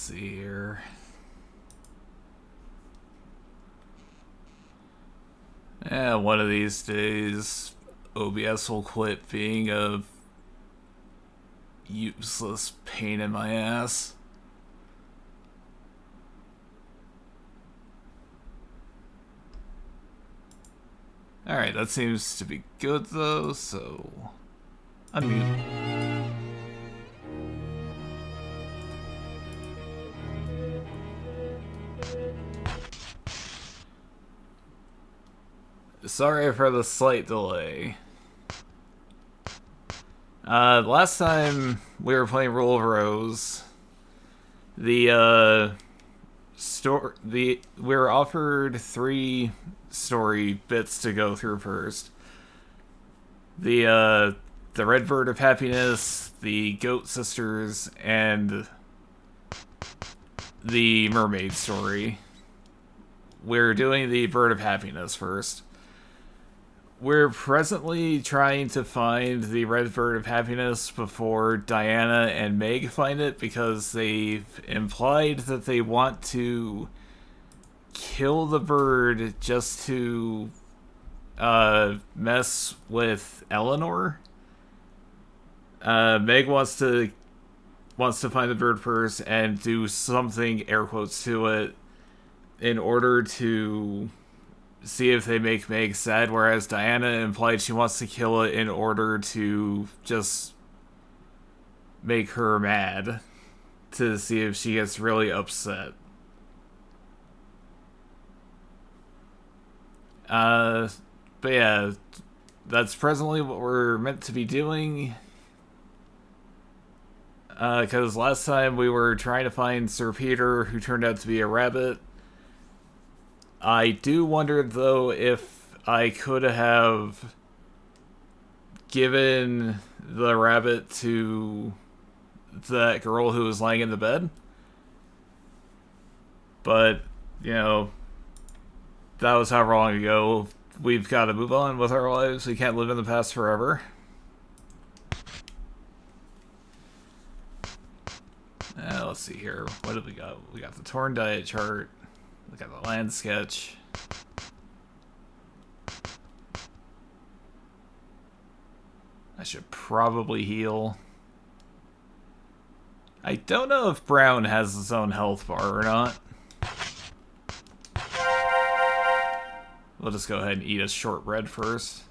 see here. Yeah, one of these days, OBS will quit being a useless pain in my ass. Alright, that seems to be good though, so unmute. Sorry for the slight delay. Last time we were playing Rule of Rose, we were offered 3 story bits to go through first. The Red Bird of Happiness, the Goat Sisters, and the Mermaid story. We're doing the Bird of Happiness first. We're presently trying to find the Red Bird of Happiness before Diana and Meg find it, because they've implied that they want to kill the bird just to mess with Eleanor. Meg wants to find the bird first and do something, air quotes, to it in order to see if they make Meg sad, whereas Diana implied she wants to kill it in order to just make her mad, to see if she gets really upset. But yeah, that's presently what we're meant to be doing. Because last time we were trying to find Sir Peter, who turned out to be a rabbit. I do wonder, though, if I could have given the rabbit to that girl who was lying in the bed. But, you know, that was how long ago. We've got to move on with our lives. We can't live in the past forever. Let's see here. What have we got? We got the torn diet chart. We got the land sketch. I should probably heal. I don't know if Brown has his own health bar or not. We'll just go ahead and eat a shortbread first.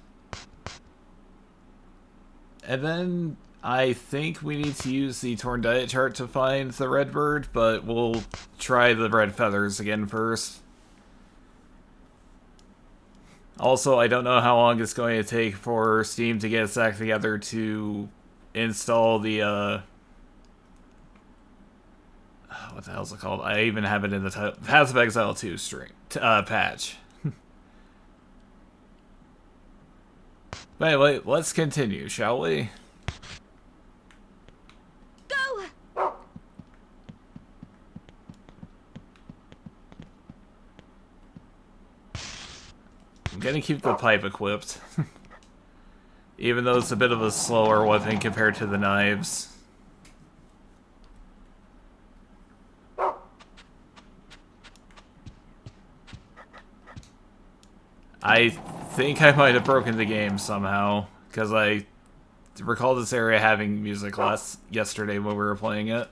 And then I think we need to use the torn diet chart to find the red bird, but we'll try the red feathers again first. Also, I don't know how long it's going to take for Steam to get its act together to install the, what the hell is it called? I even have it in the title. Path of Exile 2 patch. But anyway, let's continue, shall we? I'm gonna keep the pipe equipped. Even though it's a bit of a slower weapon compared to the knives. I think I might have broken the game somehow, because I recall this area having music yesterday when we were playing it.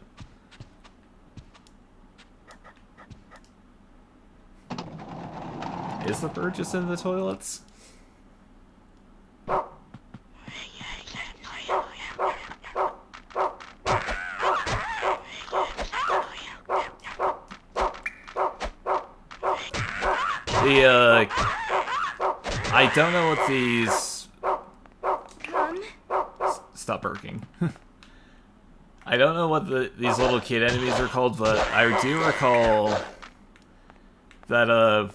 Is the bird just in the toilets? I don't know what these... Stop barking. I don't know what these little kid enemies are called, but I do recall that,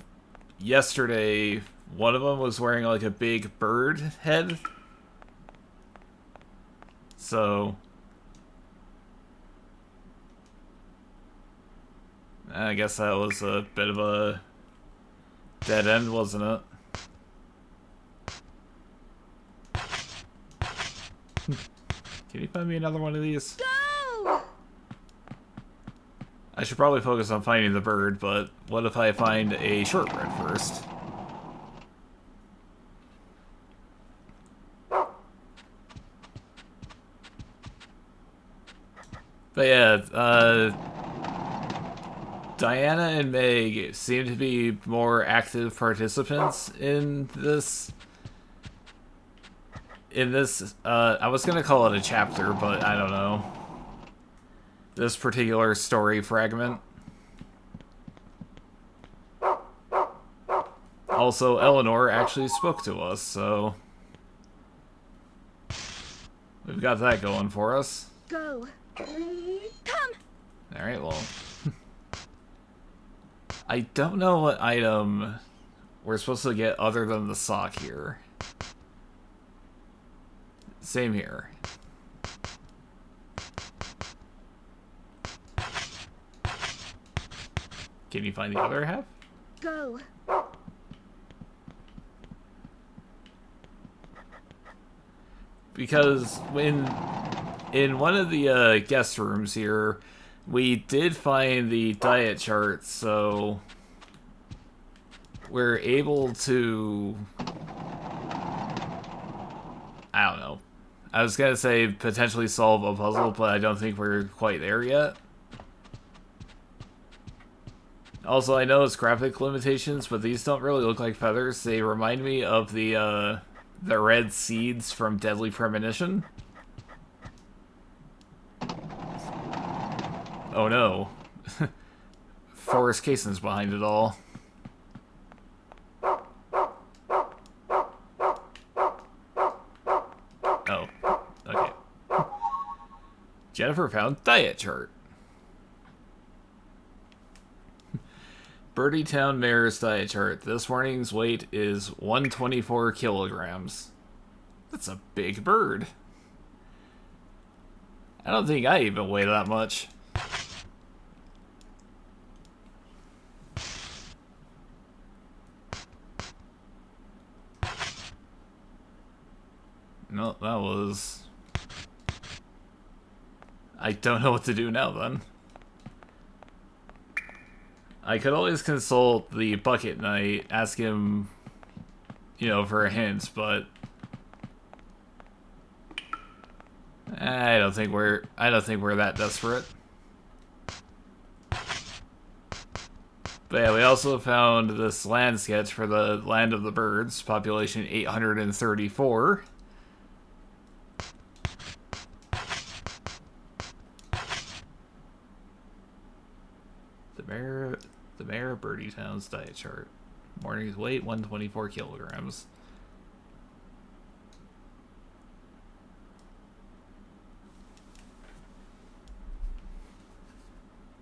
yesterday, one of them was wearing, like, a big bird head. So... I guess that was a bit of a dead end, wasn't it? Can you find me another one of these? Go! I should probably focus on finding the bird, but what if I find a shortbread first? But yeah, Diana and Meg seem to be more active participants in this. I was gonna call it a chapter, but I don't know. This particular story fragment. Also, Eleanor actually spoke to us, so we've got that going for us. Go. Come. Alright, well. I don't know what item we're supposed to get other than the sock here. Same here. Can you find the other half? Go. Because in one of the guest rooms here, we did find the diet chart, so we're able to, I don't know. I was gonna say potentially solve a puzzle, but I don't think we're quite there yet. Also, I know it's graphic limitations, but these don't really look like feathers. They remind me of the red seeds from Deadly Premonition. Oh no. Forest Casen's behind it all. Oh, okay. Jennifer found diet chart. Birdie Town Mayor's diet chart. This morning's weight is 124 kilograms. That's a big bird. I don't think I even weigh that much. No, that was... I don't know what to do now, then. I could always consult the Bucket Knight, ask him, you know, for a hint, but... I don't think we're that desperate. But yeah, we also found this land sketch for the Land of the Birds, population 834. The mayor of Birdie Town's diet chart. Morning's weight 124 kilograms.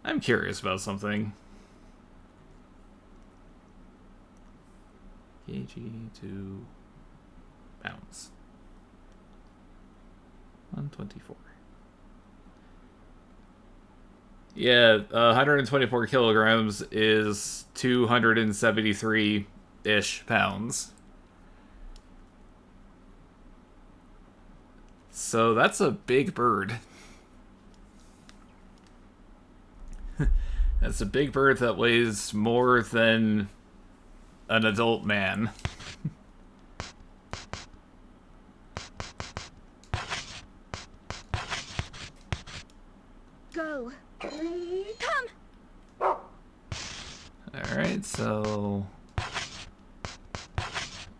I'm curious about something. kg to pounds. 124. Yeah, 124 kilograms is 273-ish pounds. So that's a big bird. That's a big bird that weighs more than an adult man. Go. Come. Alright, so...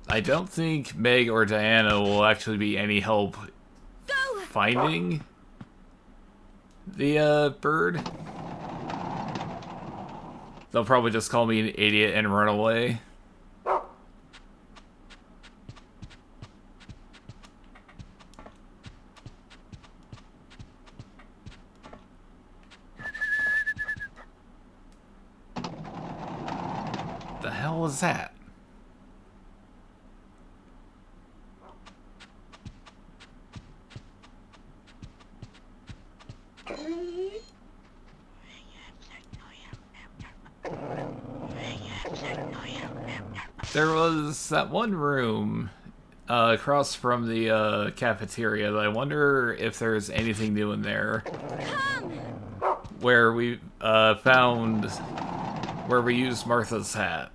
I don't think Meg or Diana will actually be any help finding the bird. They'll probably just call me an idiot and run away. The hell was that? There was that one room across from the cafeteria that I wonder if there's anything new in there. Come. where we found where we used Martha's hat.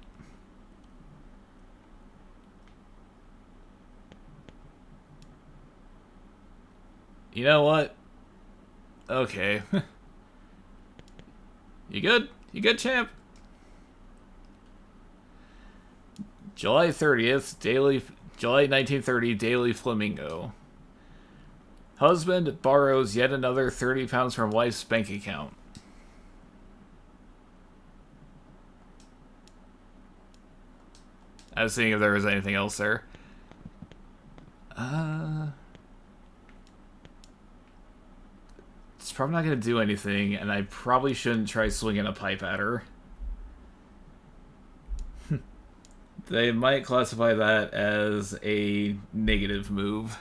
You know what? Okay. You good? You good, champ? July 30th, July 1930, Daily Flamingo. Husband borrows yet another 30 pounds from wife's bank account. I was seeing if there was anything else there. It's probably not going to do anything, and I probably shouldn't try swinging a pipe at her. They might classify that as a negative move.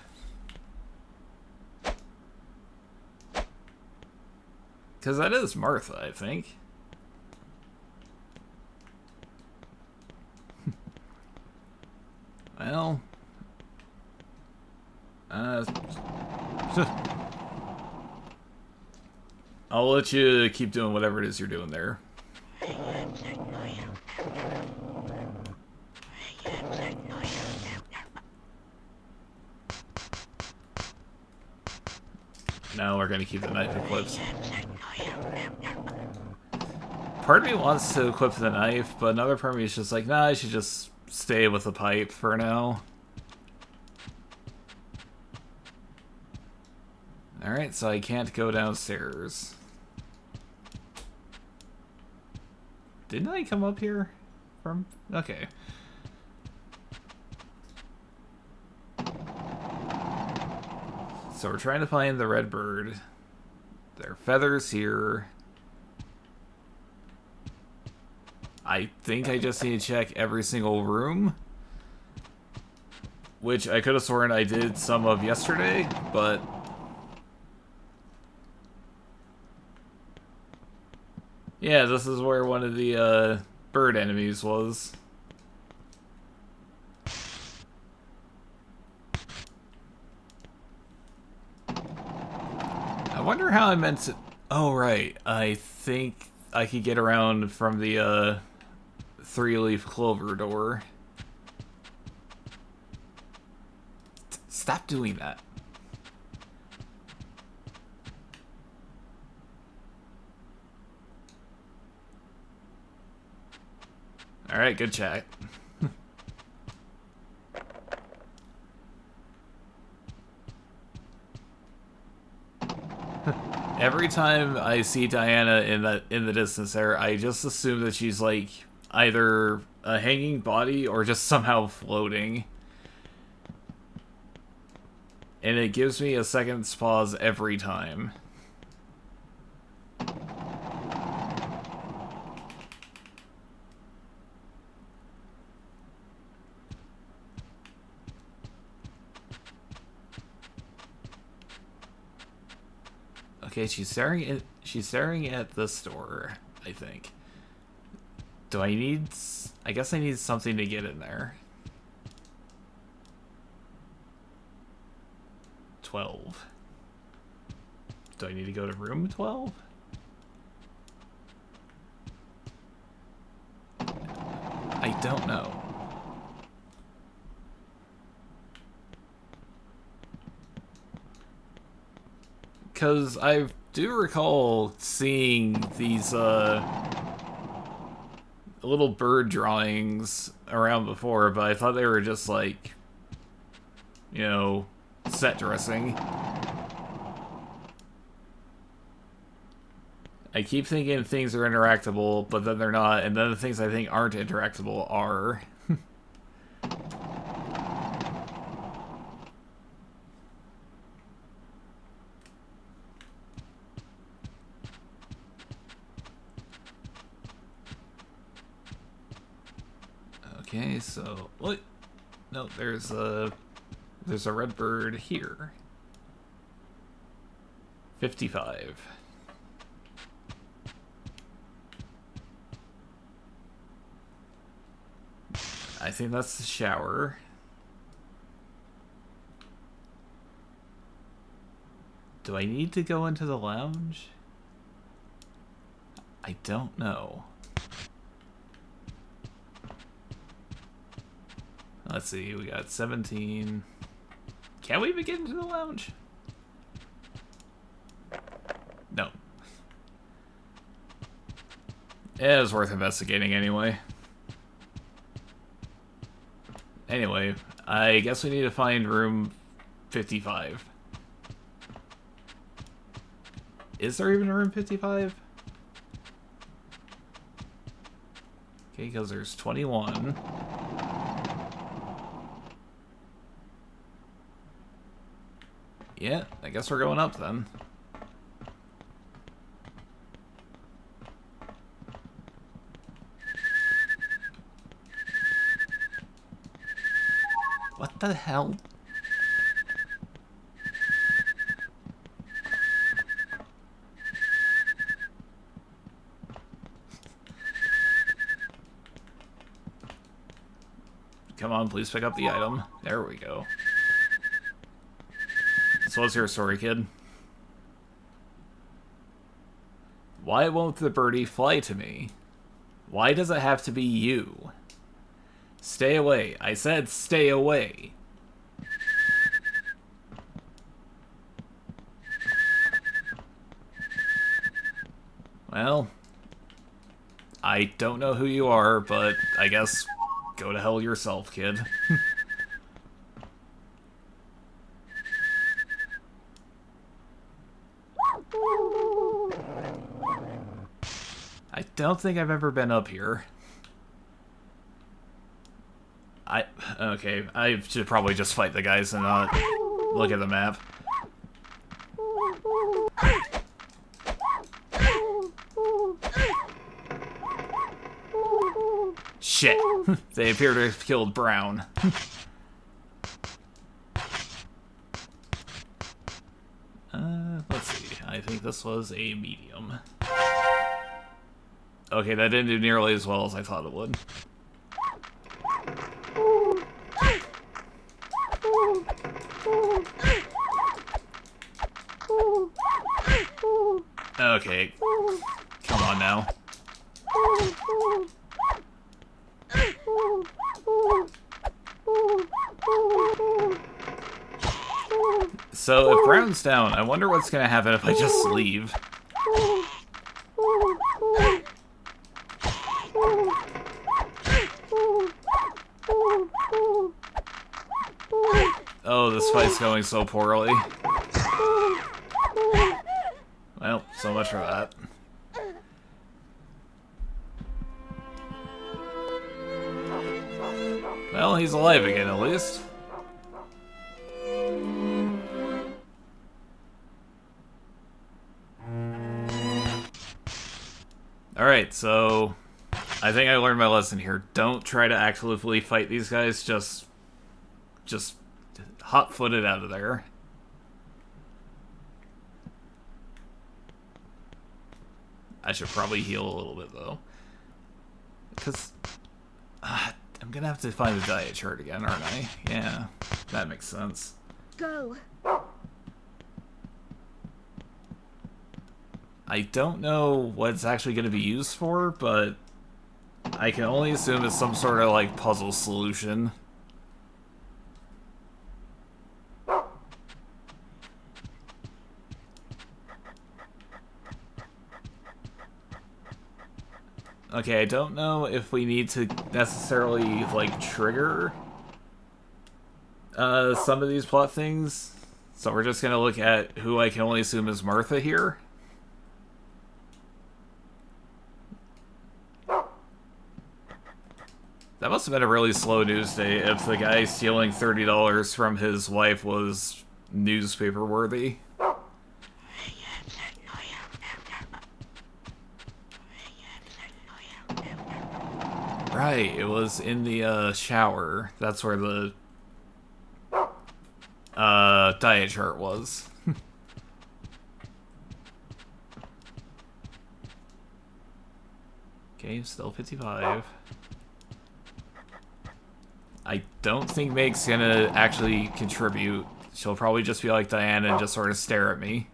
Because that is Martha, I think. Well... I'll let you keep doing whatever it is you're doing there. Now we're going to keep the knife equipped. Part of me wants to equip the knife, but another part of me is just like, nah, I should just stay with the pipe for now. Alright, so I can't go downstairs. Didn't I come up here from... Okay. So we're trying to find the red bird. There are feathers here. I think I just need to check every single room. Which I could have sworn I did some of yesterday, but... Yeah, this is where one of the bird enemies was. I wonder how I meant to... Oh, right. I think I could get around from the three-leaf clover door. Stop doing that. Alright, good chat. Every time I see Diana in the distance there, I just assume that she's like either a hanging body or just somehow floating. And it gives me a second's pause every time. Okay, she's staring at this door, I think. Do I need... I guess I need something to get in there. 12. Do I need to go to room 12? I don't know. Because I do recall seeing these little bird drawings around before, but I thought they were just like, you know, set dressing. I keep thinking things are interactable, but then they're not, and then the things I think aren't interactable are. Okay, so what? No, there's a red bird here. 55. I think that's the shower. Do I need to go into the lounge? I don't know. Let's see, we got 17. Can we even get into the lounge? No. It was worth investigating anyway. Anyway, I guess we need to find room 55. Is there even a room 55? Okay, because there's 21. Yeah, I guess we're going up then. What the hell? Come on, please pick up the item. There we go. So what's your story, kid? Why won't the birdie fly to me? Why does it have to be you? Stay away. I said stay away. Well, I don't know who you are, but I guess go to hell yourself, kid. I don't think I've ever been up here. Okay, I should probably just fight the guys and not look at the map. Shit! They appear to have killed Brown. Let's see. I think this was a medium. Okay, that didn't do nearly as well as I thought it would. Okay. Come on now. So, if Brown's down, I wonder what's gonna happen if I just leave. Oh, this fight's going so poorly. Well, so much for that. Well, he's alive again, at least. Alright, so I think I learned my lesson here. Don't try to actively fight these guys, just hot-footed out of there. I should probably heal a little bit, though. Because I'm gonna have to find the diet chart again, aren't I? Yeah, that makes sense. Go. I don't know what it's actually going to be used for, but I can only assume it's some sort of, like, puzzle solution. Okay, I don't know if we need to necessarily, like, trigger some of these plot things. So we're just going to look at who I can only assume is Martha here. That must have been a really slow news day if the guy stealing $30 from his wife was newspaper worthy. Right, it was in the shower. That's where the diet chart was. Okay, still 55. I don't think Meg's gonna actually contribute. She'll probably just be like Diana and just sort of stare at me.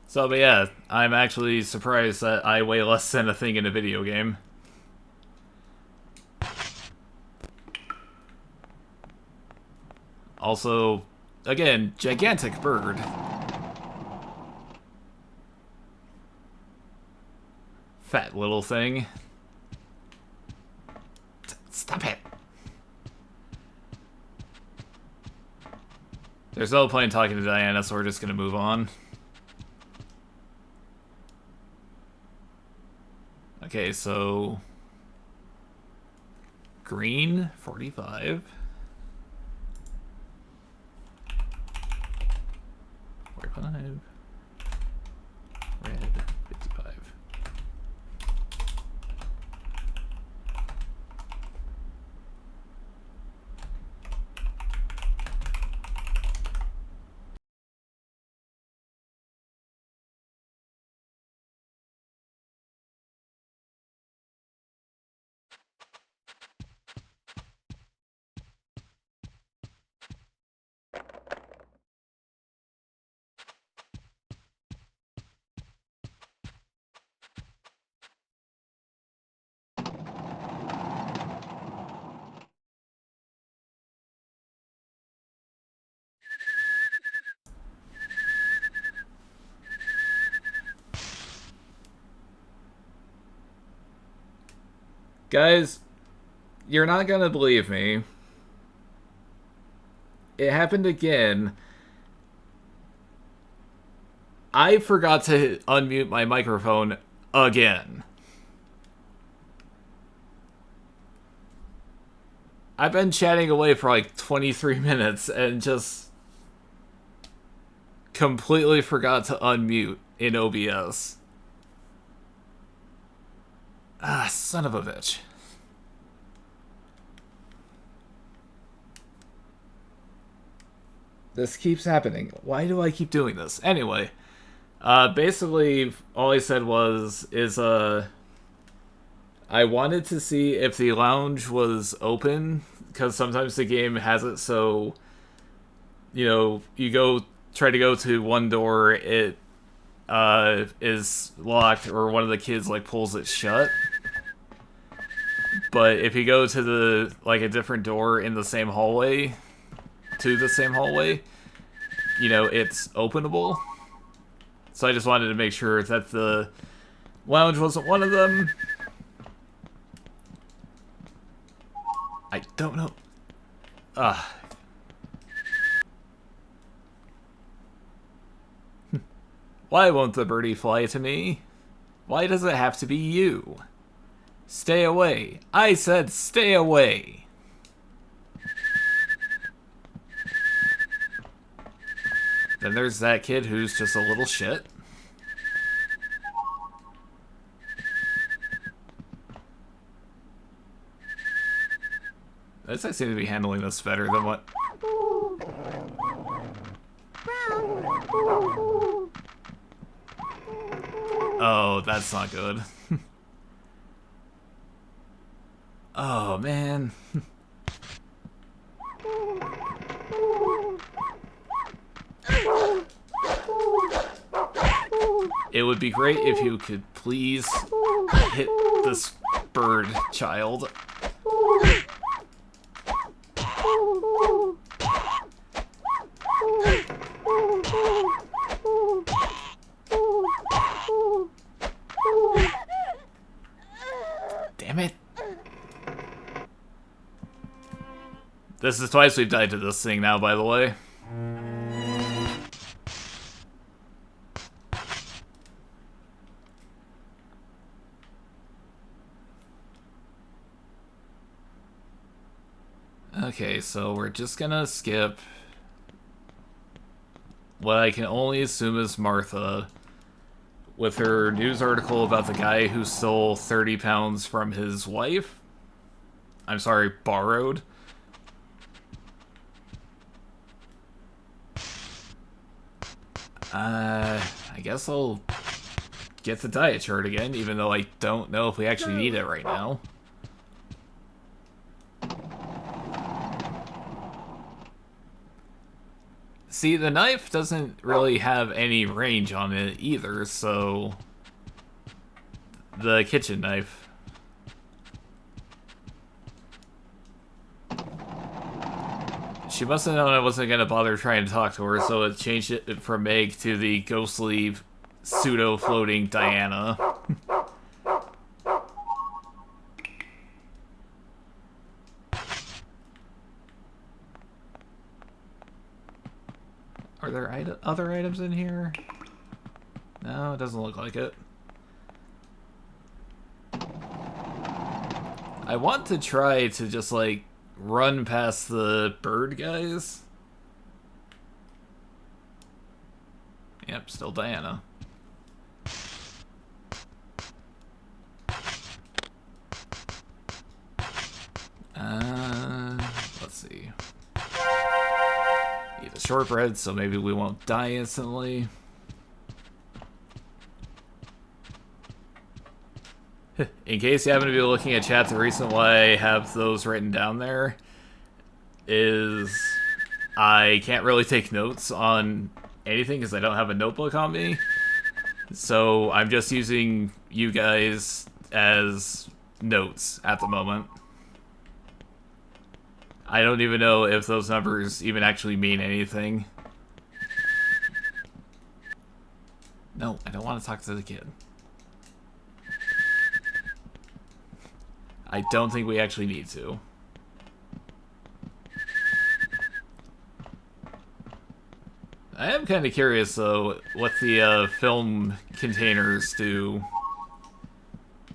So, but yeah, I'm actually surprised that I weigh less than a thing in a video game. Also, again, gigantic bird. Fat little thing. Stop it. There's no point in talking to Diana, so we're just gonna move on. Okay, so... Green, 45. 45. Red, 55. Guys, you're not gonna believe me. It happened again. I forgot to unmute my microphone again. I've been chatting away for like 23 minutes and just completely forgot to unmute in OBS. Ah, son of a bitch. This keeps happening. Why do I keep doing this? Anyway, basically, all I said I wanted to see if the lounge was open, because sometimes the game has it so, you try to go to one door, it is locked, or one of the kids like pulls it shut. But if you go to a different door in the same hallway, it's openable. So I just wanted to make sure that the lounge wasn't one of them. I don't know. Why won't the birdie fly to me? Why does it have to be you? Stay away. I said stay away. Then there's that kid who's just a little shit. I seem to be handling this better than what... Oh, that's not good. Oh, man. It would be great if you could please hit this bird child. Damn it. This is twice we've died to this thing now, by the way. Okay, so we're just gonna skip what I can only assume is Martha with her news article about the guy who stole 30 pounds from his wife. I'm sorry, borrowed. I guess I'll get the diet chart again, even though I don't know if we actually need it right now. See, the knife doesn't really have any range on it either, so... The kitchen knife. She must have known I wasn't going to bother trying to talk to her, so it changed it from Meg to the ghostly, pseudo-floating Diana. Are there other items in here? No, it doesn't look like it. I want to try to just, like, run past the bird guys. Yep, still Diana. Let's see. Eat a shortbread, so maybe we won't die instantly. In case you happen to be looking at chat, the reason why I have those written down there is I can't really take notes on anything because I don't have a notebook on me. So I'm just using you guys as notes at the moment. I don't even know if those numbers even actually mean anything. No, I don't want to talk to the kid. I don't think we actually need to. I am kind of curious, though, what the film containers do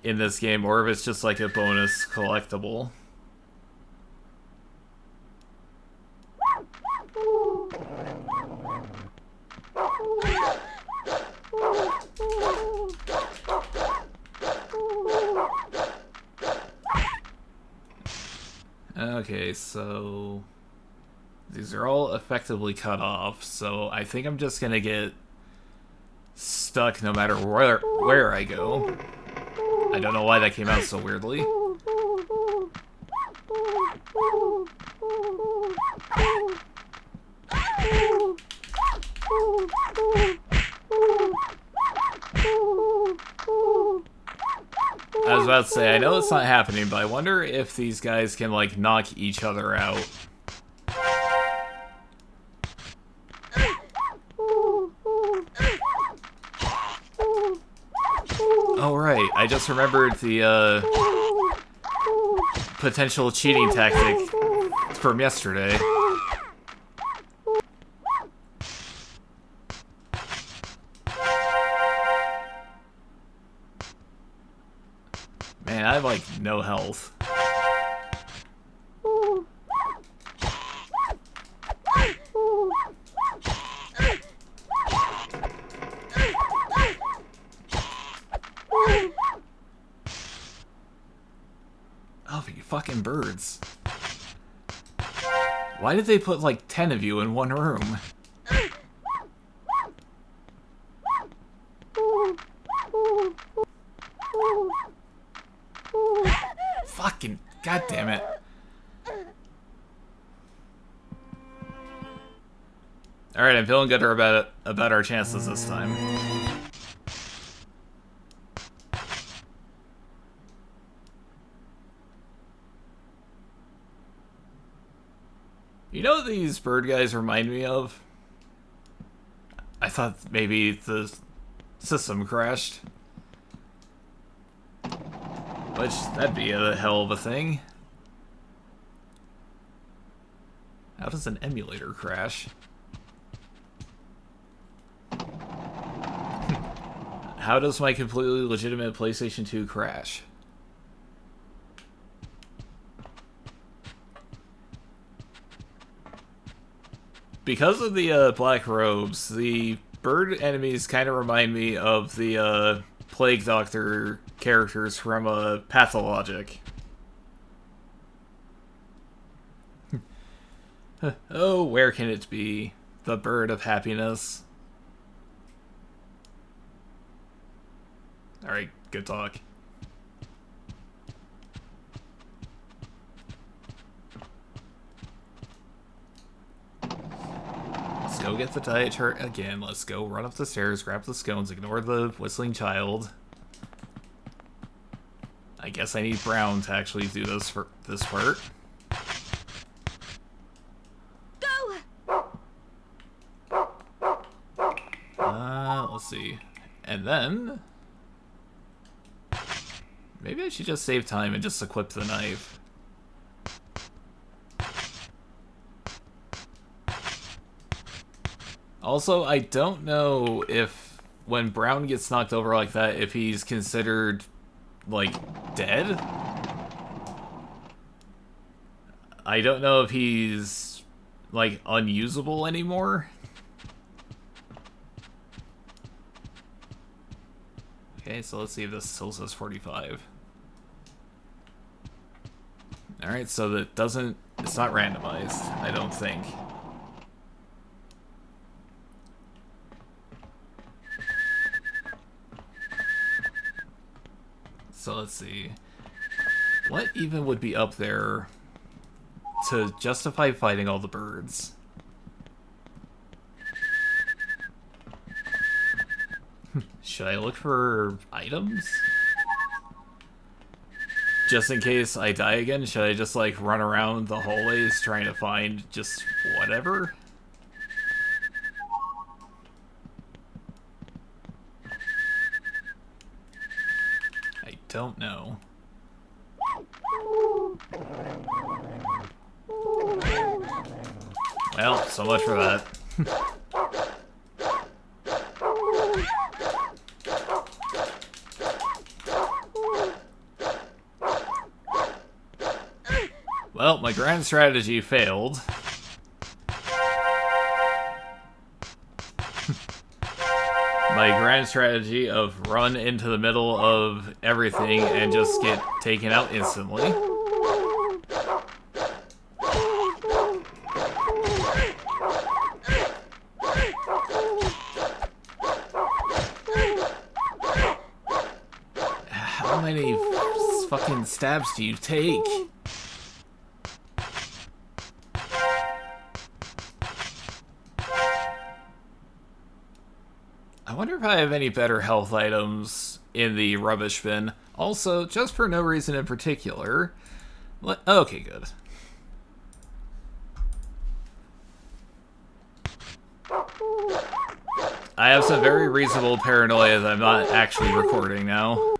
in this game, or if it's just like a bonus collectible. Okay, so these are all effectively cut off, so I think I'm just gonna get stuck no matter where I go. I don't know why that came out so weirdly. I was about to say, I know it's not happening, but I wonder if these guys can, like, knock each other out. Oh, right. I just remembered the, potential cheating tactic from yesterday. Man, I have, like, no health. Oh, you fucking birds. Why did they put, like, 10 of you in one room? Fucking goddamn it. Alright, I'm feeling good about our chances this time. You know what these bird guys remind me of? I thought maybe the system crashed. Which, that'd be a hell of a thing. How does an emulator crash? How does my completely legitimate PlayStation 2 crash? Because of the black robes, the bird enemies kind of remind me of the Plague Doctor characters from Pathologic. Oh, where can it be? The bird of happiness. Alright, good talk. Let's go get the diet chart again. Let's go run up the stairs, grab the scones, ignore the whistling child. I guess I need Brown to actually do this for this part. Let's see. And then maybe I should just save time and just equip the knife. Also, I don't know if when Brown gets knocked over like that, if he's considered, like, dead. I don't know if he's, like, unusable anymore. Okay, so let's see if this still says 45. Alright, so that doesn't... It's not randomized, I don't think. So let's see. What even would be up there to justify fighting all the birds? Should I look for items? Just in case I die again, should I just like run around the hallways trying to find just whatever? I don't know. Well, so much for that. Well, my grand strategy failed. My grand strategy of run into the middle of everything and just get taken out instantly. How many fucking stabs do you take? I wonder if I have any better health items in the rubbish bin. Also, just for no reason in particular. Okay, good. I have some very reasonable paranoia that I'm not actually recording now.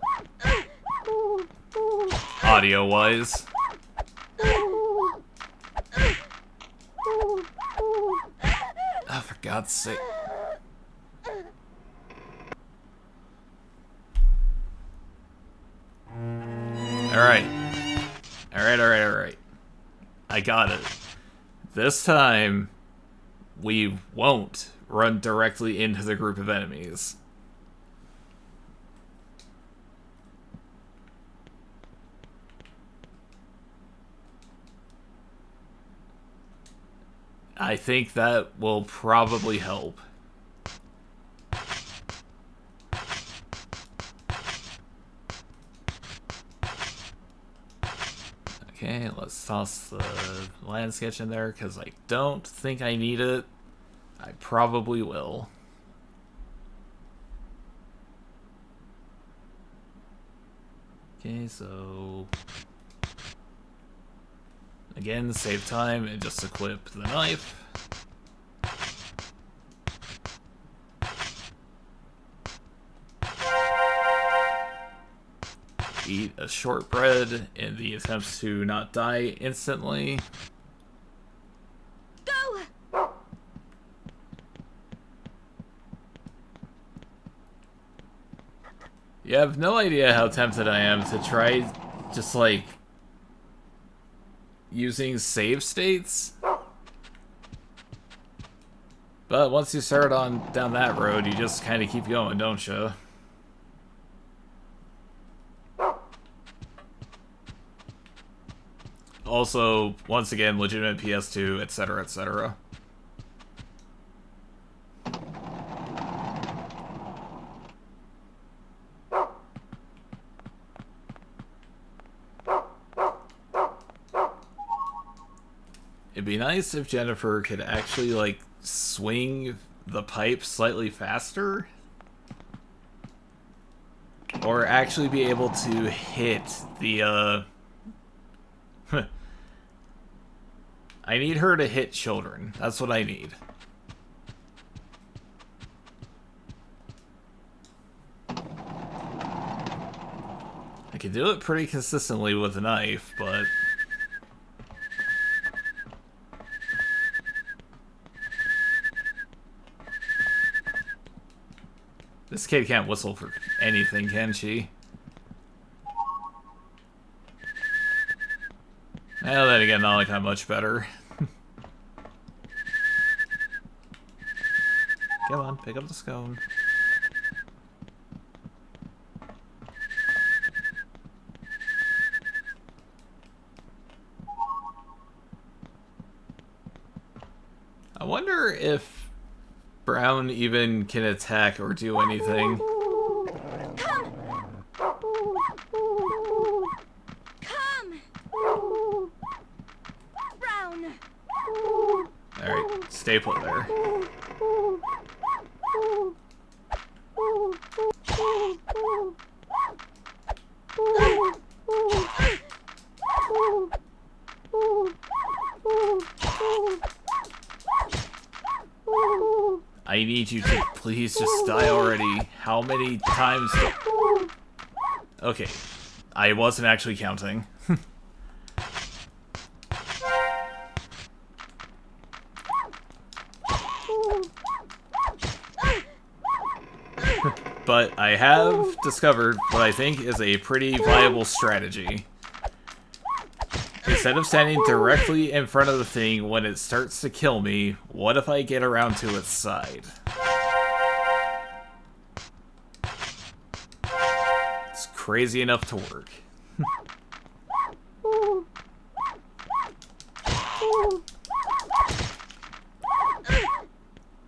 Audio-wise. Oh, for God's sake. Alright. Alright. I got it. This time, we won't run directly into the group of enemies. I think that will probably help. Okay, let's toss the land sketch in there, because I don't think I need it. I probably will. Okay, so... Again, save time and just equip the knife. Eat a shortbread in the attempts to not die instantly. Go! You have no idea how tempted I am to try just like using save states. But once you start on down that road, you just kind of keep going, don't you? Also, once again, legitimate PS2, etc., etc. It'd be nice if Jennifer could actually, like, swing the pipe slightly faster? Or actually be able to hit the, I need her to hit children. That's what I need. I can do it pretty consistently with a knife, but... This kid can't whistle for anything, can she? Well, then again, not like I'm much better. Come on, pick up the scone. I wonder if Brown even can attack or do anything. Come! Come! Brown! Alright, stay put there. I need you to please just die already. How many times Okay. I wasn't actually counting. But I have discovered what I think is a pretty viable strategy. Instead of standing directly in front of the thing when it starts to kill me, what if I get around to its side? It's crazy enough to work.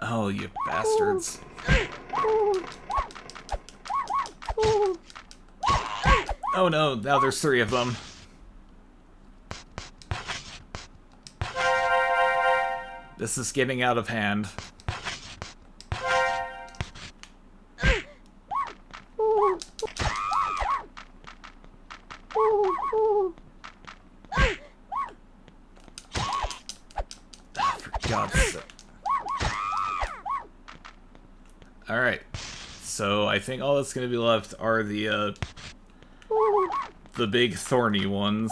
Oh, you bastards. Oh no, now there's 3 of them. This is getting out of hand. For God's sake. Alright. So I think all that's gonna be left are the big thorny ones.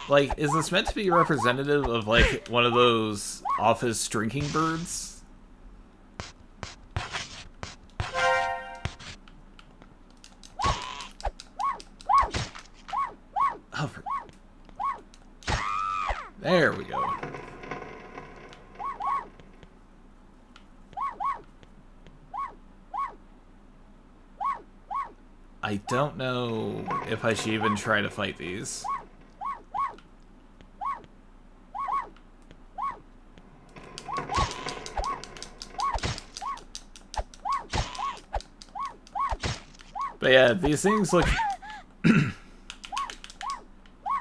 Like, is this meant to be representative of, like, one of those office drinking birds? Oh, there we go. I don't know if I should even try to fight these. But yeah, these things look...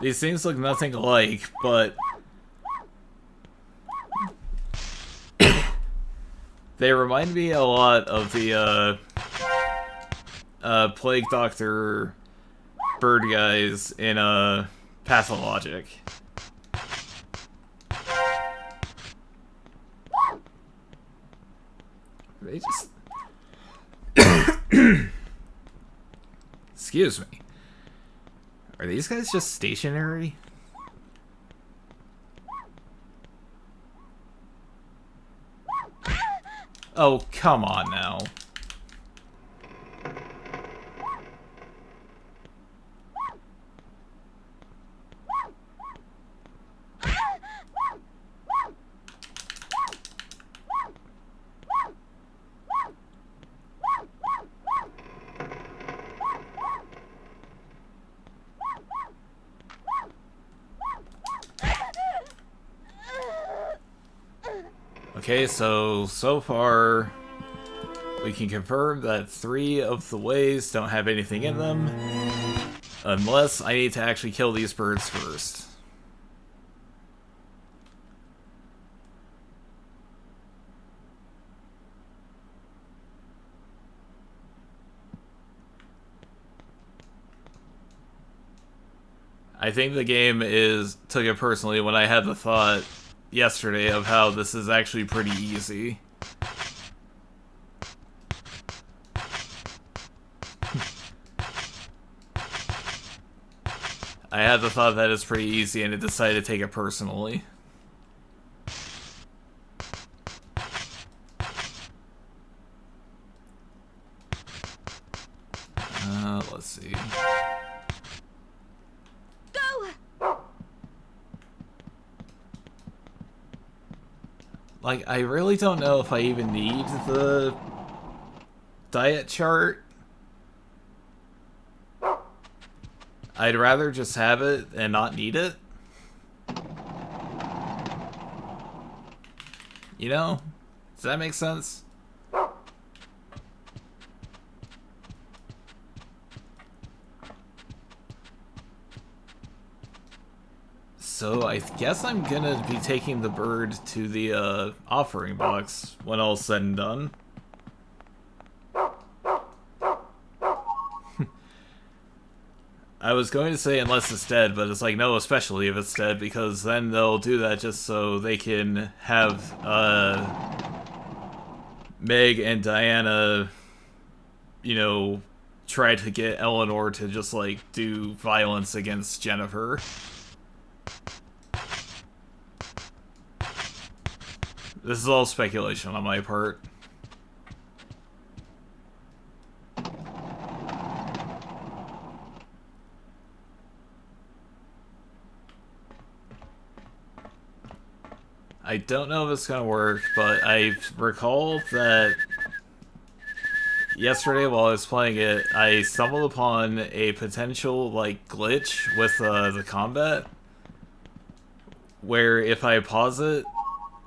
these things look nothing alike, but... they remind me a lot of the, Plague Doctor bird guys in, Pathologic. They just... Excuse me. Are these guys just stationary? Oh, come on now. Okay, so far we can confirm that 3 of the ways don't have anything in them. Unless I need to actually kill these birds first. I think the game took it personally when I had the thought yesterday of how this is actually pretty easy. I had the thought that it's pretty easy and it decided to take it personally. Let's see. Go! Like, I really don't know if I even need the diet chart. I'd rather just have it and not need it. You know? Does that make sense? So I guess I'm gonna be taking the bird to the offering box when all's said and done. I was going to say unless it's dead, but it's like, no, especially if it's dead, because then they'll do that just so they can have Meg and Diana, you know, try to get Eleanor to just, like, do violence against Jennifer. This is all speculation on my part. I don't know if it's gonna work, but I recall that yesterday while I was playing it, I stumbled upon a potential, like, glitch with the combat, where if I pause it,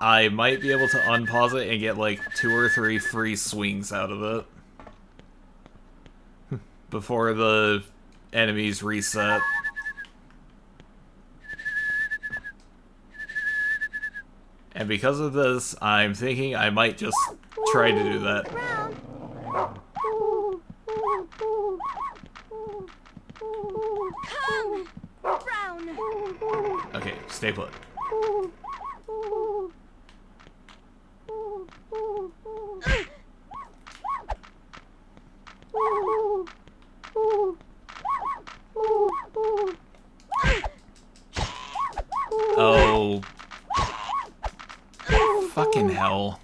I might be able to unpause it and get, like, 2 or 3 free swings out of it before the enemies reset. And because of this, I'm thinking I might just try to do that. Come! Brown! Okay, stay put. Oh. Fucking hell.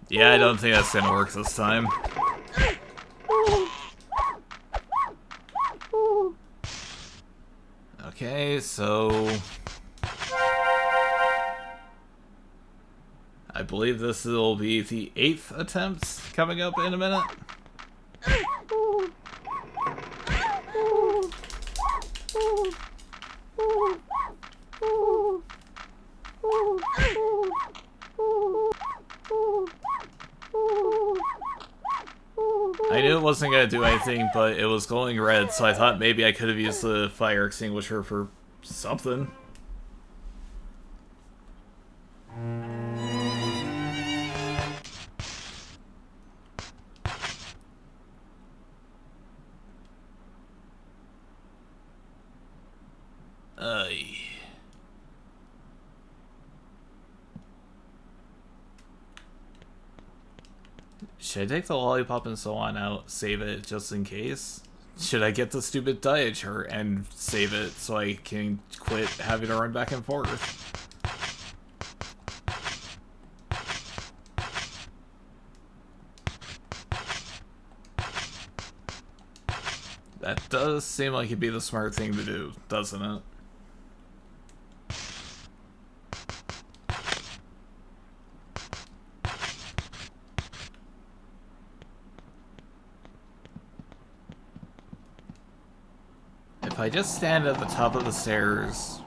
Yeah, I don't think that's gonna work this time. Okay, so I believe this will be the 8th attempt coming up in a minute. I knew it wasn't going to do anything, but it was glowing red, so I thought maybe I could have used the fire extinguisher for something. Should I take the lollipop and so on out, save it just in case? Should I get the stupid diet chart and save it so I can quit having to run back and forth? That does seem like it'd be the smart thing to do, doesn't it? if I just stand at the top of the stairs,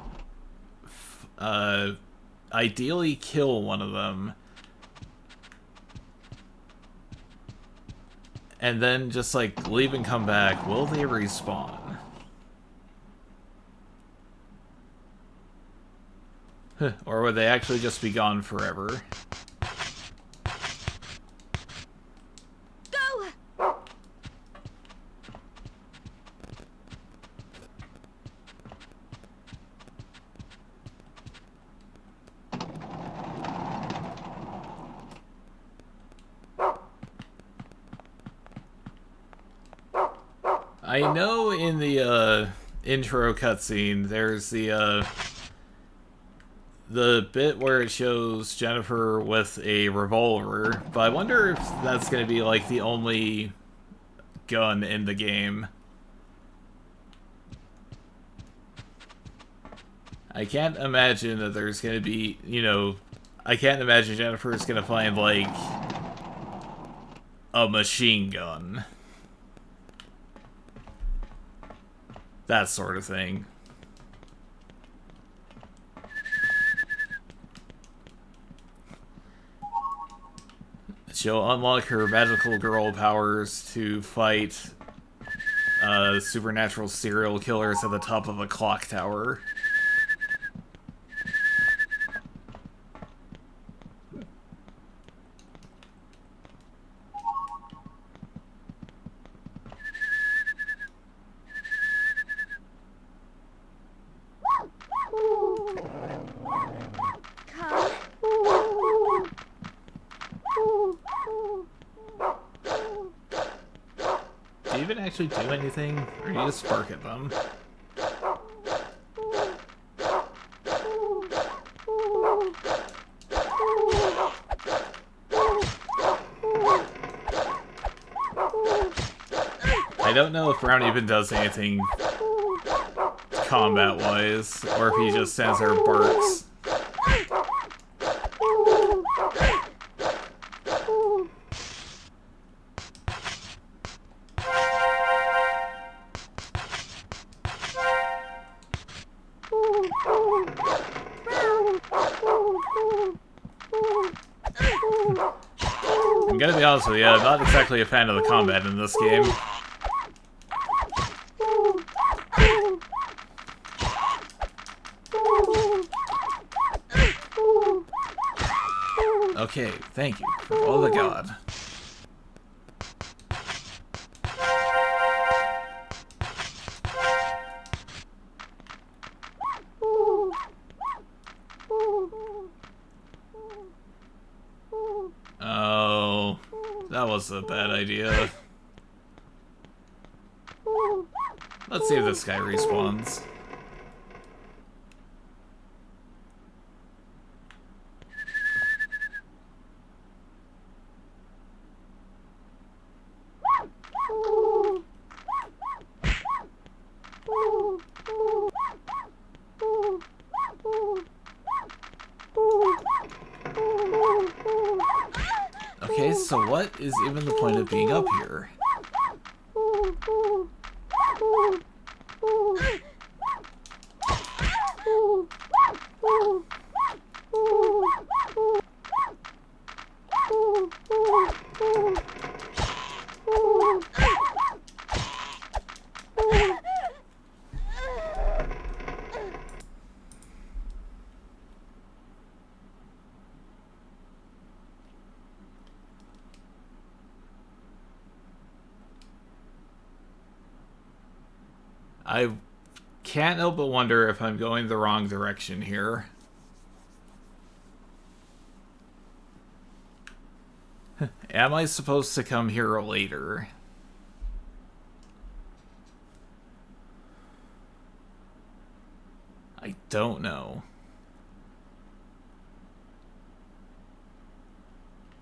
ideally kill one of them, and then just, like, leave and come back, will they respawn? Or would they actually just be gone forever? Go! I know in the intro cutscene there's the bit where it shows Jennifer with a revolver, but I wonder if that's going to be like the only gun in the game. I can't imagine that there's going to be, you know, I can't imagine Jennifer's going to find like a machine gun. That sort of thing. She'll unlock her magical girl powers to fight supernatural serial killers at the top of a clock tower. Do you even actually do anything, or do you just spark at them? I don't know if Brown even does anything combat-wise, or if he just stands there and barks. I'm gonna be honest with you, I'm not exactly a fan of the combat in this game. Okay, thank you, for all the god. Oh, that was a bad idea. Let's see if this guy respawns. Okay, so what is even the point of being up here? I can't help but wonder if I'm going the wrong direction here. Am I supposed to come here later? I don't know.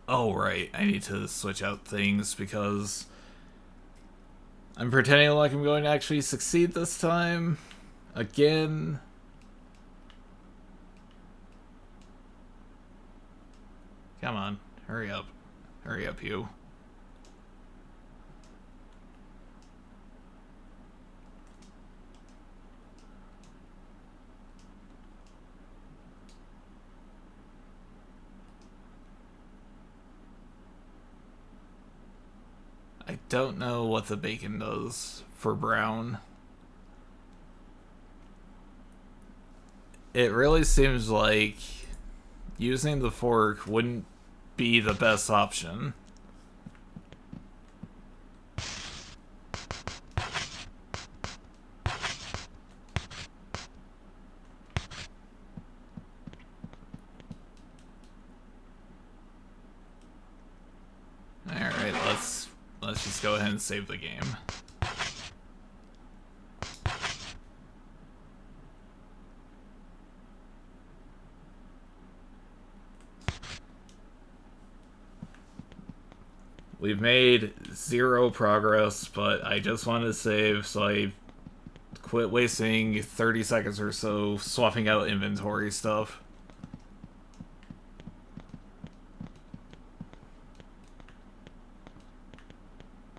Oh, right. I need to switch out things because I'm pretending like I'm going to actually succeed this time. Again. Come on. Hurry up. Hurry up, you. don't know what the bacon does for brown. It really seems like using the fork wouldn't be the best option. Alright, let's just go ahead and save the game. We've made 0 progress, but I just wanted to save, so I quit wasting 30 seconds or so swapping out inventory stuff.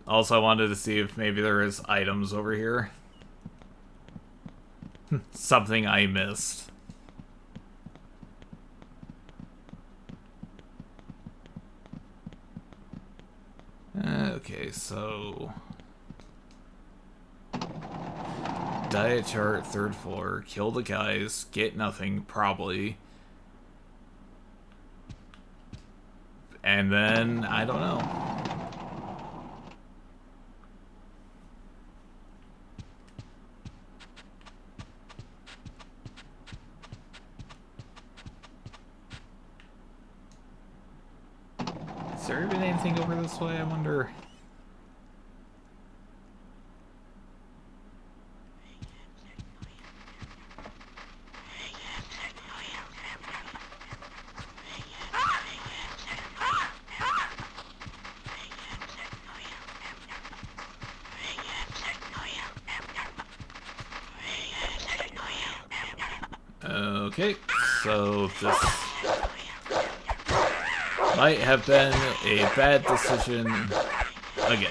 Also, I wanted to see if maybe there is items over here. Something I missed. Okay, so... Diet chart, 3rd floor, kill the guys, get nothing, probably. And then, I don't know. Has there been anything over this way, I wonder? Okay, so this might have been a bad decision again.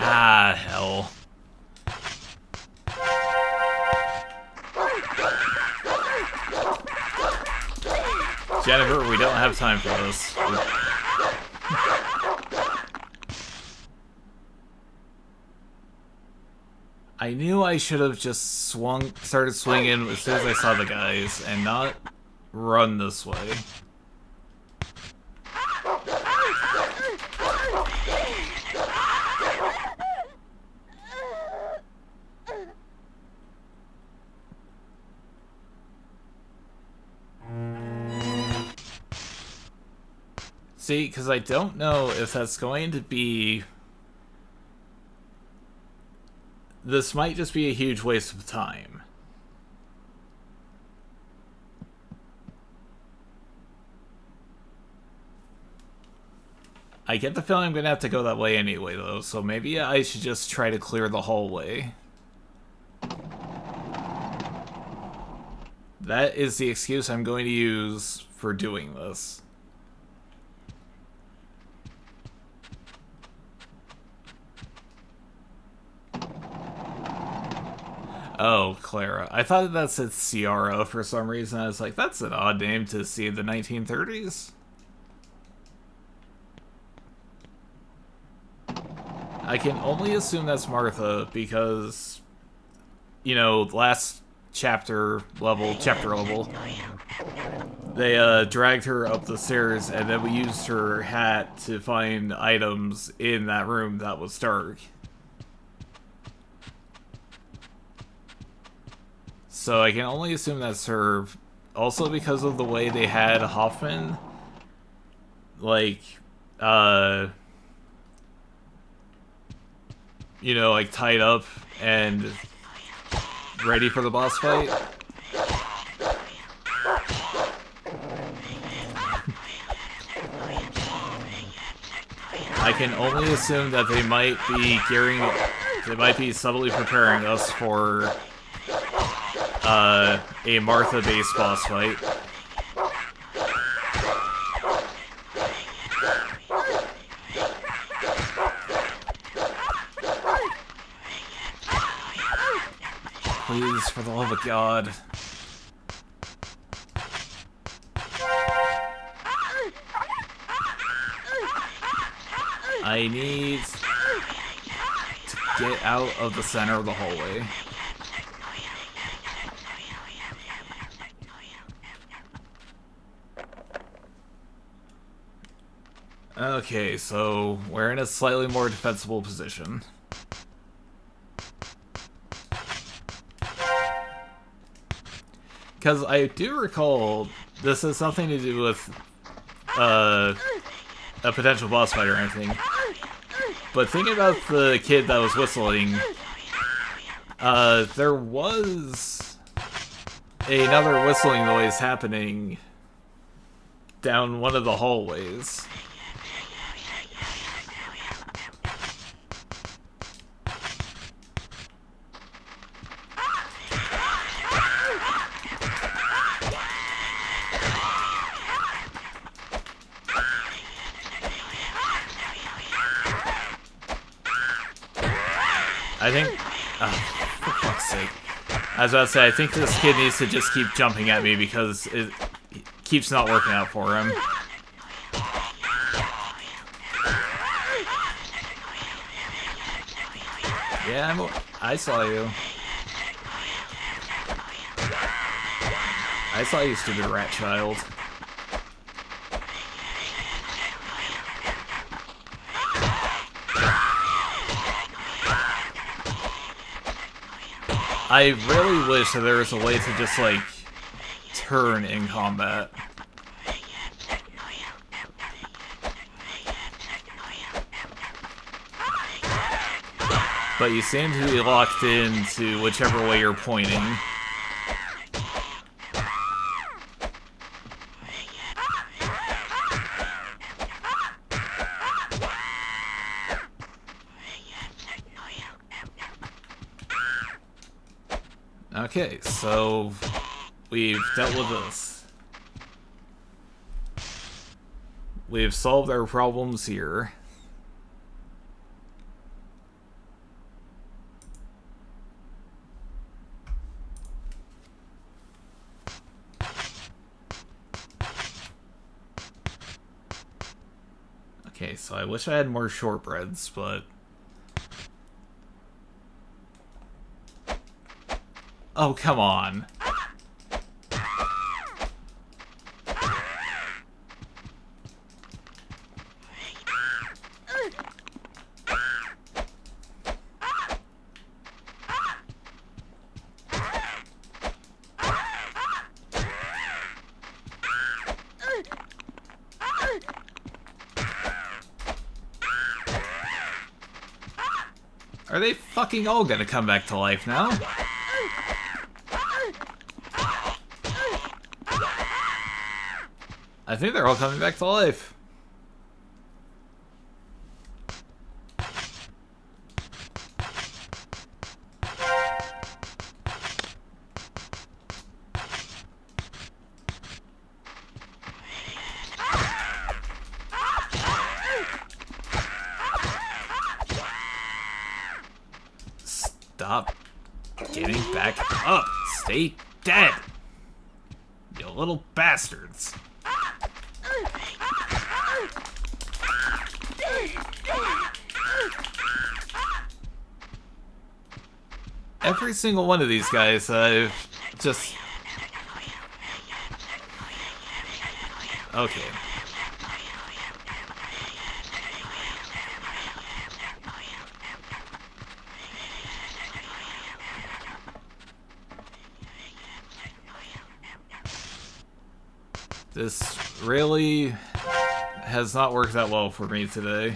Ah, hell. Jennifer, we don't have time for this. I knew I should have just started swinging as soon as I saw the guys, and not run this way. See, because I don't know if that's going to be... This might just be a huge waste of time. I get the feeling I'm going to have to go that way anyway, though, so maybe I should just try to clear the hallway. That is the excuse I'm going to use for doing this. Oh, Clara. I thought that said Ciara for some reason. I was like, that's an odd name to see in the 1930s. I can only assume that's Martha because, you know, last chapter level, they dragged her up the stairs and then we used her hat to find items in that room that was dark. So I can only assume that's her. Also because of the way they had Hoffman, like, you know, like tied up and ready for the boss fight. I can only assume that they might be subtly preparing us for a Martha-based boss fight. Please, for the love of God. I need to get out of the center of the hallway. Okay, so we're in a slightly more defensible position. Because I do recall this has something to do with a potential boss fight or anything. But thinking about the kid that was whistling, there was another whistling noise happening down one of the hallways. I think... Oh, for fuck's sake. I was about to say, I think this kid needs to just keep jumping at me because it keeps not working out for him. Yeah, I saw you. I saw you, stupid rat child. I really wish that there was a way to just, like, turn in combat. But you seem to be locked into whichever way you're pointing. Okay, so we've dealt with this. We've solved our problems here. Okay, so I wish I had more shortbreads, but... Oh, come on. Are they fucking all gonna come back to life now? I think they're all coming back to life. Stop getting back up. Stay dead. You little bastards. Every single one of these guys, just... Okay. This really has not worked that well for me today.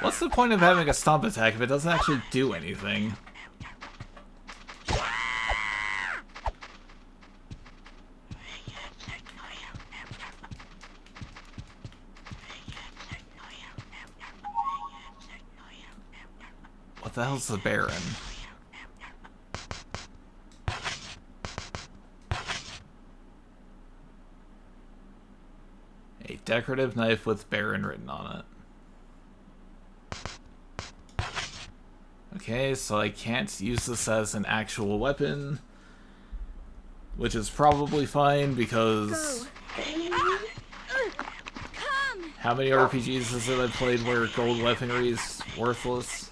What's the point of having a stomp attack if it doesn't actually do anything? What the hell's the Baron? A decorative knife with Baron written on it. Okay, so I can't use this as an actual weapon, which is probably fine because how many RPGs has it I've played where gold weaponry is worthless?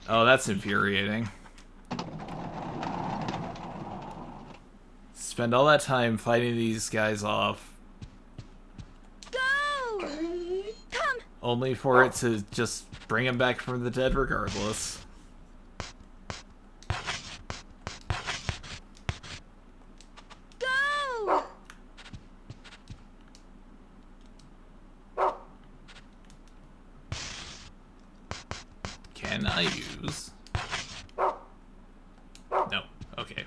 Oh, that's infuriating. Spend all that time fighting these guys off. Go! Come! Only for it to just bring him back from the dead regardless. Go! Can I use? No. Okay.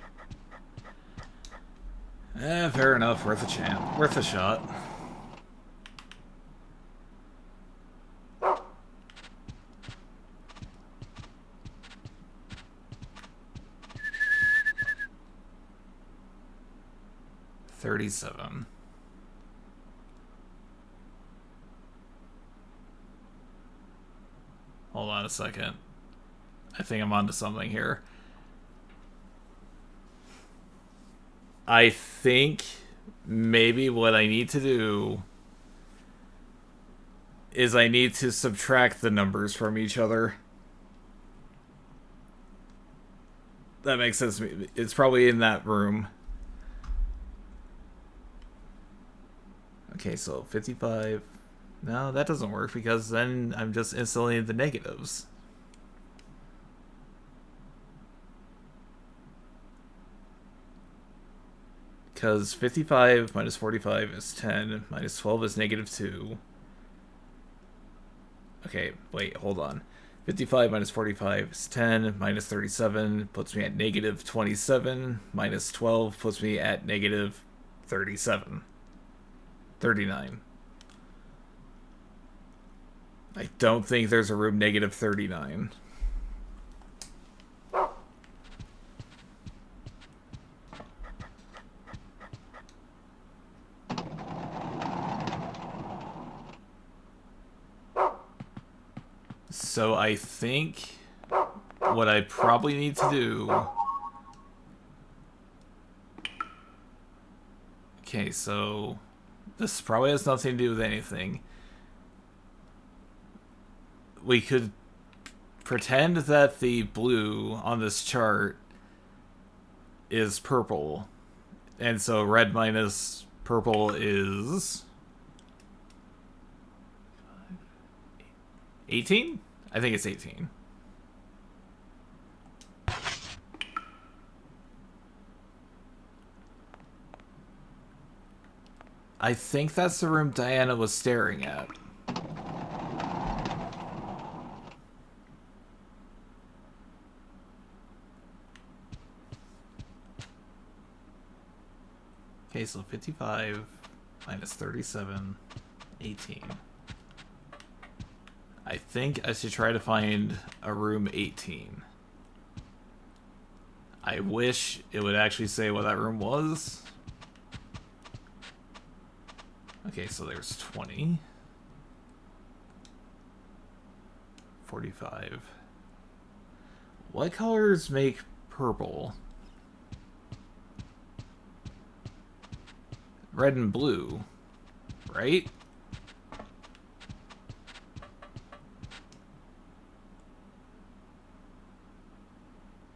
Fair enough. Worth a chance. Worth a shot. $37. Hold on a second. I think I'm onto something here. I think maybe what I need to do is I need to subtract the numbers from each other. That makes sense to me. It's probably in that room. Okay, so 55. No, that doesn't work because then I'm just instantly in the negatives. Because 55 minus 45 is 10, minus 12 is negative 2. Okay, wait, hold on. 55 minus 45 is 10, minus 37 puts me at negative 27, minus 12 puts me at negative 37. 39. I don't think there's a room negative 39. So I think what I probably need to do... Okay, so this probably has nothing to do with anything. We could pretend that the blue on this chart is purple. And so red minus purple is 18? I think it's 18. I think that's the room Diana was staring at. Okay, so 55 minus 37, 18. I think I should try to find a room 18. I wish it would actually say what that room was. Okay, so there's 20. 45. What colors make purple? Red and blue, right?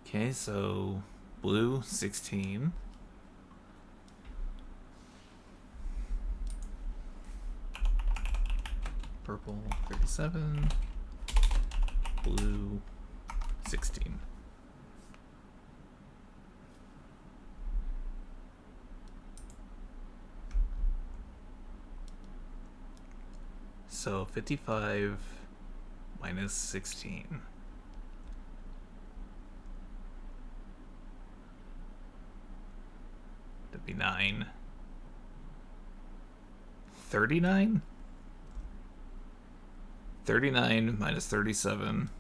Okay, so blue, 16. Purple, 37. Blue, 16. So 55 minus 16. That'd be 9. 39? 39 minus 37.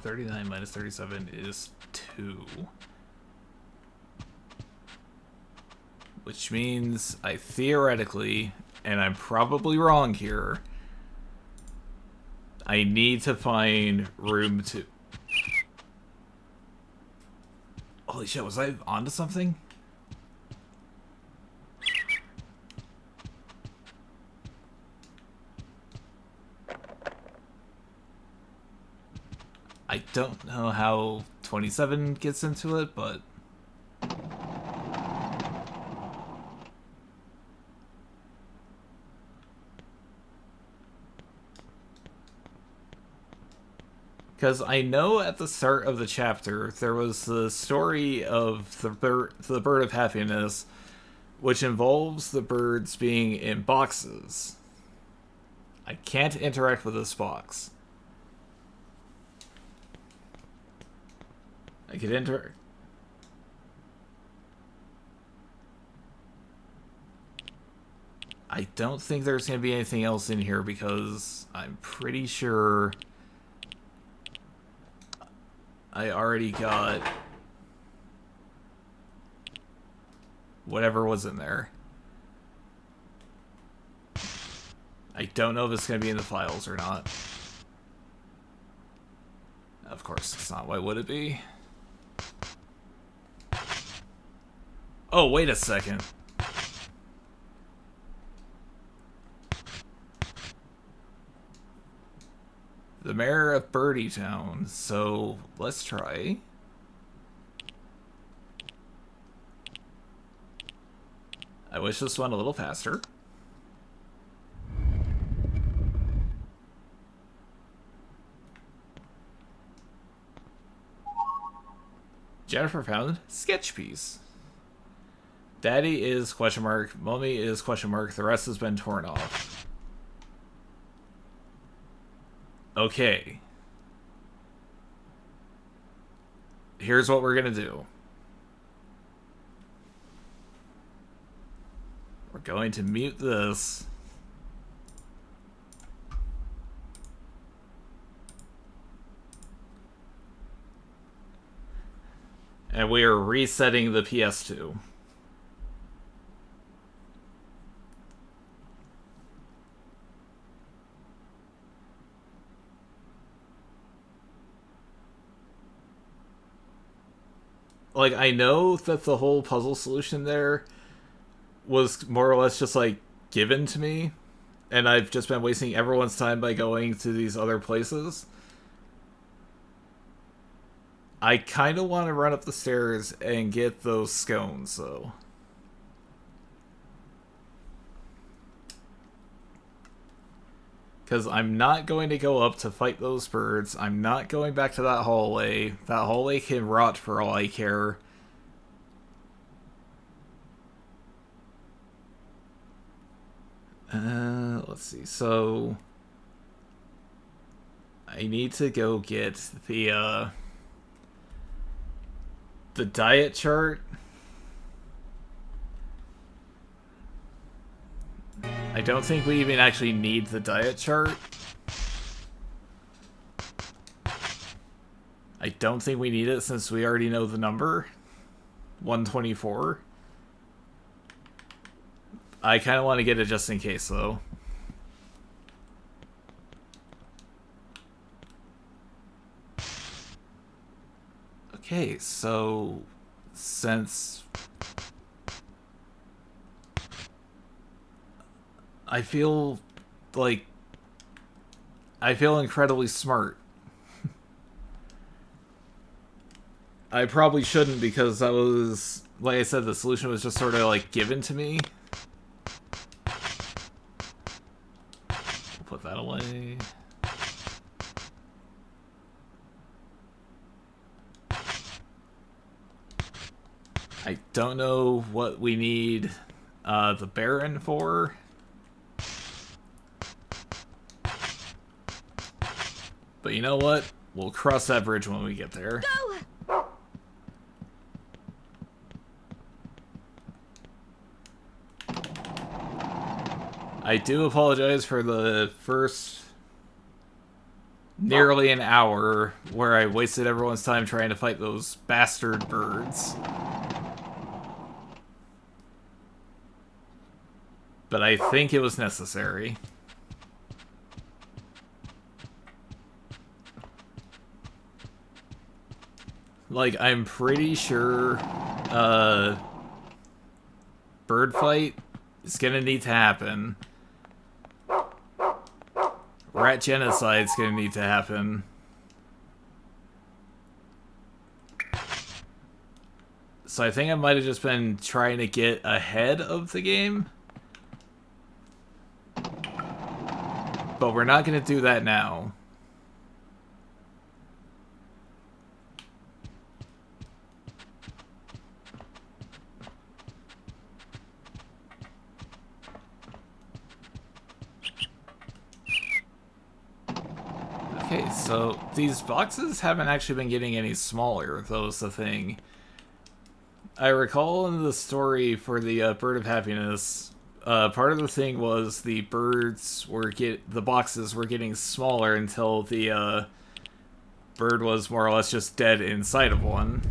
$39 minus 37 is 2. Which means I theoretically, and I'm probably wrong here, I need to find room to... Holy shit, was I onto something? I don't know how 27 gets into it, but... Because I know at the start of the chapter, there was the story of the bird of happiness, which involves the birds being in boxes. I can't interact with this box. I could interact... I don't think there's going to be anything else in here because I'm pretty sure I already got whatever was in there. I don't know if it's going to be in the files or not. Of course it's not. Why would it be? Oh, wait a second. The mayor of Birdie Town. So let's try. I wish this went a little faster. Jennifer found sketch piece. Daddy is question mark. Mommy is question mark. The rest has been torn off. Okay. Here's what we're gonna do. We're going to mute this. And we are resetting the PS2. Like, I know that the whole puzzle solution there was more or less just, like, given to me. And I've just been wasting everyone's time by going to these other places. I kind of want to run up the stairs and get those scones, though. Because I'm not going to go up to fight those birds. I'm not going back to that hallway. That hallway can rot for all I care. Let's see. So I need to go get the diet chart. I don't think we even actually need the diet chart. I don't think we need it since we already know the number. 124. I kind of want to get it just in case, though. Okay, so since I feel incredibly smart. I probably shouldn't because that was, like I said, the solution was just sort of like given to me. We'll put that away. I don't know what we need the Baron for. But you know what? We'll cross that bridge when we get there. Go! I do apologize for the first nearly an hour where I wasted everyone's time trying to fight those bastard birds. But I think it was necessary. Like, I'm pretty sure bird fight is gonna need to happen. Rat genocide's gonna need to happen. So I think I might have just been trying to get ahead of the game. But we're not gonna do that now. Okay, so these boxes haven't actually been getting any smaller, though is the thing. I recall in the story for the Bird of Happiness, part of the thing was the boxes were getting smaller until the bird was more or less just dead inside of one.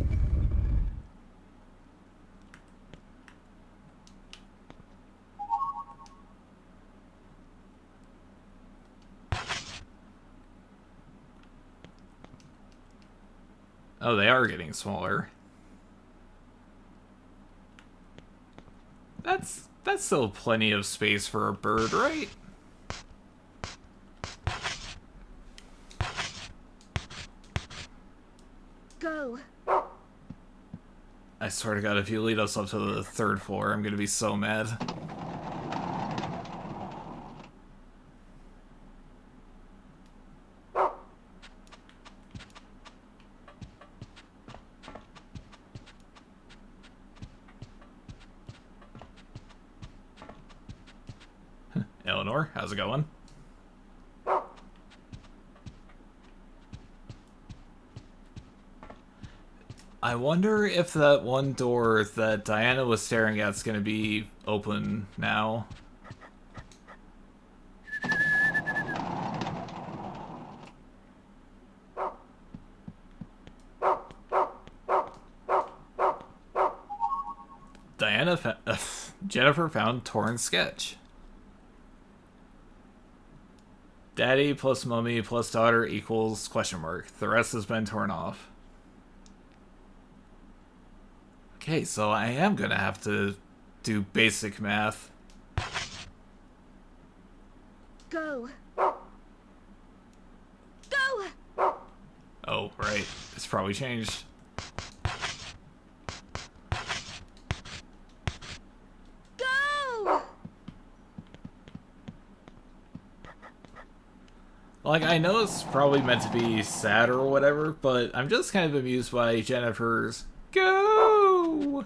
Oh, they are getting smaller. That's still plenty of space for a bird, right? Go. I swear to God, if you lead us up to the 3rd floor, I'm gonna be so mad. Eleanor, how's it going? I wonder if that one door that Diana was staring at is going to be open now. Jennifer found torn sketch. Daddy plus mummy plus daughter equals question mark. The rest has been torn off. Okay, so I am gonna have to do basic math. Go. Go. Oh, right. It's probably changed. Go. Like, I know it's probably meant to be sad or whatever, but I'm just kind of amused by Jennifer's go.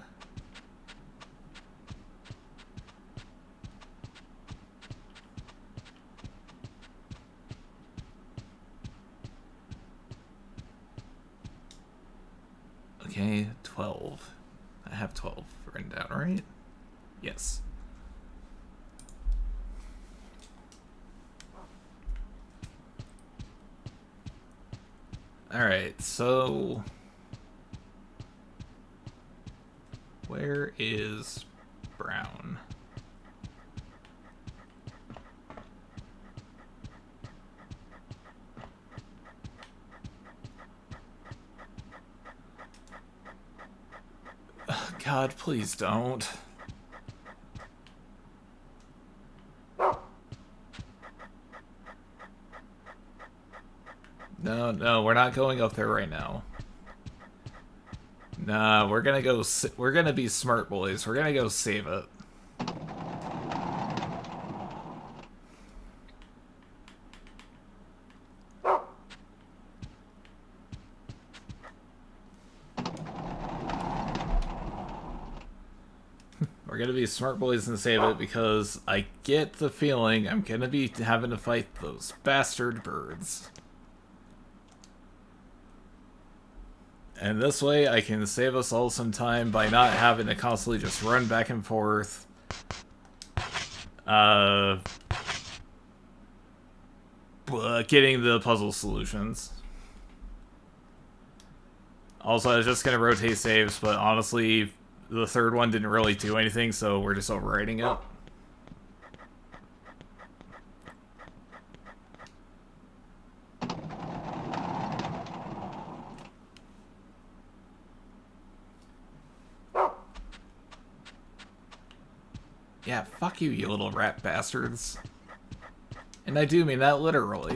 Okay, 12. I have 12 written down, right? Yes. Alright, so... where is Brown? God, please don't. No, we're not going up there right now. Nah, we're gonna be smart boys. We're gonna go save it. We're gonna be smart boys and save it because I get the feeling I'm gonna be having to fight those bastard birds. And this way I can save us all some time by not having to constantly just run back and forth. Getting the puzzle solutions. Also, I was just gonna rotate saves, but honestly, the third one didn't really do anything, so we're just overwriting it. Yeah, fuck you, you little rat bastards. And I do mean that literally.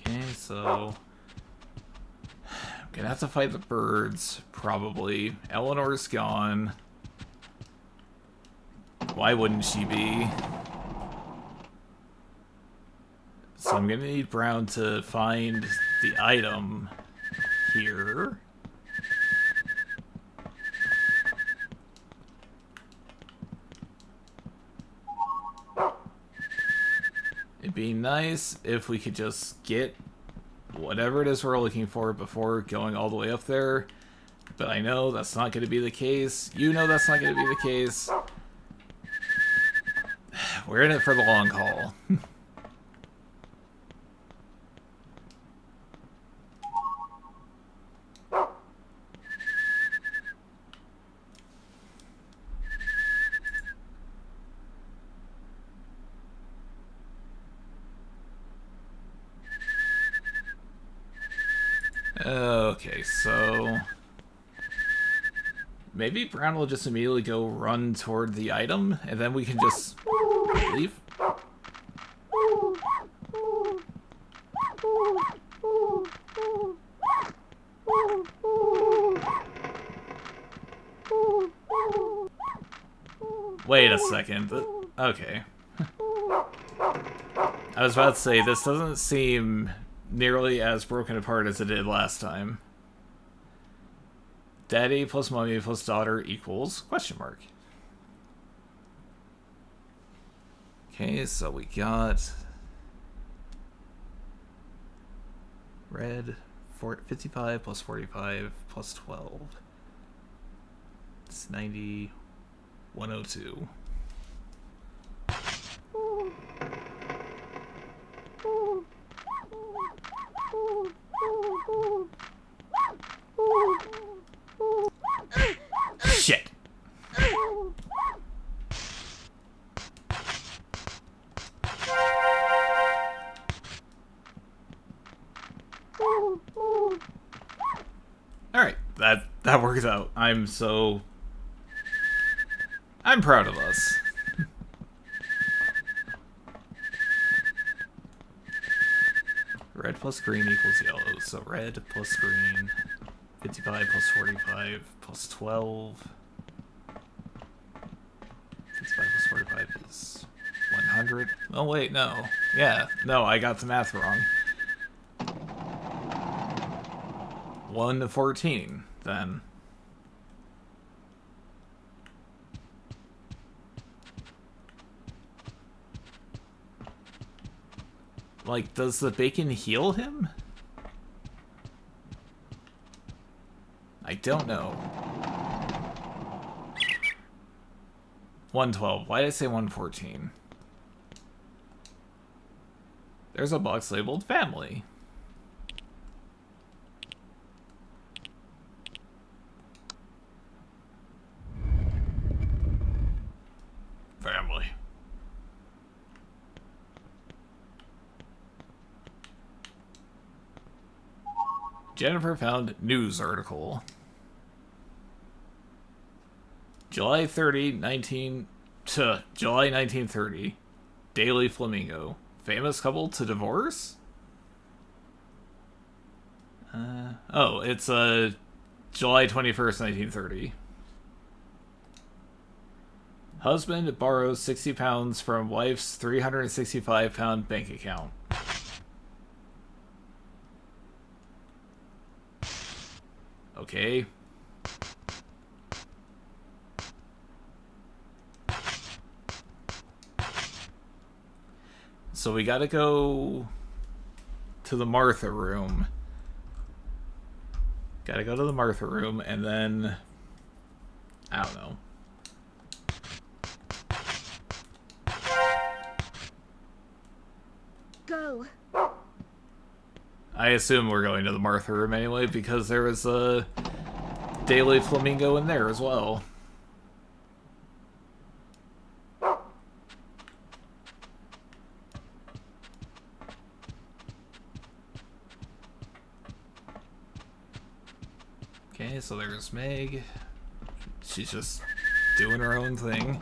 Okay, so... I'm gonna have to fight the birds, probably. Eleanor's gone. Why wouldn't she be? So I'm gonna need Brown to find the item here. It'd be nice if we could just get whatever it is we're looking for before going all the way up there. But I know that's not going to be the case. You know that's not going to be the case. We're in it for the long haul. Okay, so... maybe Brown will just immediately go run toward the item, and then we can just leave? Wait a second. Okay. I was about to say, this doesn't seem nearly as broken apart as it did last time. Daddy plus mommy plus daughter equals question mark. Okay, so we got red 55 plus 45 plus 12. It's 90, 102. Shit. Alright, that works out. I'm proud of us. Red plus green equals yellow, so red plus green, 55 plus 45 plus 12. 55 plus 45 is 100. Oh wait, no. Yeah, no, I got the math wrong. 1 to 14, then. Like, does the bacon heal him? I don't know. 112. Why did I say 114? There's a box labeled family. Family. Jennifer found news article. July 30, July 1930. Daily Flamingo. Famous couple to divorce? Oh, it's July 21st, 1930. Husband borrows £60 from wife's £365 bank account. Okay. So we gotta go to the Martha room. Gotta go to the Martha room, and then... I don't know. Go. I assume we're going to the Martha room anyway, because there was a daily flamingo in there as well. Okay, so there's Meg. She's just doing her own thing.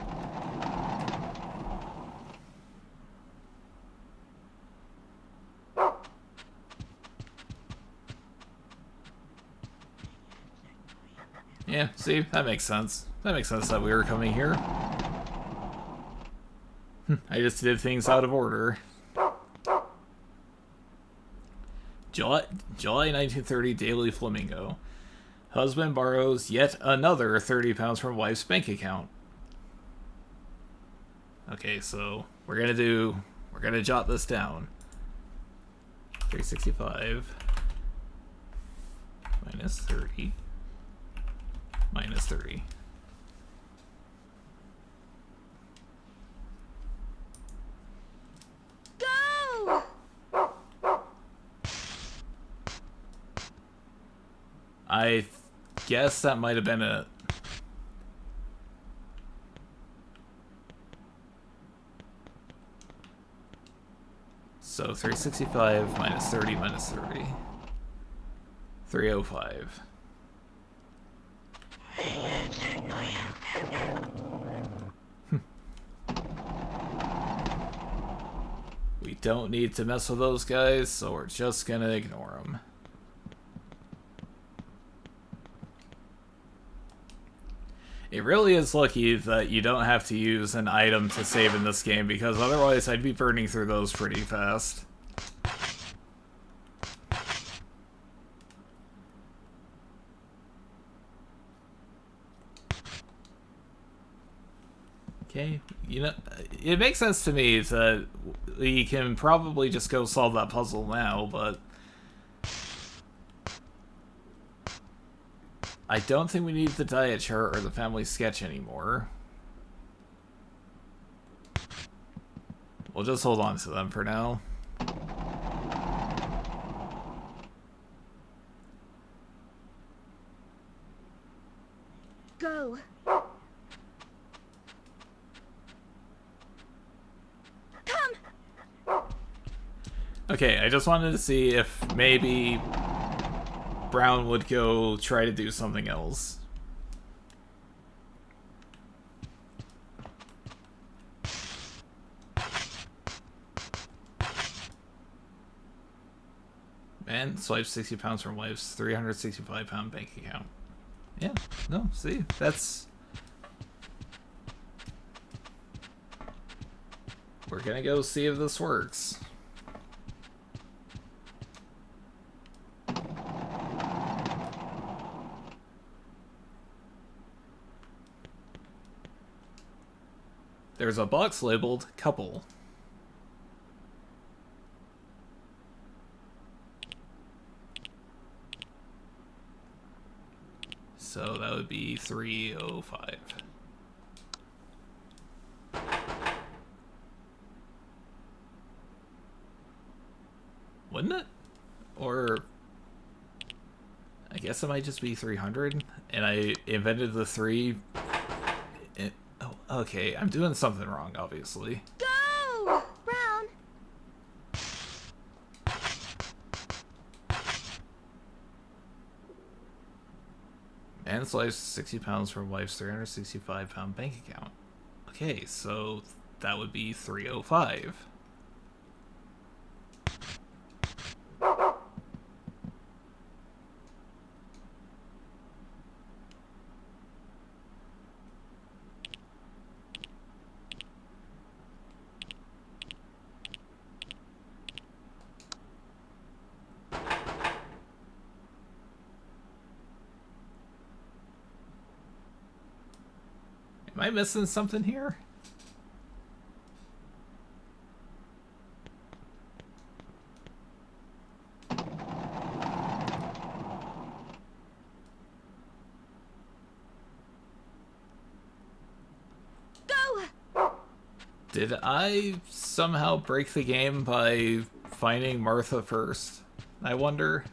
Yeah, see, that makes sense. That makes sense that we were coming here. I just did things out of order. July 1930 Daily Flamingo. Husband borrows yet another £30 from wife's bank account. Okay, so we're gonna jot this down. 365 minus 30 minus 30. Go! I guess that might have been a... So 365 minus 30 minus 30. 305. We don't need to mess with those guys, so we're just gonna ignore them. It really is lucky that you don't have to use an item to save in this game, because otherwise I'd be burning through those pretty fast. Okay, you know, it makes sense to me that we can probably just go solve that puzzle now, but I don't think we need the diet chart or the family sketch anymore. We'll just hold on to them for now. Go. Come. Okay, I just wanted to see if maybe Brown would go try to do something else. Man, swipe £60 from wife's £365 bank account. Yeah, no, see, that's... We're gonna go see if this works. There's a box labeled couple. So that would be 305. Wouldn't it? Or I guess it might just be 300, and I invented the 3. Oh, okay, I'm doing something wrong, obviously. Go! Brown. Man swipes £60 from wife's £365 bank account. Okay, so that would be 305. I missing something here? Go! Did I somehow break the game by finding Martha first? I wonder.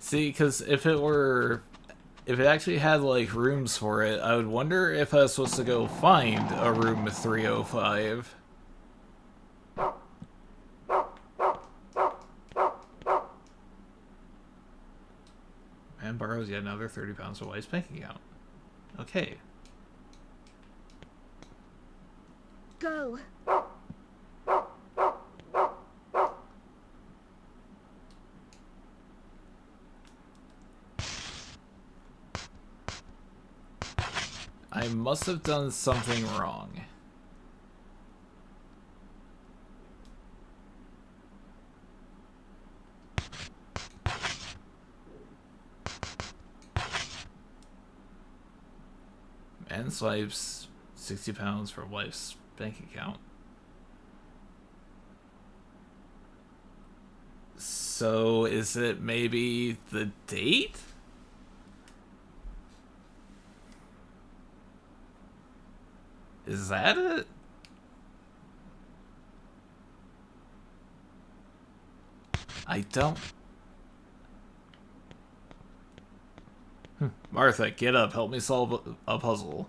See, because if it actually had like rooms for it, I would wonder if I was supposed to go find a room 305. And borrows yet another 30 pounds of White's bank account. Okay. Go! I must have done something wrong. Man swipes 60 pounds for wife's bank account. So is it maybe the date? Is that it? I don't... Martha, get up. Help me solve a puzzle.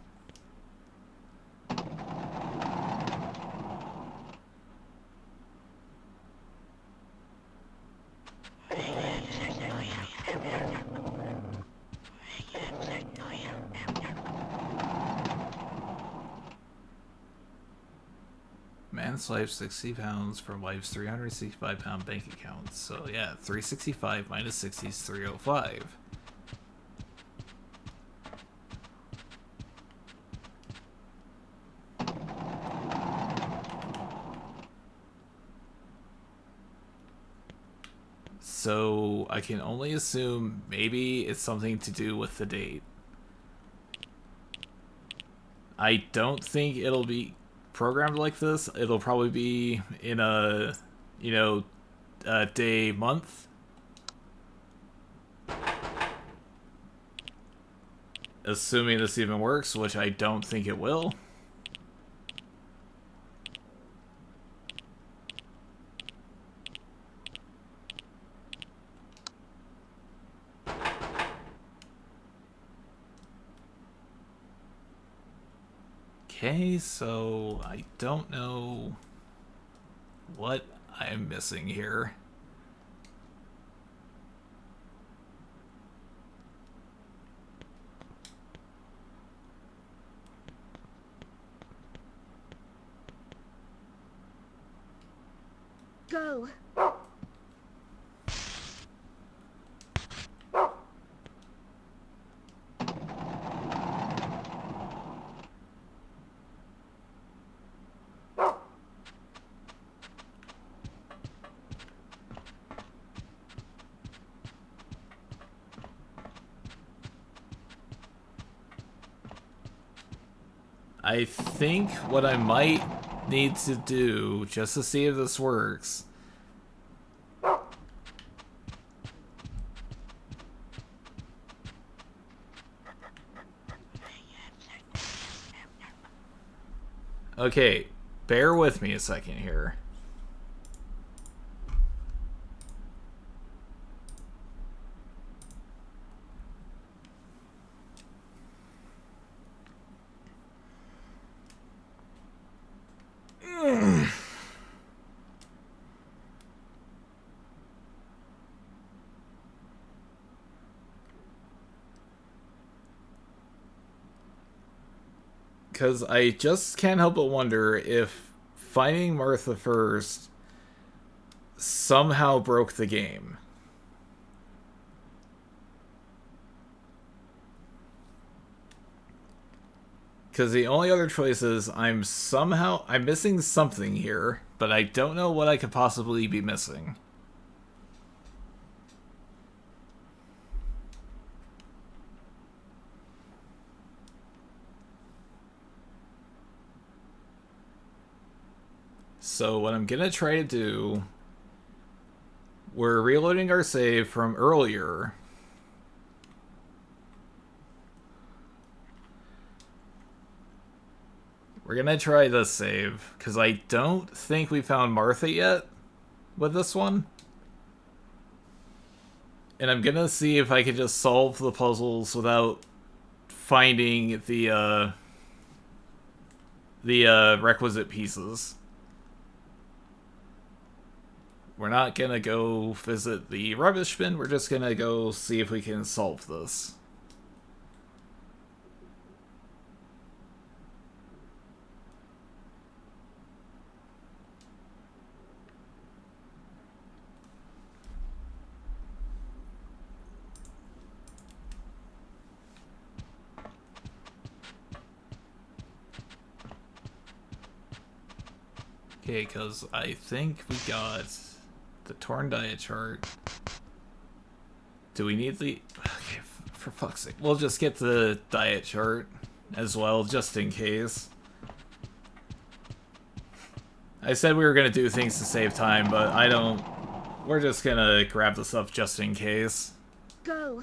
Man swipes 60 pounds from wife's 365-pound bank account. So yeah, 365 minus 60 is 305. So I can only assume maybe it's something to do with the date. I don't think it'll be programmed like this. It'll probably be in a, you know, a day, month. Assuming this even works, which I don't think it will. Okay, so I don't know what I'm missing here. Go! I think what I might need to do, just to see if this works, okay, bear with me a second here. Because I just can't help but wonder if finding Martha first somehow broke the game. Because the only other choice is I'm missing something here, but I don't know what I could possibly be missing. So what I'm gonna try to do, we're reloading our save from earlier. We're gonna try this save, because I don't think we found Martha yet with this one. And I'm gonna see if I can just solve the puzzles without finding the requisite pieces. We're not gonna go visit the rubbish bin, we're just gonna go see if we can solve this. Okay, because I think we got the torn diet chart. Do we need the... Okay, for fuck's sake. We'll just get the diet chart as well, just in case. I said we were going to do things to save time, but I don't... We're just going to grab the stuff just in case. Go.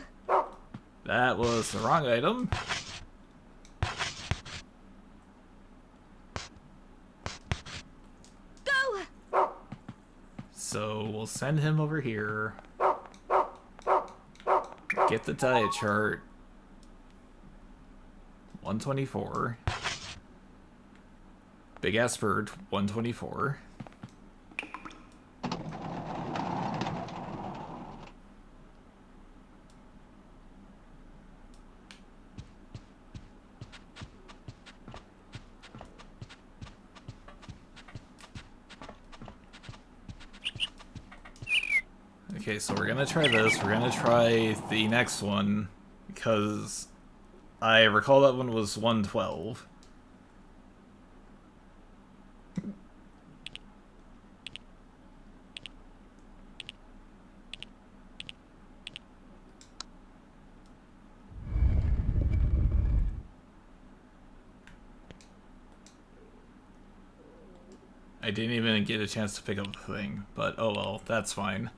That was the wrong item. So we'll send him over here. Get the diet chart. 124. Big ass bird, 124. Okay, so we're gonna try this. We're gonna try the next one, because I recall that one was 112. I didn't even get a chance to pick up the thing, but oh well, that's fine.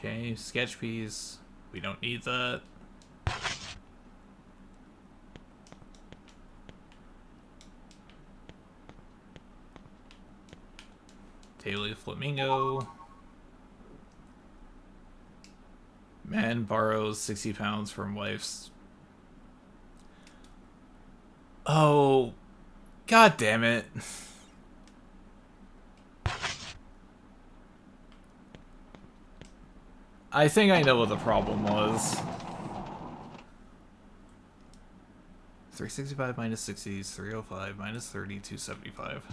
Okay, sketch piece. We don't need that. Daily Flamingo. Man borrows 60 pounds from wife's... Oh, god damn it. I think I know what the problem was. 365 minus 60 is 305 minus 30, 275.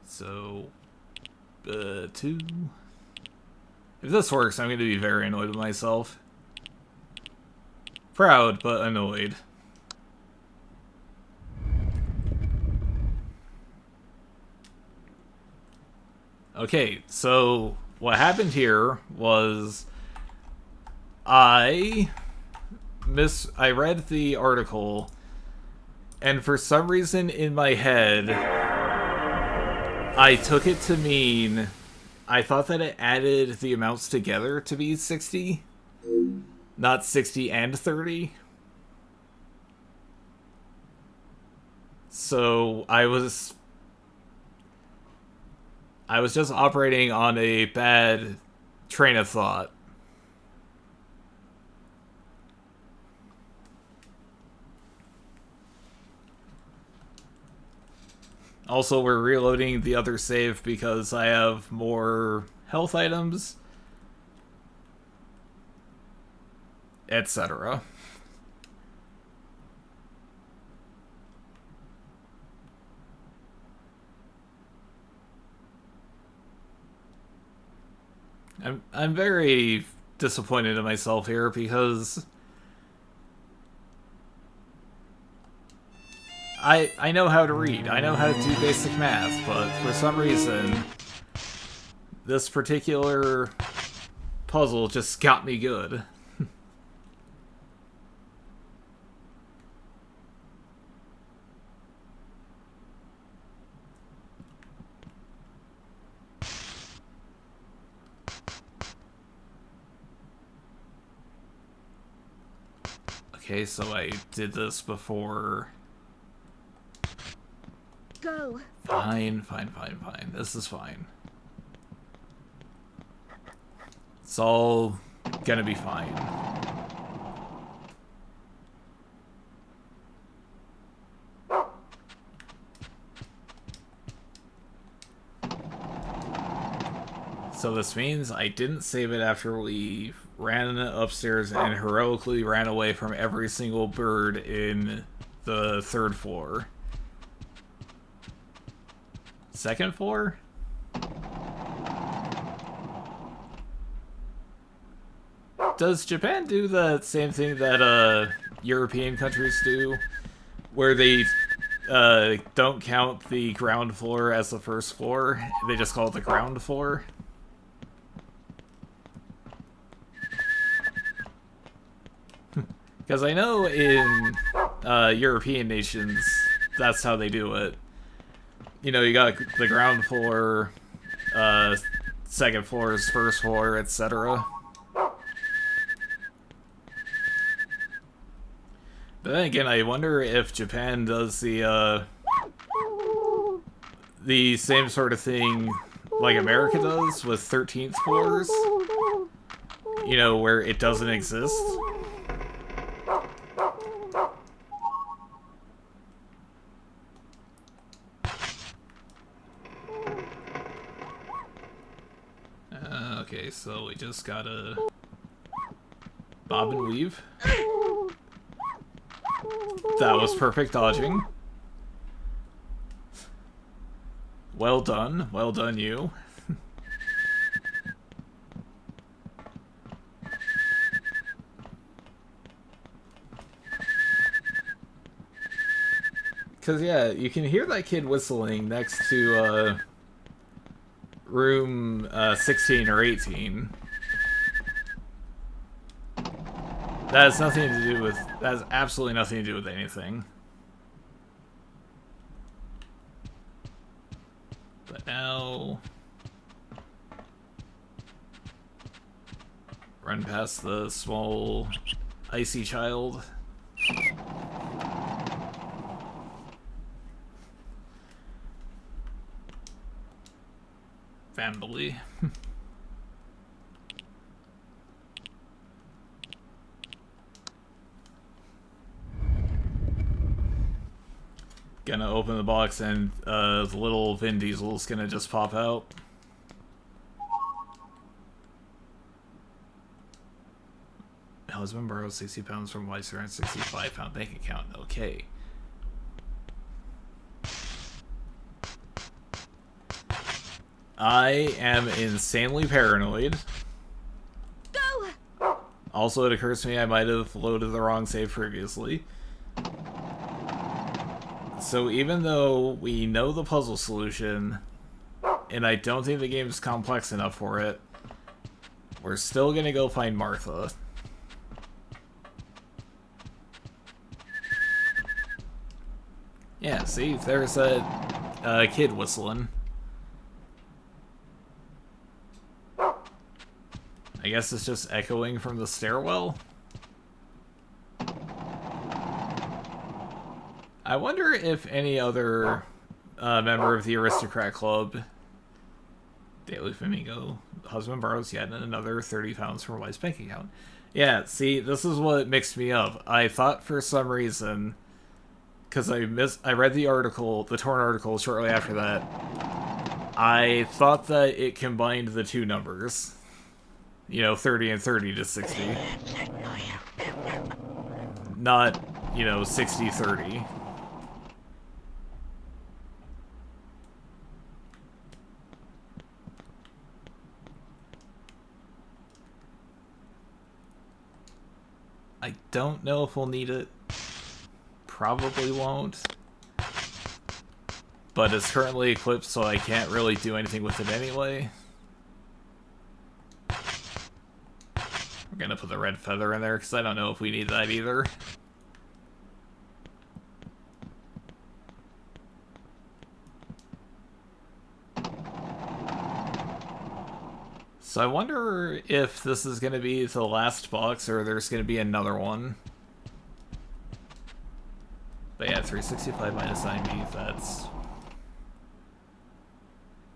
So, 2. If this works, I'm going to be very annoyed with myself. Proud, but annoyed. Okay, so what happened here was I read the article, and for some reason in my head, I took it to mean I thought that it added the amounts together to be 60. Not 60 and 30. So I was just operating on a bad train of thought. Also, we're reloading the other save because I have more health items. etc. I'm very disappointed in myself here because I know how to read. I know how to do basic math, but for some reason this particular puzzle just got me good. Okay, so I did this before. Go. Fine. This is fine. It's all gonna be fine. So this means I didn't save it after we ran upstairs and heroically ran away from every single bird in the 3rd floor. 2nd floor? Does Japan do the same thing that European countries do? Where they don't count the ground floor as the 1st floor? They just call it the ground floor? Because I know in European nations, that's how they do it. You know, you got the ground floor, 2nd floors, 1st floor, etc. But then again, I wonder if Japan does the same sort of thing like America does with 13th floors. You know, where it doesn't exist. Okay, so we just gotta bob and weave. That was perfect dodging. Well done you. Cause yeah, you can hear that kid whistling next to room 16 or 18. That has nothing to do with... That has absolutely nothing to do with anything. But now... Run past the small icy child. Family. Gonna open the box and the little Vin Diesel's gonna just pop out. Husband borrows 60 pounds from wife's around 65-pound bank account. Okay. I am insanely paranoid. Go! Also, it occurs to me I might have loaded the wrong save previously. So even though we know the puzzle solution, and I don't think the game is complex enough for it, we're still gonna go find Martha. Yeah, see, there's a kid whistling. I guess it's just echoing from the stairwell. I wonder if any other member of the Aristocrat Club, Daily Flamingo, husband borrows yet another 30 pounds from wife's bank account. Yeah, see, this is what mixed me up. I thought for some reason, because I read the article, the torn article shortly after that, I thought that it combined the two numbers. You know, 30 and 30 to 60. not, you know, 60-30. I don't know if we'll need it. Probably won't. But it's currently equipped, so I can't really do anything with it anyway. We're gonna put the red feather in there, because I don't know if we need that either. So I wonder if this is gonna be the last box, or there's gonna be another one. But yeah, 365 minus 90, that's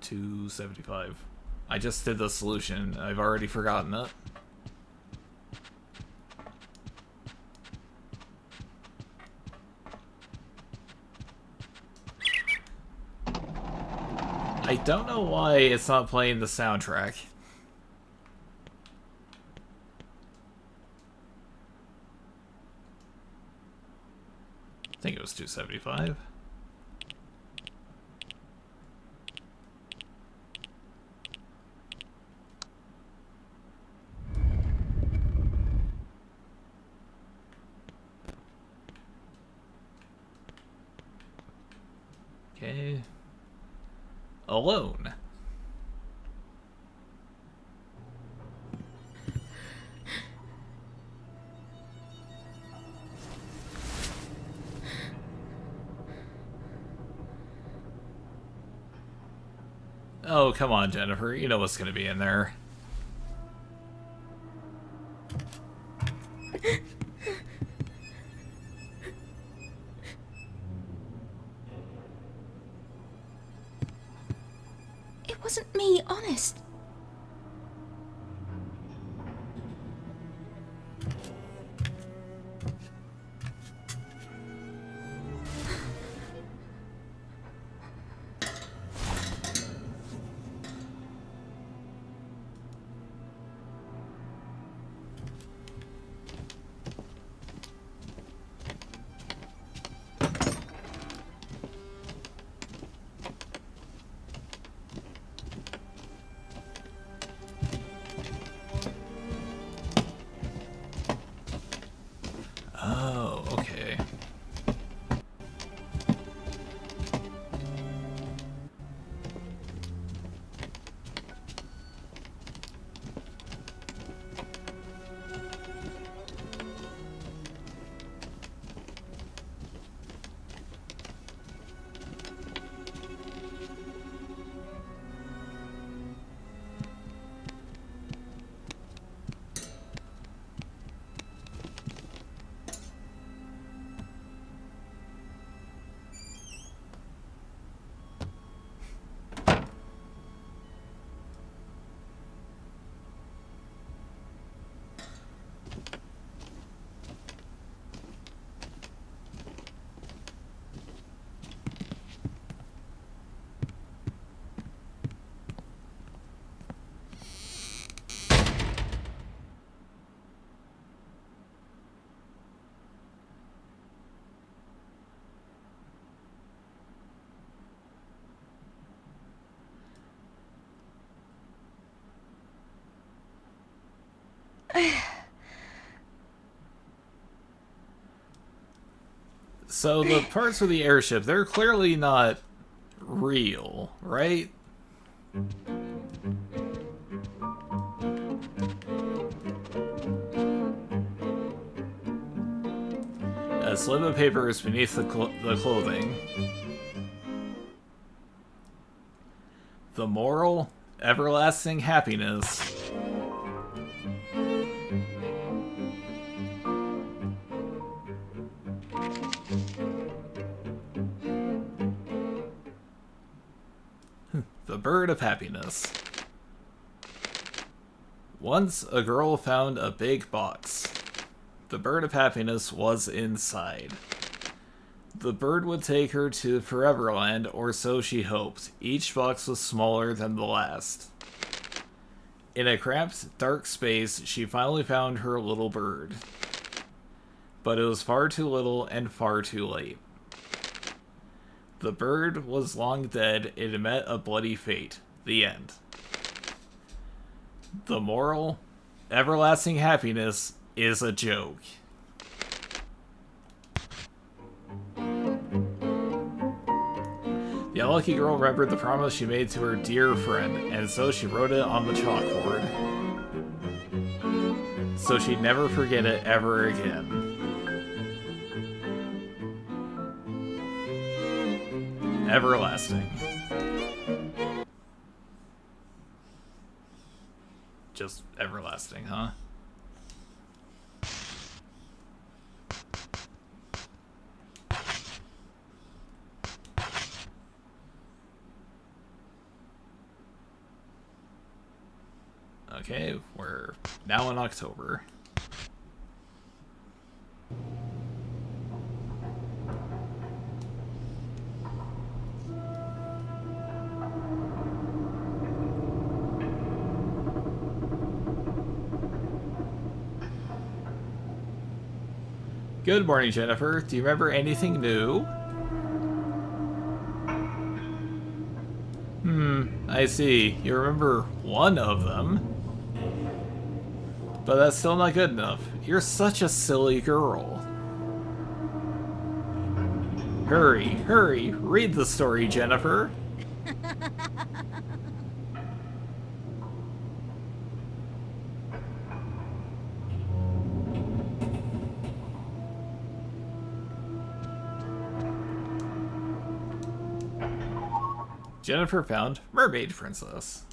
275. I just did the solution. I've already forgotten it. I don't know why it's not playing the soundtrack. I think it was 275. Okay. Alone. Oh, come on, Jennifer. You know what's going to be in there. It wasn't me, honest. Oh, okay. So the parts of the airship, they're clearly not real, right? A slip of paper is beneath the clothing. The moral, everlasting happiness. The bird of happiness. Once a girl found a big box. The bird of happiness was inside. The bird would take her to Foreverland, or so she hoped. Each box was smaller than the last. In a cramped, dark space, she finally found her little bird. but it was far too little and far too late. The bird was long dead, it had met a bloody fate. The end. The moral, everlasting happiness is a joke. The unlucky girl remembered the promise she made to her dear friend, and so she wrote it on the chalkboard. So she'd never forget it ever again. Everlasting. Just everlasting, huh? Okay, we're now in October. Good morning, Jennifer. Do you remember anything new? I see. You remember one of them. But that's still not good enough. You're such a silly girl. Hurry, hurry, read the story, Jennifer. Jennifer found Mermaid Princess.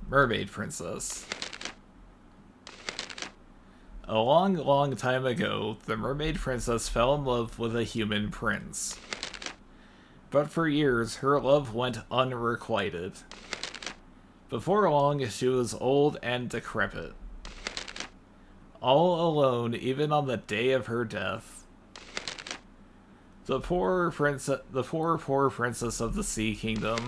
Mermaid Princess. A long, long time ago, the Mermaid Princess fell in love with a human prince. But for years, her love went unrequited. Before long, she was old and decrepit. All alone, even on the day of her death. The poor princess of the Sea Kingdom.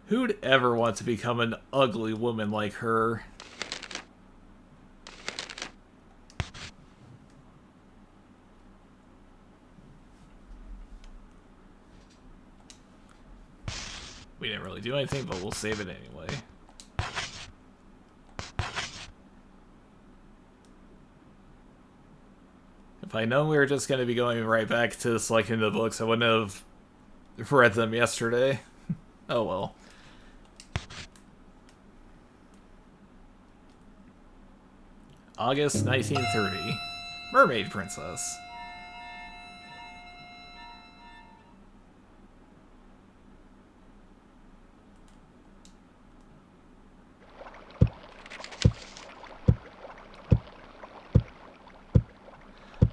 Who'd ever want to become an ugly woman like her? We didn't really do anything, but we'll save it anyway. If I'd known we were just going to be going right back to selecting the books, I wouldn't have read them yesterday. Oh well. August 1930. Mermaid Princess.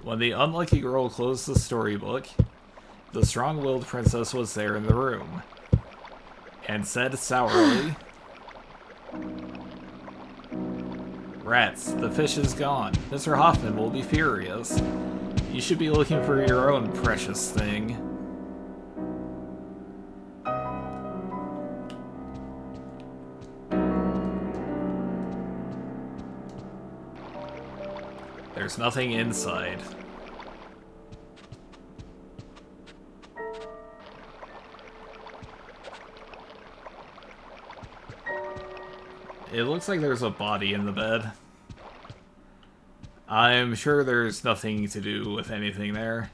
When the unlucky girl closed the storybook, the strong-willed princess was there in the room, and said sourly, "Rats, the fish is gone. Mr. Hoffman will be furious. You should be looking for your own precious thing." There's nothing inside. It looks like there's a body in the bed. I'm sure there's nothing to do with anything there.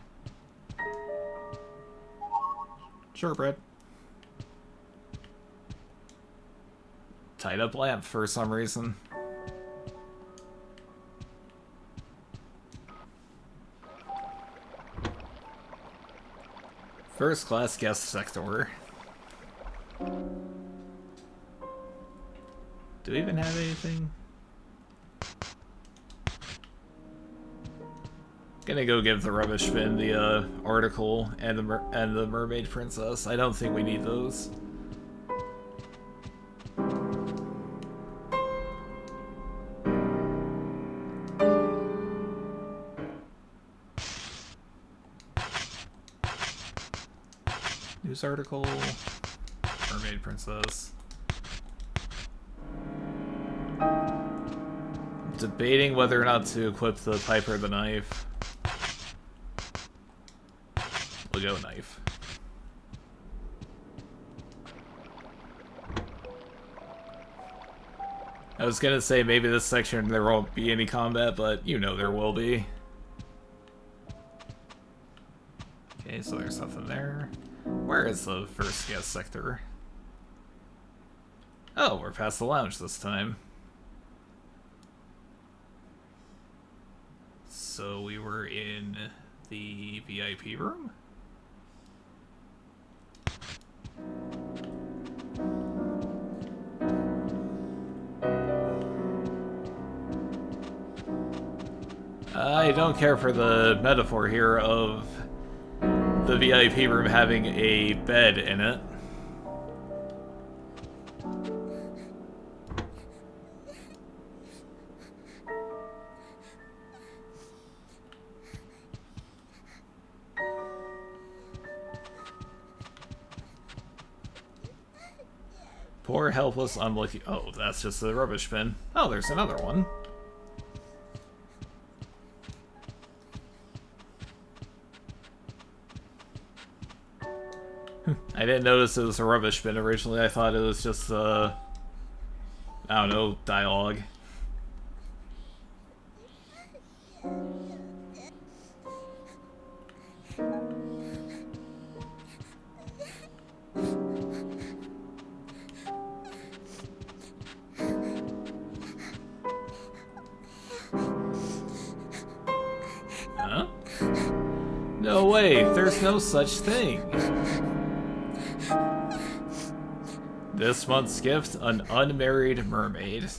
Sure, Brett. Tied up lamp for some reason. First class guest sector. Do we even have anything? Gonna go give the rubbish bin the article and the Mermaid Princess. I don't think we need those. News article. Mermaid Princess. debating whether or not to equip the pipe or the knife. We'll go knife. I was gonna say maybe this section there won't be any combat, but you know there will be. Okay, so there's nothing there. Where is the first guest sector? Oh, we're past the lounge this time. So we were in the VIP room? I don't care for the metaphor here of the VIP room having a bed in it. Poor, helpless, unlucky... Oh, that's just the rubbish bin. Oh, there's another one. I didn't notice it was a rubbish bin originally. I thought it was just, I don't know, dialogue. Huh? No way, there's no such thing. This month's gift, an unmarried mermaid.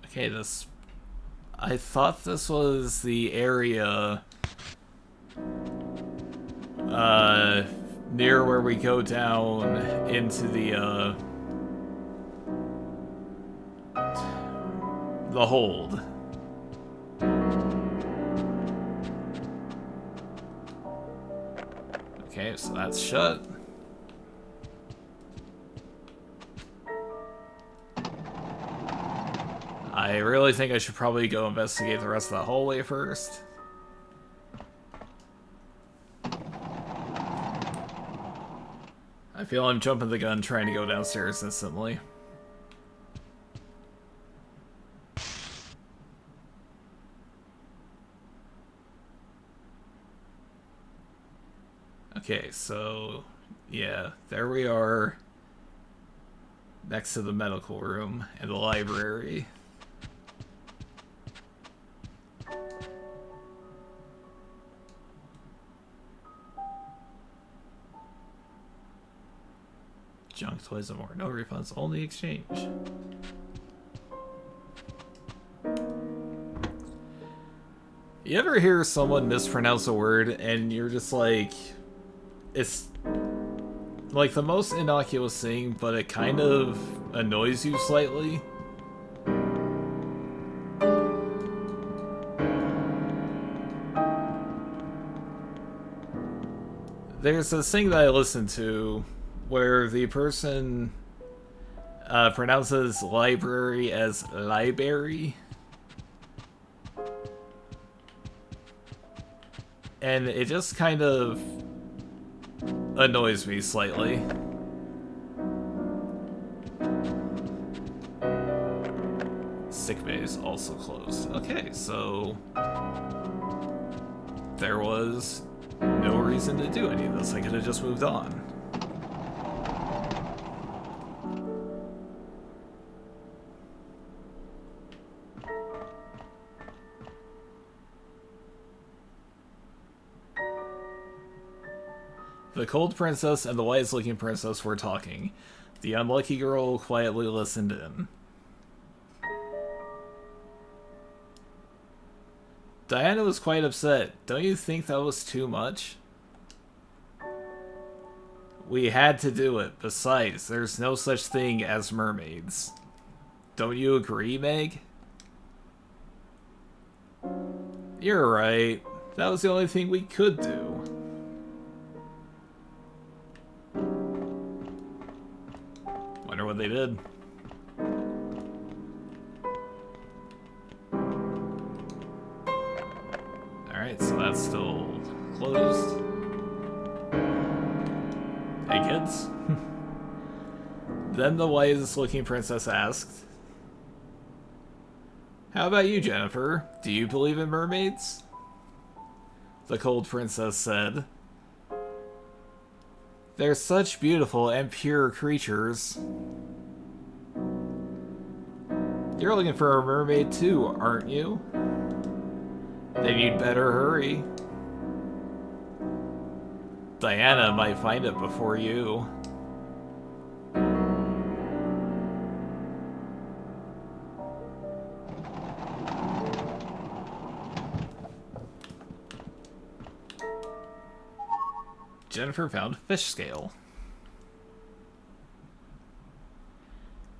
Okay, this... I thought this was the area... near where we go down into the hold. Okay, so that's shut. I really think I should probably go investigate the rest of the hallway first. I feel I'm jumping the gun trying to go downstairs instantly. Okay, so yeah, there we are next to the medical room and the library. Junk toys and more. No refunds, only exchange. You ever hear someone mispronounce a word and you're just like... It's like the most innocuous thing, but it kind of annoys you slightly? There's this thing that I listen to where the person pronounces library as library. And it just kind of annoys me slightly. Sick bay is also closed. Okay, so there was no reason to do any of this. I could have just moved on. The cold princess and the wise-looking princess were talking. The unlucky girl quietly listened in. Diana was quite upset. Don't you think that was too much? We had to do it. Besides, there's no such thing as mermaids. Don't you agree, Meg? You're right. That was the only thing we could do. Wonder what they did. Alright, so that's still closed. Hey, kids. Then the wisest-looking princess asked, "How about you, Jennifer? Do you believe in mermaids?" The cold princess said, "They're such beautiful and pure creatures." "You're looking for a mermaid too, aren't you? Then you'd better hurry. Diana might find it before you." Jennifer found fish scale.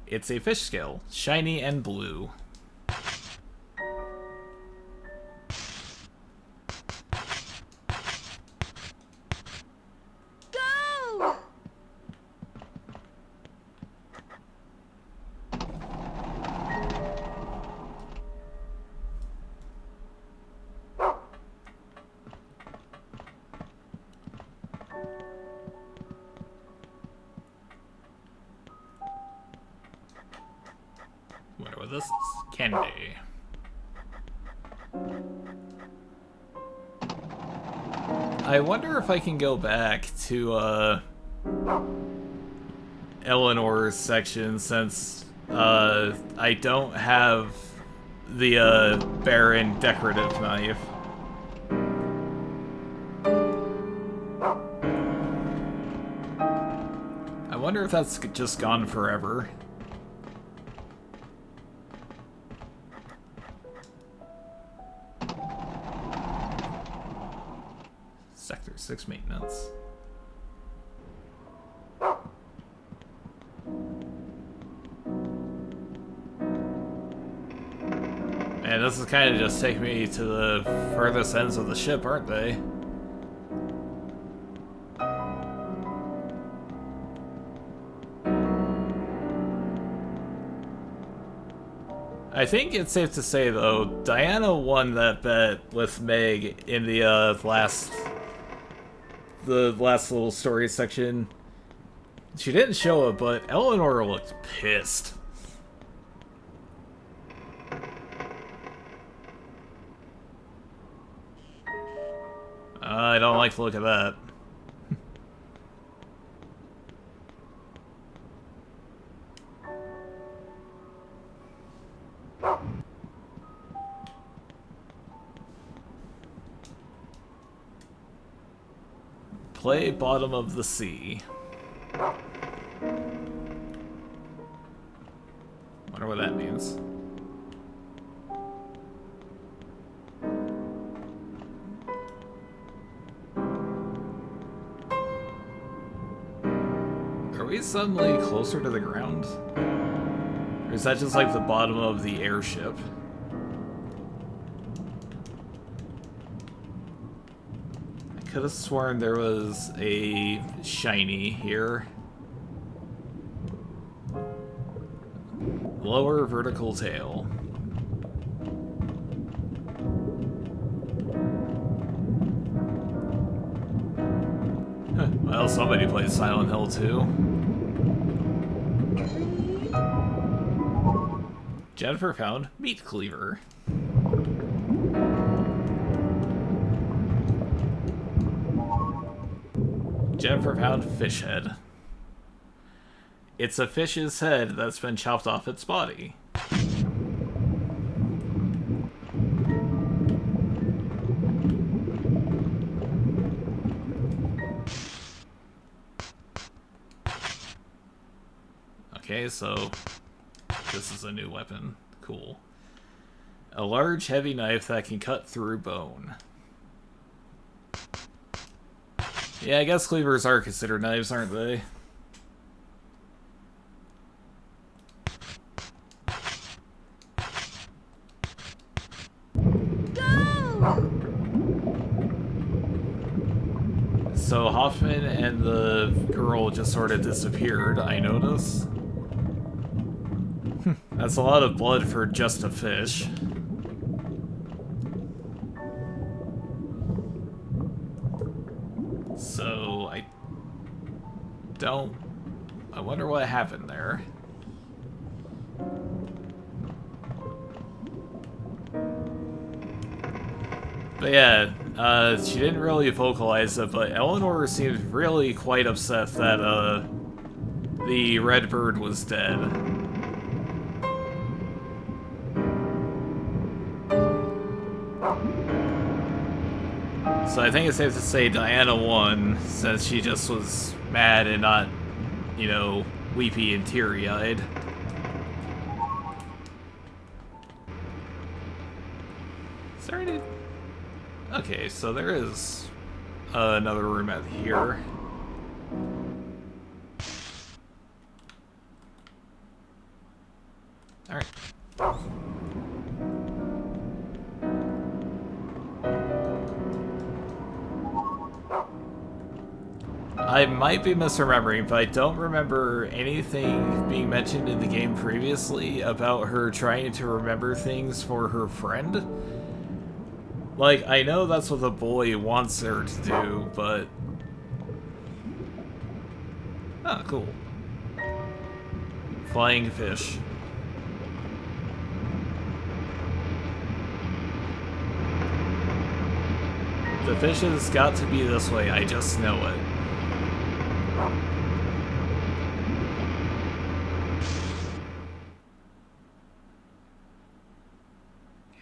It's a fish scale, shiny and blue. Go! Wonder what this is. Candy. I wonder if I can go back to Eleanor's section, since I don't have the Baron decorative knife. I wonder if that's just gone forever. Sector 6 maintenance. Man, this is kind of just taking me to the furthest ends of the ship, aren't they? I think it's safe to say, though, Diana won that bet with Meg in the last little story section. She didn't show it, but Eleanor looked pissed. I don't like the look of that. Play bottom of the sea. Wonder what that means. Are we suddenly closer to the ground? Or is that just like the bottom of the airship? Could have sworn there was a shiny here. Lower vertical tail. Huh, well, somebody plays Silent Hill too. Jennifer found meat cleaver. Jennifer found fish head. It's a fish's head that's been chopped off its body. Okay, so this is a new weapon. Cool. A large, heavy knife that can cut through bone. Yeah, I guess cleavers are considered knives, aren't they? So Hoffman and the girl just sort of disappeared, I notice. That's a lot of blood for just a fish. So, I wonder what happened there. But yeah, she didn't really vocalize it, but Eleanor seemed really quite upset that, the red bird was dead. So I think it's safe to say Diana won, since she just was mad and not, you know, weepy and teary-eyed. Is there any... Okay, so there is another room out here. Alright. I might be misremembering, but I don't remember anything being mentioned in the game previously about her trying to remember things for her friend. Like, I know that's what the boy wants her to do, but... Ah, cool. Flying fish. The fish has got to be this way, I just know it.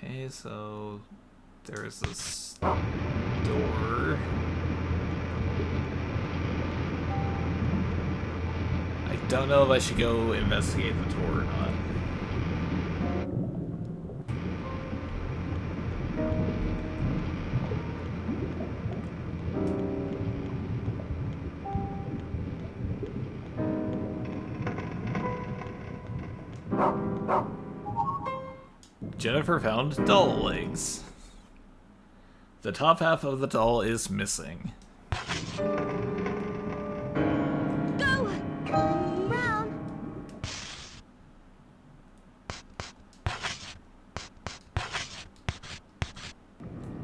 Okay, so... There's this door. I don't know if I should go investigate the door or not. Jennifer found doll legs. The top half of the doll is missing. Go! Round!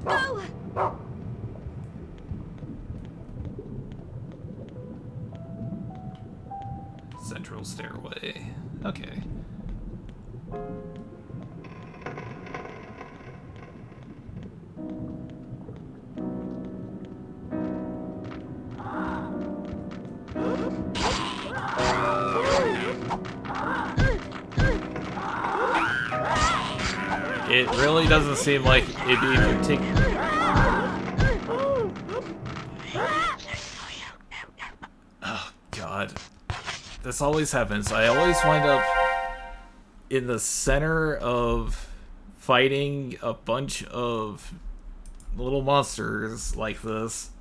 Go! Central stairway. Okay. It really doesn't seem like it'd be particular. Oh, God. This always happens. I always wind up in the center of fighting a bunch of little monsters like this.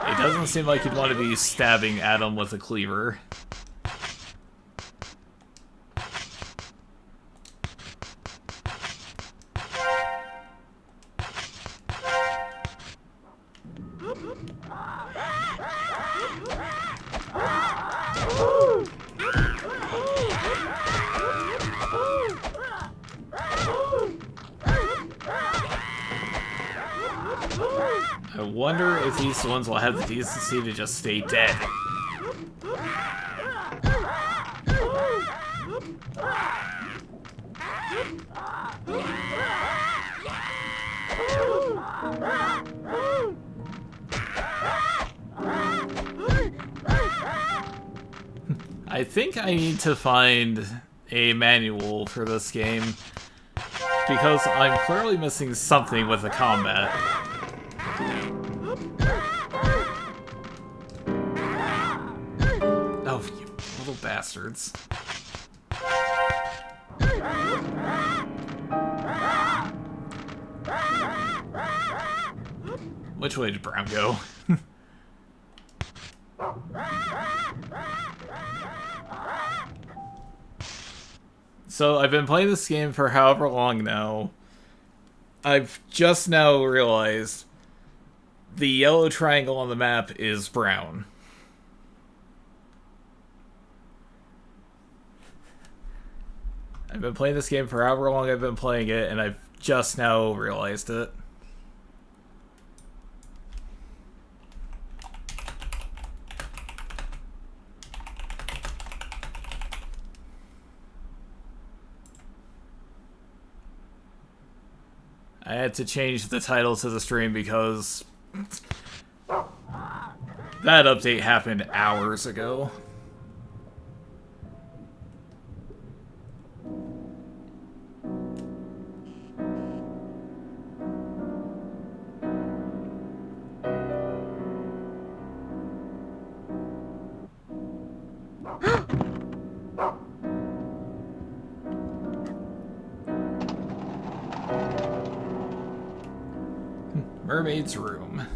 It doesn't seem like you'd want to be stabbing at him with a cleaver. I wonder if these ones will have the decency to just stay dead. I think I need to find a manual for this game, because I'm clearly missing something with the combat. Oh, you little bastards. Which way did Brown go? So I've been playing this game for however long now. I've just now realized the yellow triangle on the map is brown. I've been playing this game for however long I've been playing it, and I've just now realized it. I had to change the title to the stream because that update happened hours ago. Mermaid's room.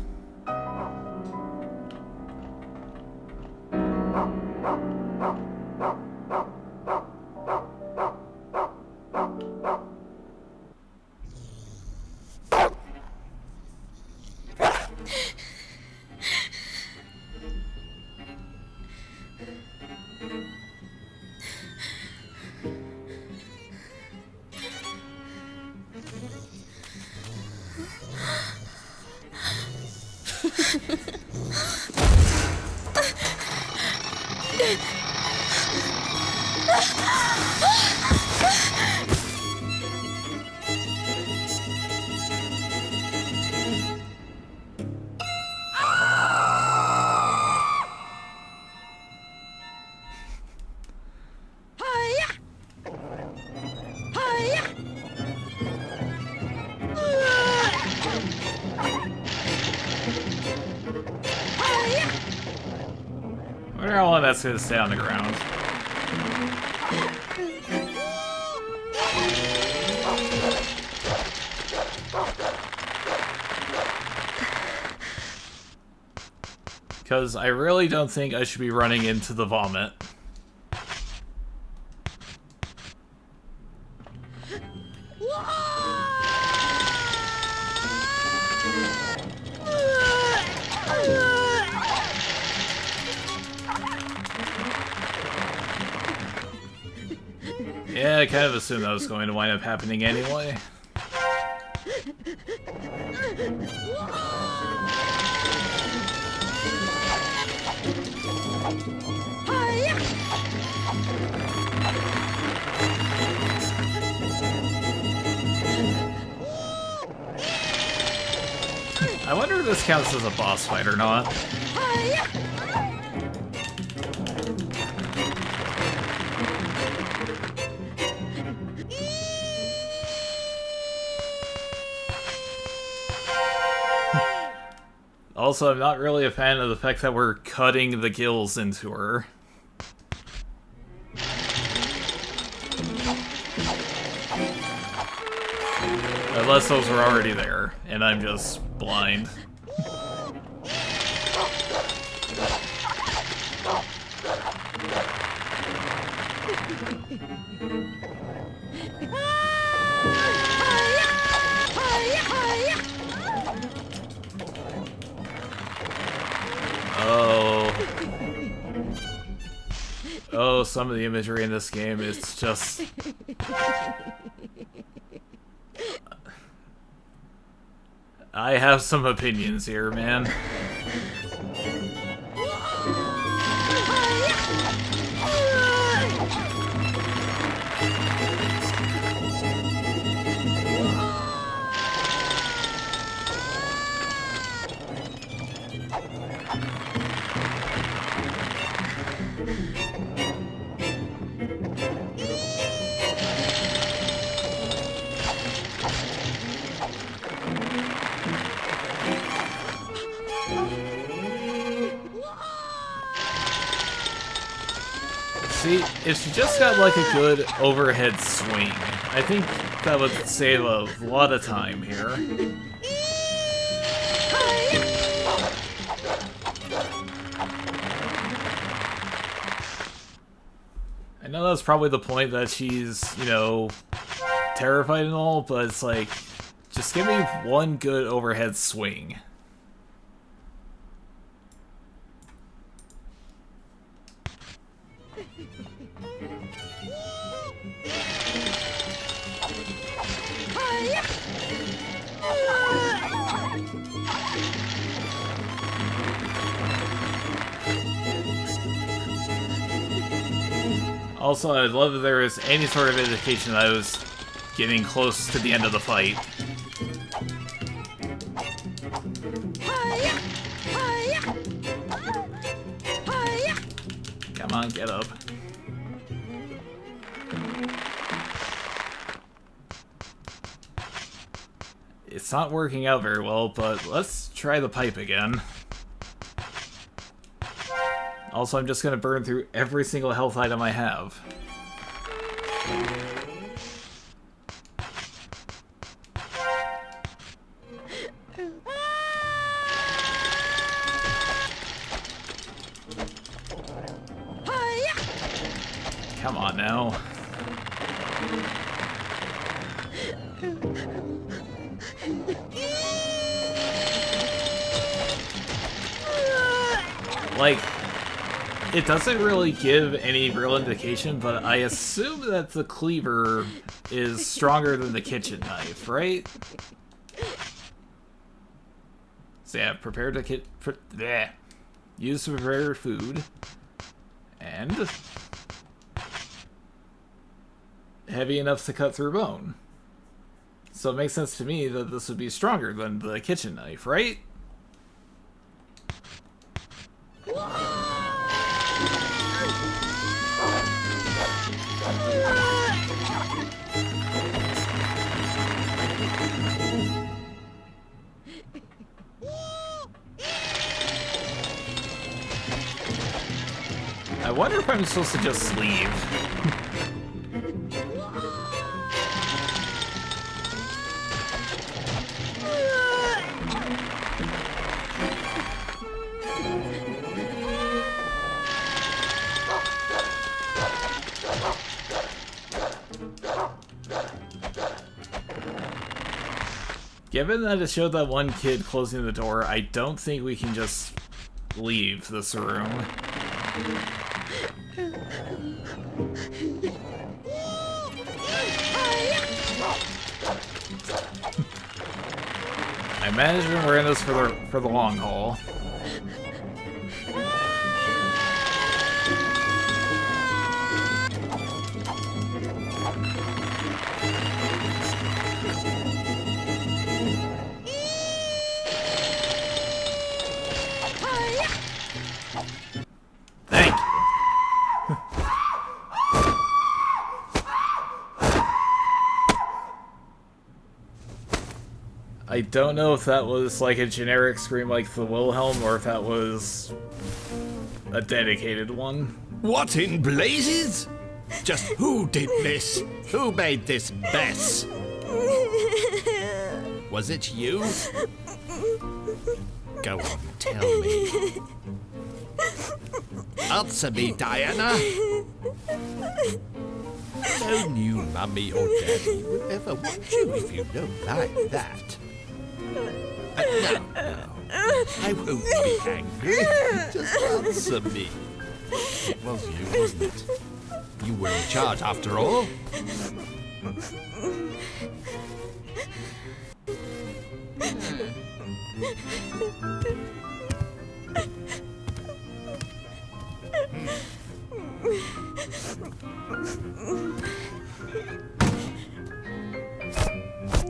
Wonder how long that's gonna stay on the ground. Because I really don't think I should be running into the vomit. Yeah, I kind of assumed that was going to wind up happening anyway. I wonder if this counts as a boss fight or not. Also, I'm not really a fan of the fact that we're cutting the gills into her. Unless those were already there, and I'm just blind. Oh, some of the imagery in this game is just... I have some opinions here, man. See, if she just got like a good overhead swing, I think that would save a lot of time here. I know that's probably the point that she's, you know, terrified and all, but it's like, just give me one good overhead swing. Also, I'd love if there was any sort of indication that I was getting close to the end of the fight. Come on, get up. It's not working out very well, but let's try the pipe again. Also, I'm just gonna burn through every single health item I have. Come on now. Like, it doesn't really give any real indication, but I assume that the cleaver is stronger than the kitchen knife, right? So yeah, prepare to use to prepare food, and heavy enough to cut through bone. So it makes sense to me that this would be stronger than the kitchen knife, right? I wonder if I'm supposed to just leave. Given that it showed that one kid closing the door, I don't think we can just leave this room. I imagine we're in this for the long haul. Thank you. I don't know if that was like a generic scream like the Wilhelm or if that was a dedicated one. What in blazes? Just who did this? Who made this mess? Was it you? Go on, tell me. Answer me, Diana. No new mummy or daddy will ever want you if you don't like that. No, I won't be angry. Just answer me. It was you, wasn't it? You were in charge after all.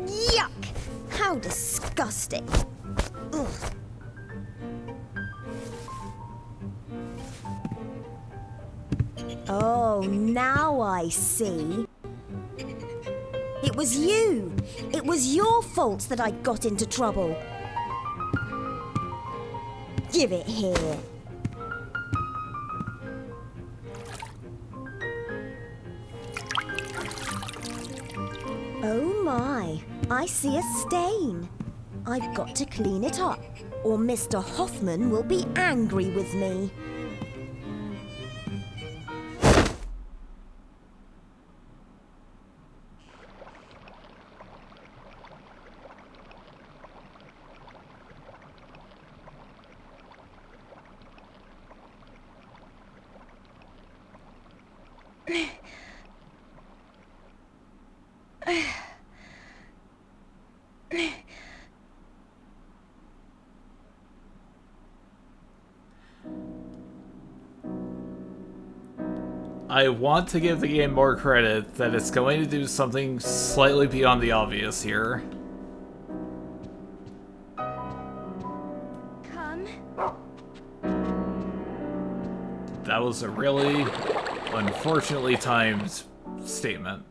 Yuck! How disgusting. Ugh. Oh, now I see. It was you. It was your fault that I got into trouble. Give it here. Oh my, I see a stain. I've got to clean it up, or Mr. Hoffman will be angry with me. I want to give the game more credit that it's going to do something slightly beyond the obvious here. Come. That was a really unfortunately timed statement.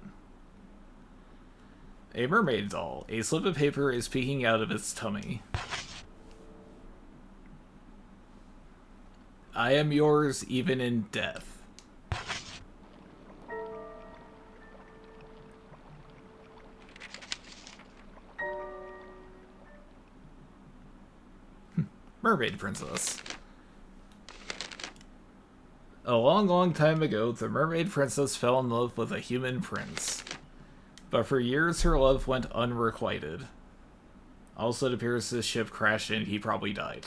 A mermaid doll. A slip of paper is peeking out of its tummy. I am yours even in death. Mermaid Princess. A long, long time ago, the mermaid princess fell in love with a human prince. But for years, her love went unrequited. Also, it appears his ship crashed and he probably died.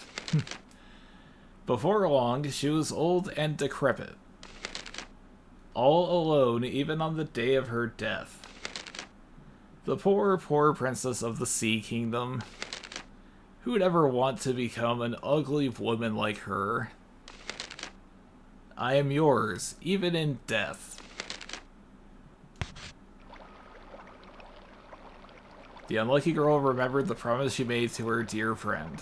Before long, she was old and decrepit. All alone, even on the day of her death. The poor, poor princess of the Sea Kingdom. Who would ever want to become an ugly woman like her? I am yours, even in death. The unlucky girl remembered the promise she made to her dear friend,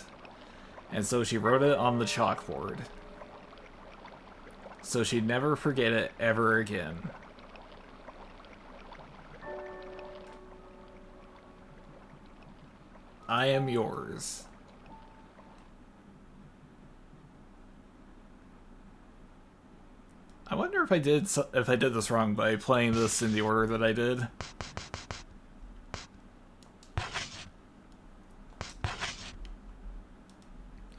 and so she wrote it on the chalkboard. So she'd never forget it ever again. I am yours. I wonder if I did this wrong by playing this in the order that I did.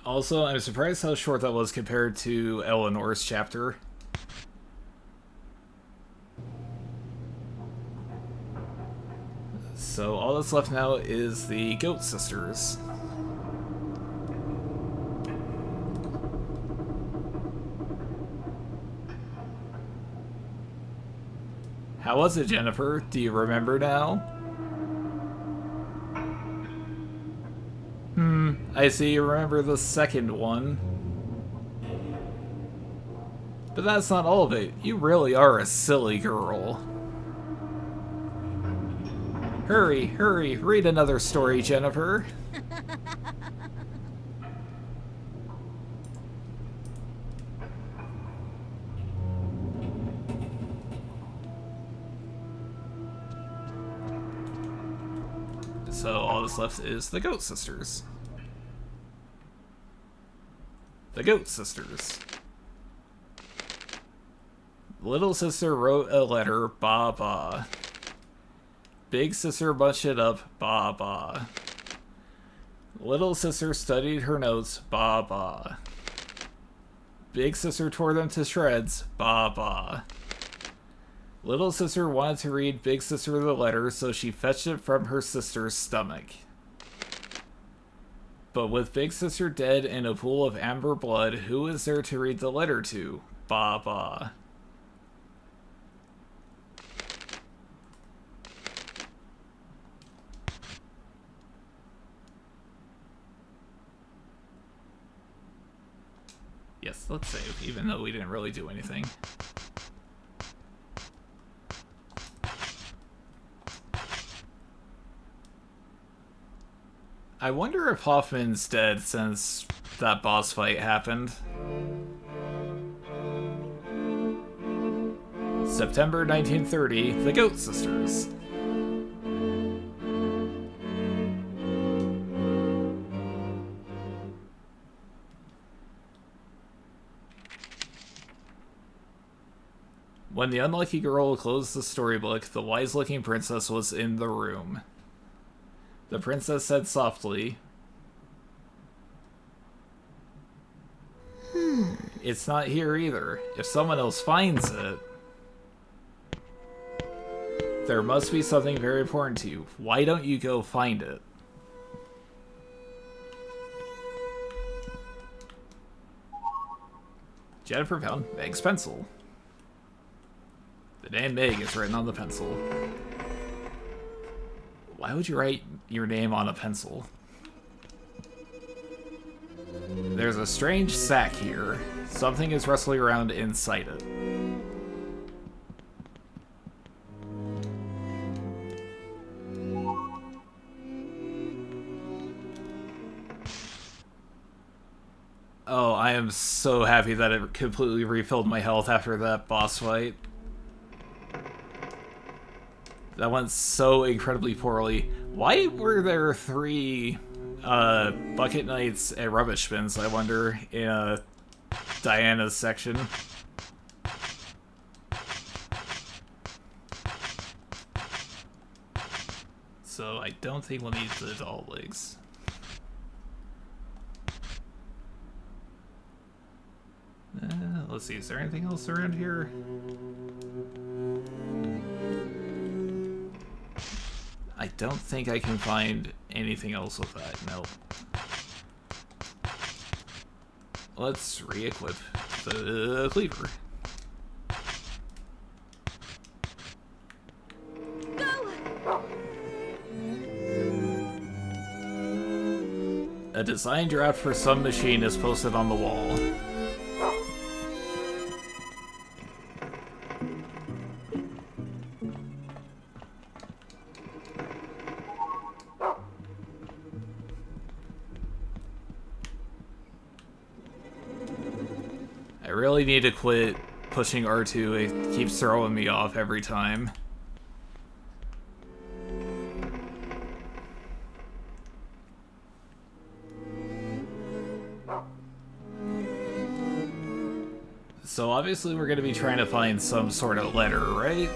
Also, I'm surprised how short that was compared to Eleanor's chapter. So all that's left now is the Goat Sisters. How was it, Jennifer? Do you remember now? I see you remember the second one. But that's not all of it. You really are a silly girl. Hurry, hurry, read another story, Jennifer. So all that's left is the Goat Sisters. The Goat Sisters. Little sister wrote a letter, ba ba. Big sister bunched it up, ba ba. Little sister studied her notes, ba ba. Big sister tore them to shreds, ba ba. Little sister wanted to read Big Sister the letter, so she fetched it from her sister's stomach. But with Big Sister dead in a pool of amber blood, who is there to read the letter to? Ba ba. Yes, let's save, even though we didn't really do anything. I wonder if Hoffman's dead since that boss fight happened. September 1930, The Goat Sisters. When the unlucky girl closed the storybook, the wise-looking princess was in the room. The princess said softly, It's not here either. If someone else finds it, there must be something very important to you. Why don't you go find it? Jennifer found Meg's pencil. name Meg is written on the pencil. Why would you write your name on a pencil? There's a strange sack here. Something is rustling around inside it. Oh, I am so happy that it completely refilled my health after that boss fight. That went so incredibly poorly. Why were there 3 bucket knights and rubbish bins, I wonder, in Diana's section? So I don't think we'll need the doll legs. Let's see, is there anything else around here? I don't think I can find anything else with that, nope. Let's re-equip the cleaver. A design draft for some machine is posted on the wall. I really need to quit pushing R2. It keeps throwing me off every time. So obviously we're going to be trying to find some sort of letter, right?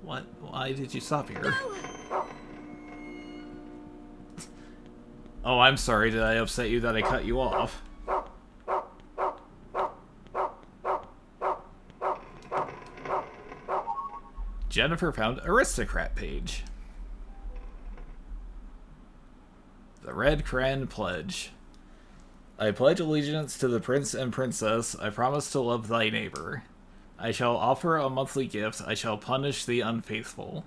What? Why did you stop here? Oh, I'm sorry. Did I upset you that I cut you off? Jennifer found aristocrat page. The Red Cran Pledge. I pledge allegiance to the prince and princess. I promise to love thy neighbor. I shall offer a monthly gift. I shall punish the unfaithful.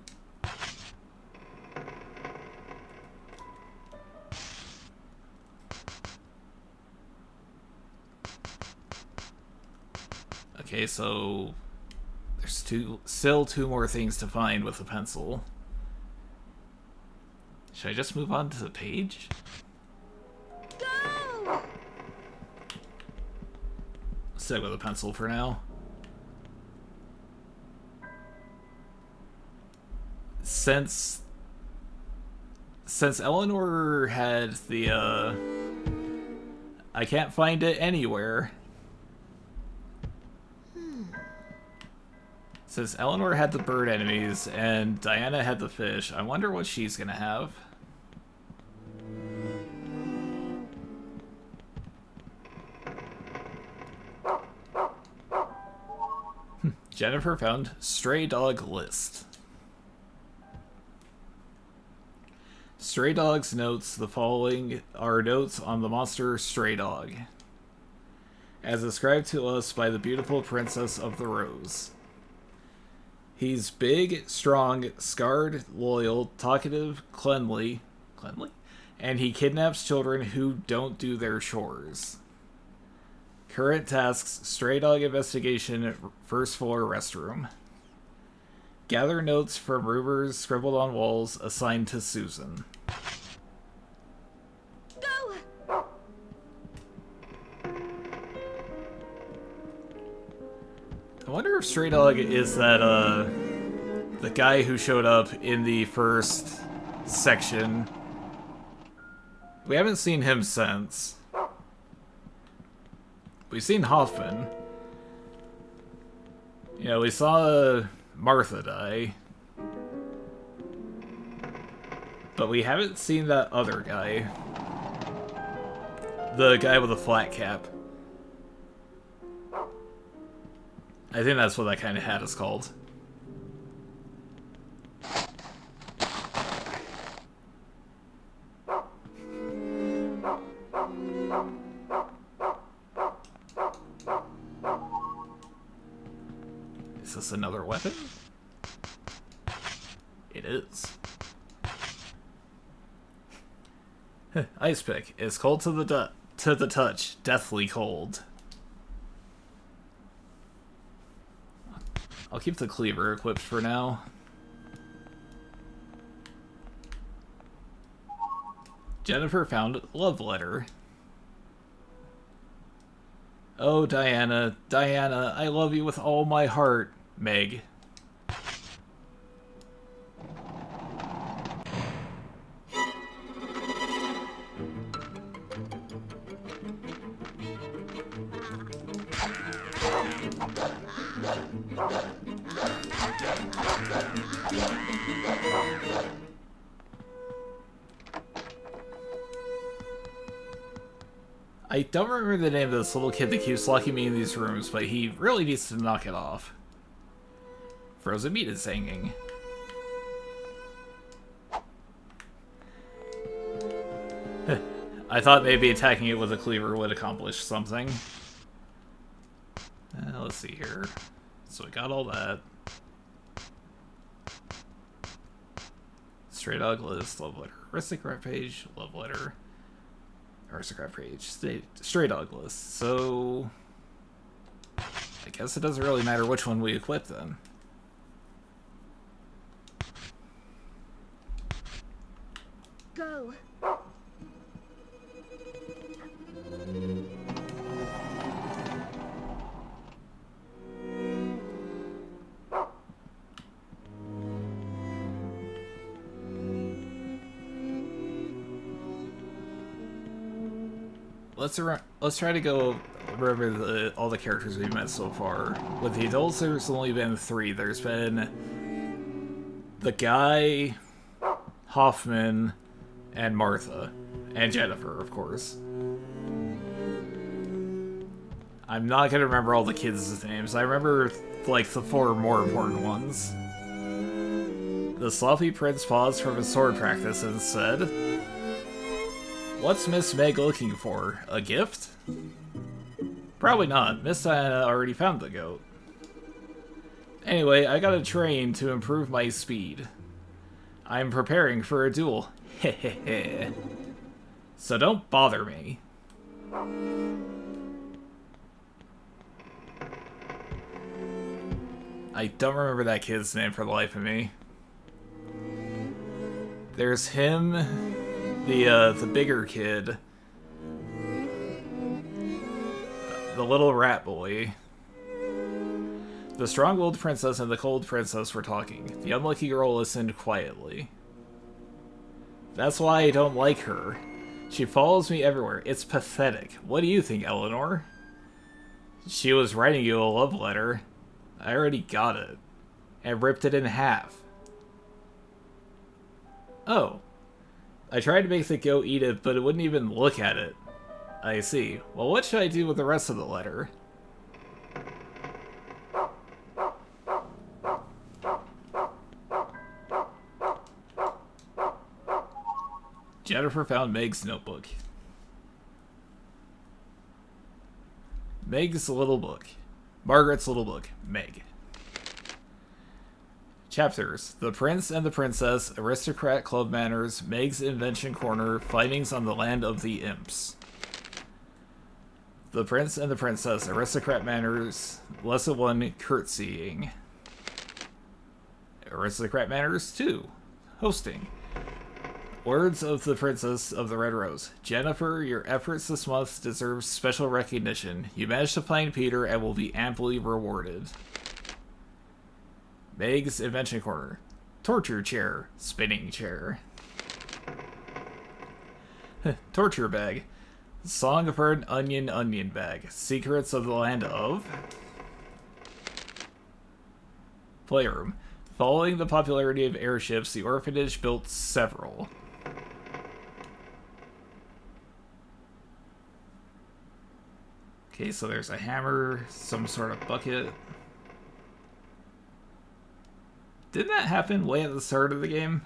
Okay, so there's still two more things to find with the pencil. Should I just move on to the page? Go! Stick with the pencil for now. Since Eleanor had the I can't find it anywhere. Since Eleanor had the bird enemies and Diana had the fish, I wonder what she's gonna have. Jennifer found Stray Dog List. Stray Dog's notes. The following are notes on the monster Stray Dog, as described to us by the beautiful Princess of the Rose. He's big, strong, scarred, loyal, talkative, cleanly, and he kidnaps children who don't do their chores. Current tasks: Stray Dog investigation, first floor restroom. Gather notes from rumors scribbled on walls, assigned to Susan. Go! I wonder if Stray Dog is that, the guy who showed up in the first section. We haven't seen him since. We've seen Hoffman. You know, we saw Martha die. But we haven't seen that other guy. The guy with the flat cap. I think that's what that kind of hat is called. this another weapon? It is. Ice pick is cold to the touch, deathly cold. I'll keep the cleaver equipped for now. Jennifer found love letter. Oh, Diana, Diana, I love you with all my heart, Meg. I don't remember the name of this little kid that keeps locking me in these rooms, but he really needs to knock it off. Frozen meat is hanging. I thought maybe attacking it with a cleaver would accomplish something. Let's see here. So we got all that. Stray dog list, love letter. Aristocrat page, love letter. Aristocrat page, stray dog list. So I guess it doesn't really matter which one we equip then. Go. Let's try to go remember all the characters we've met so far. With the adults, there's only been 3. There's been the guy, Hoffman, and Martha, and Jennifer, of course. I'm not gonna remember all the kids' names. I remember, like, the 4 more important ones. The sloppy prince paused from his sword practice and said, "What's Miss Meg looking for? A gift?" Probably not. Miss Diana already found the goat. Anyway, I gotta train to improve my speed. I'm preparing for a duel. Hehehe. So don't bother me. I don't remember that kid's name for the life of me. There's him, the bigger kid, the little rat boy. The strong-willed princess and the cold princess were talking. The unlucky girl listened quietly. That's why I don't like her. She follows me everywhere. It's pathetic. What do you think, Eleanor? She was writing you a love letter. I already got it. And ripped it in half. Oh. I tried to make the goat eat it, but it wouldn't even look at it. I see. Well, what should I do with the rest of the letter? Jennifer found Meg's notebook. Meg's little book. Margaret's little book. Meg. Chapters: The Prince and the Princess, Aristocrat Club Manners, Meg's Invention Corner, Fightings on the Land of the Imps. The Prince and the Princess, Aristocrat Manners, Lesson 1, Curtsying. Aristocrat Manners 2, Hosting. Words of the Princess of the Red Rose. Jennifer, your efforts this month deserve special recognition. You managed to find Peter and will be amply rewarded. Meg's Invention Corner. Torture chair. Spinning chair. Torture bag. Song of an onion bag. Secrets of the land of... Playroom. Following the popularity of airships, the orphanage built several. Okay, so there's a hammer, some sort of bucket. Didn't that happen way at the start of the game?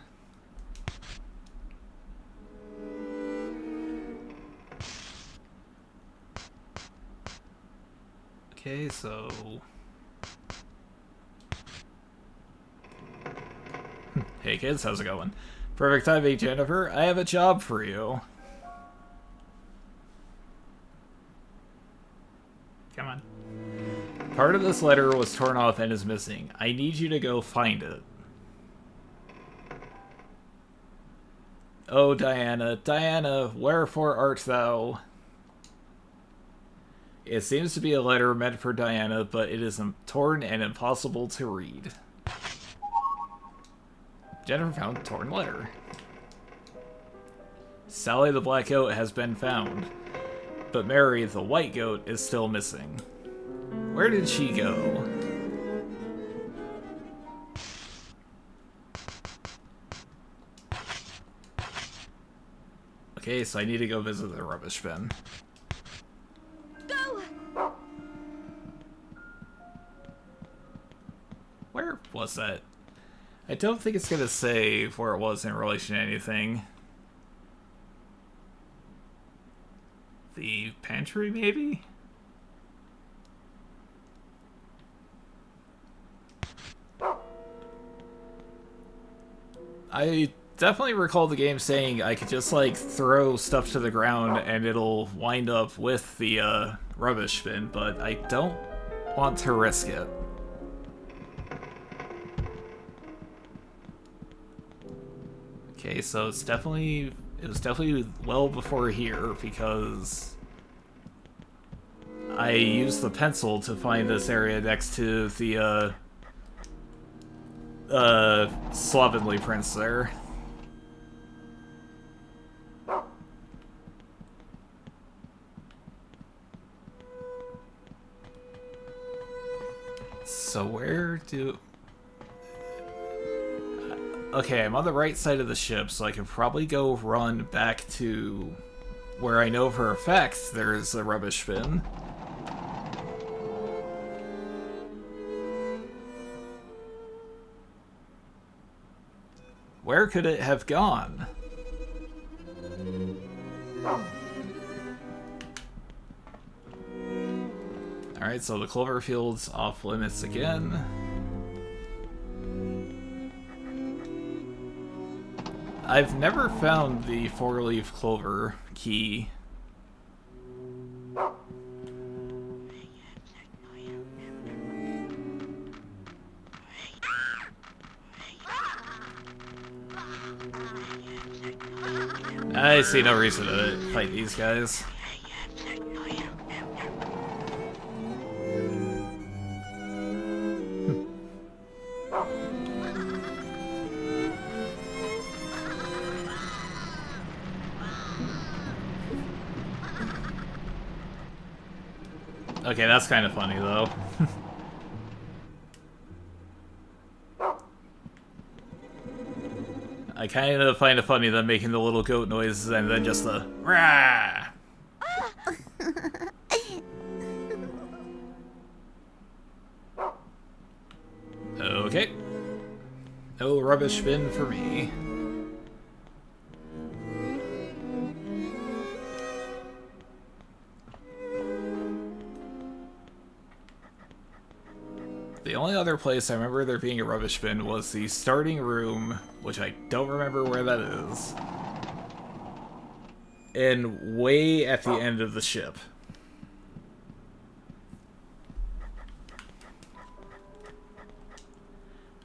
Okay, so... Hey kids, how's it going? Perfect timing, Jennifer. I have a job for you. Come on. Part of this letter was torn off and is missing. I need you to go find it. Oh, Diana, Diana, wherefore art thou? It seems to be a letter meant for Diana, but it is torn and impossible to read. Jennifer found a torn letter. Sally the black goat has been found, but Mary the white goat is still missing. Where did she go? Okay, so I need to go visit the rubbish bin. Go! Where was that? I don't think it's gonna say where it was in relation to anything. The pantry, maybe? I definitely recall the game saying I could just, like, throw stuff to the ground and it'll wind up with the, rubbish bin, but I don't want to risk it. Okay, so it was definitely well before here, because I used the pencil to find this area next to the, slovenly prince there. So where do... Okay, I'm on the right side of the ship, so I can probably go run back to where I know for a fact there's a rubbish bin. Where could it have gone? Alright, so the Cloverfield's off limits again. I've never found the four-leaf clover key. I see no reason to fight these guys. Okay, that's kind of funny, though. I kind of find it funny them making the little goat noises and then just the rah. Okay. No rubbish bin for me. The only other place I remember there being a rubbish bin was the starting room, which I don't remember where that is. And way at the end of the ship.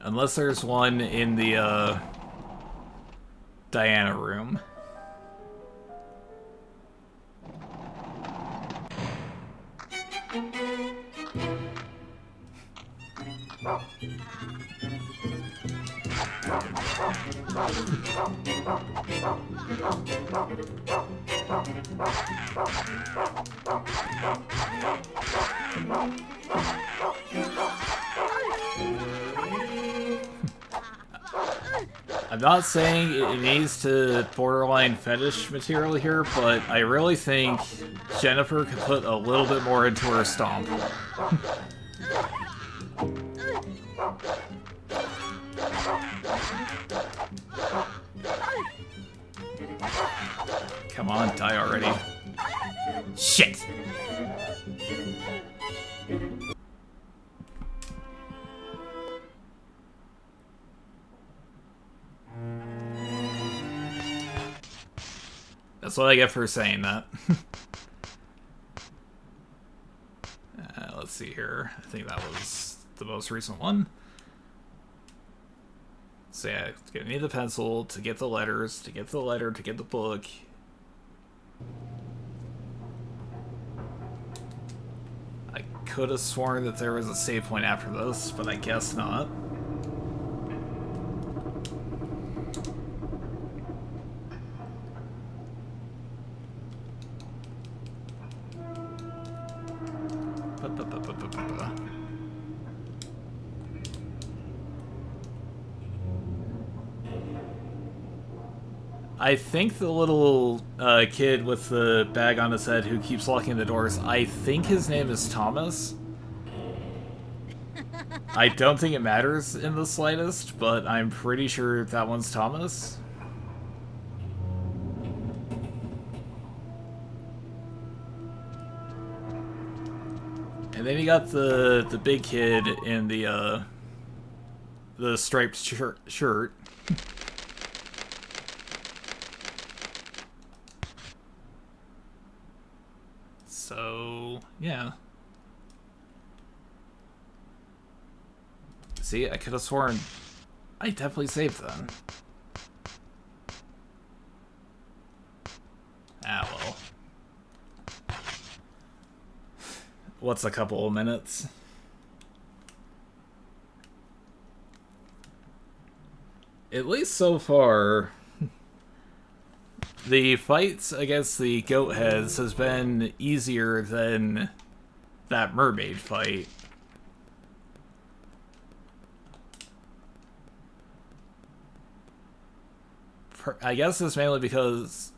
Unless there's one in the, Diana room. I'm not saying it needs to borderline fetish material here, but I really think Jennifer could put a little bit more into her stomp. Come on, die already. Shit! That's what I get for saying that. Let's see here. I think that was the most recent one. So yeah, gonna need the pencil to get the letters, to get the letter, to get the book. I could have sworn that there was a save point after this, but I guess not. I think the little kid with the bag on his head who keeps locking the doors, I think his name is Thomas. I don't think it matters in the slightest, but I'm pretty sure that one's Thomas. And then you got the big kid in the striped shirt. So, yeah. See, I could have sworn I definitely saved them. Ah, well. What's a couple of minutes? At least so far, the fights against the goat heads has been easier than that mermaid fight. I guess it's mainly because...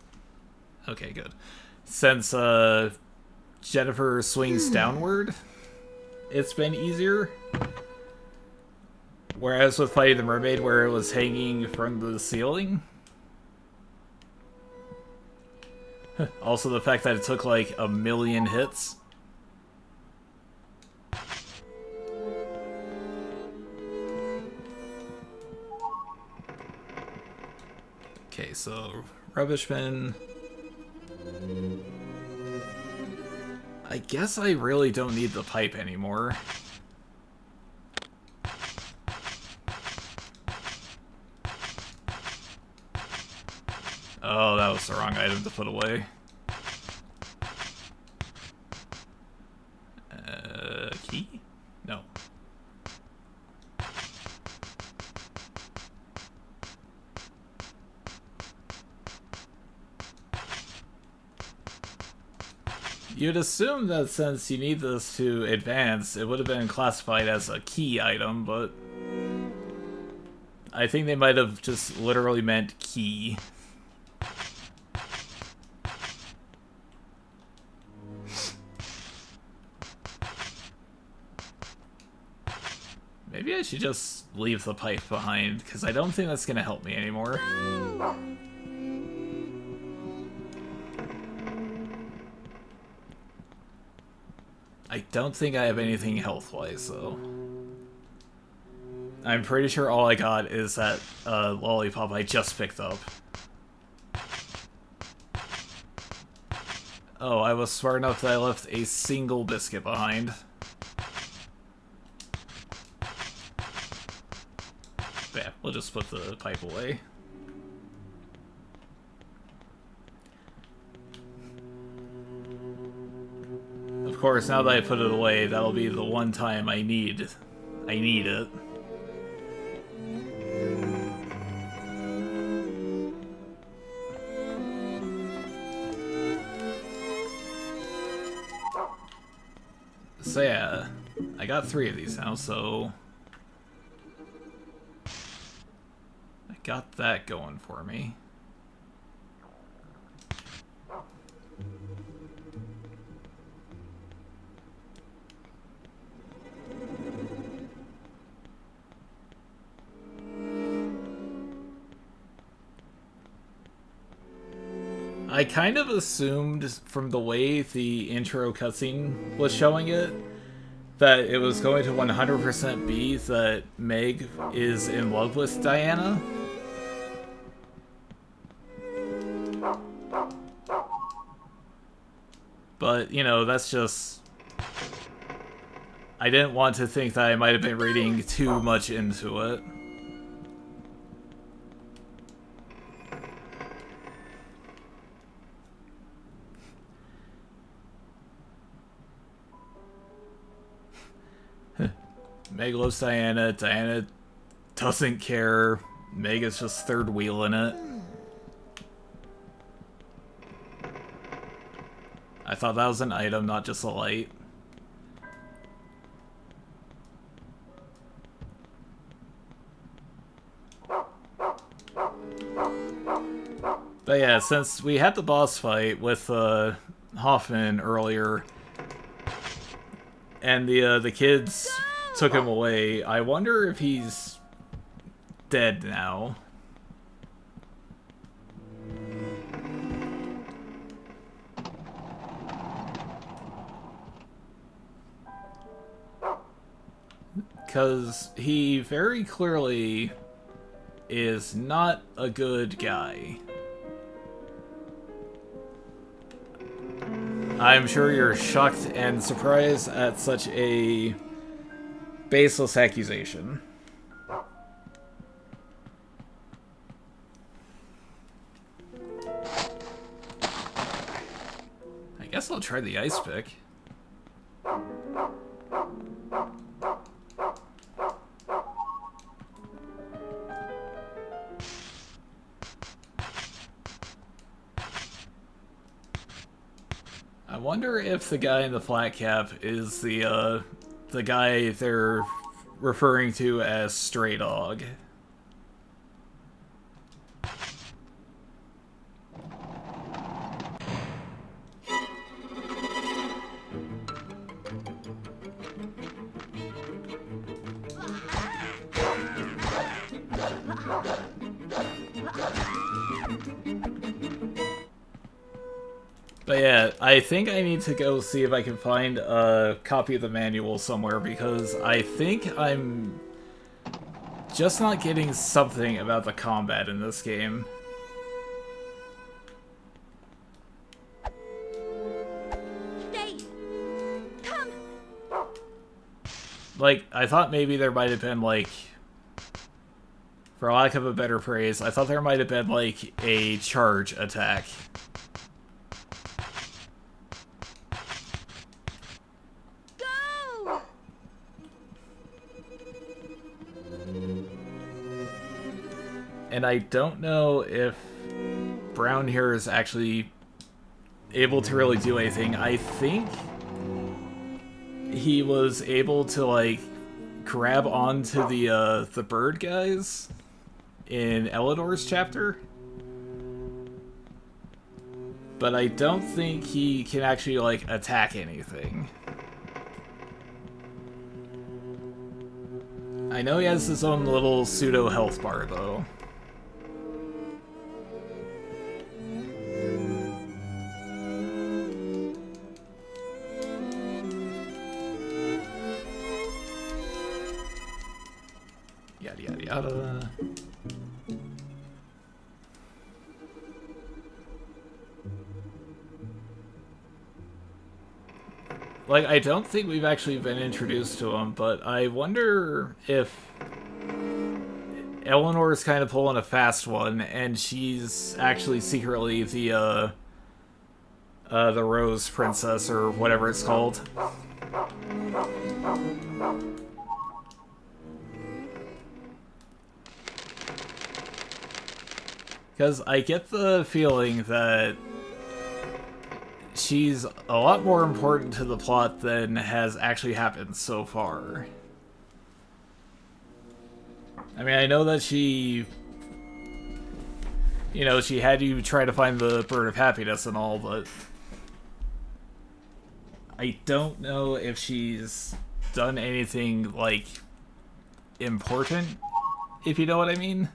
Okay, good. Since Jennifer swings downward, it's been easier. Whereas with fighting the mermaid, where it was hanging from the ceiling... Also, the fact that it took like 1,000,000 hits. Okay, so rubbish bin. I guess I really don't need the pipe anymore. Oh, that was the wrong item to put away. Key? No. You'd assume that since you need this to advance, it would have been classified as a key item, but I think they might have just literally meant key. Maybe I should just leave the pipe behind, because I don't think that's going to help me anymore. I don't think I have anything health-wise, though. I'm pretty sure all I got is that lollipop I just picked up. Oh, I was smart enough that I left a single biscuit behind. Yeah, we'll just put the pipe away. Of course, now that I put it away, that'll be the one time I need it. So yeah, I got 3 of these now, so I got that going for me. I kind of assumed from the way the intro cutscene was showing it that it was going to 100% be that Meg is in love with Diana. But, you know, that's just... I didn't want to think that I might have been reading too much into it. Meg loves Diana. Diana doesn't care. Meg is just third wheeling it. I thought that was an item, not just a light. But yeah, since we had the boss fight with Hoffman earlier, and the kids took him away, I wonder if he's dead now. Because he very clearly is not a good guy. I'm sure you're shocked and surprised at such a baseless accusation. I guess I'll try the ice pick. I wonder if the guy in the flat cap is the guy they're referring to as Stray Dog. But yeah, I think I need to go see if I can find a copy of the manual somewhere, because I think I'm just not getting something about the combat in this game. Dave, come. Like, I thought maybe there might have been, like, for lack of a better phrase, I thought there might have been, like, a charge attack. And I don't know if Brown here is actually able to really do anything. I think he was able to, like, grab onto the bird guys in Eleanor's chapter. But I don't think he can actually, like, attack anything. I know he has his own little pseudo health bar, though. Yada yada yada. Like, I don't think we've actually been introduced to him, but I wonder if Eleanor is kind of pulling a fast one, and she's actually secretly the Rose Princess, or whatever it's called. Because I get the feeling that she's a lot more important to the plot than has actually happened so far. I mean, I know that she... You know, she had you try to find the Bird of Happiness and all, but... I don't know if she's done anything, like, important, if you know what I mean.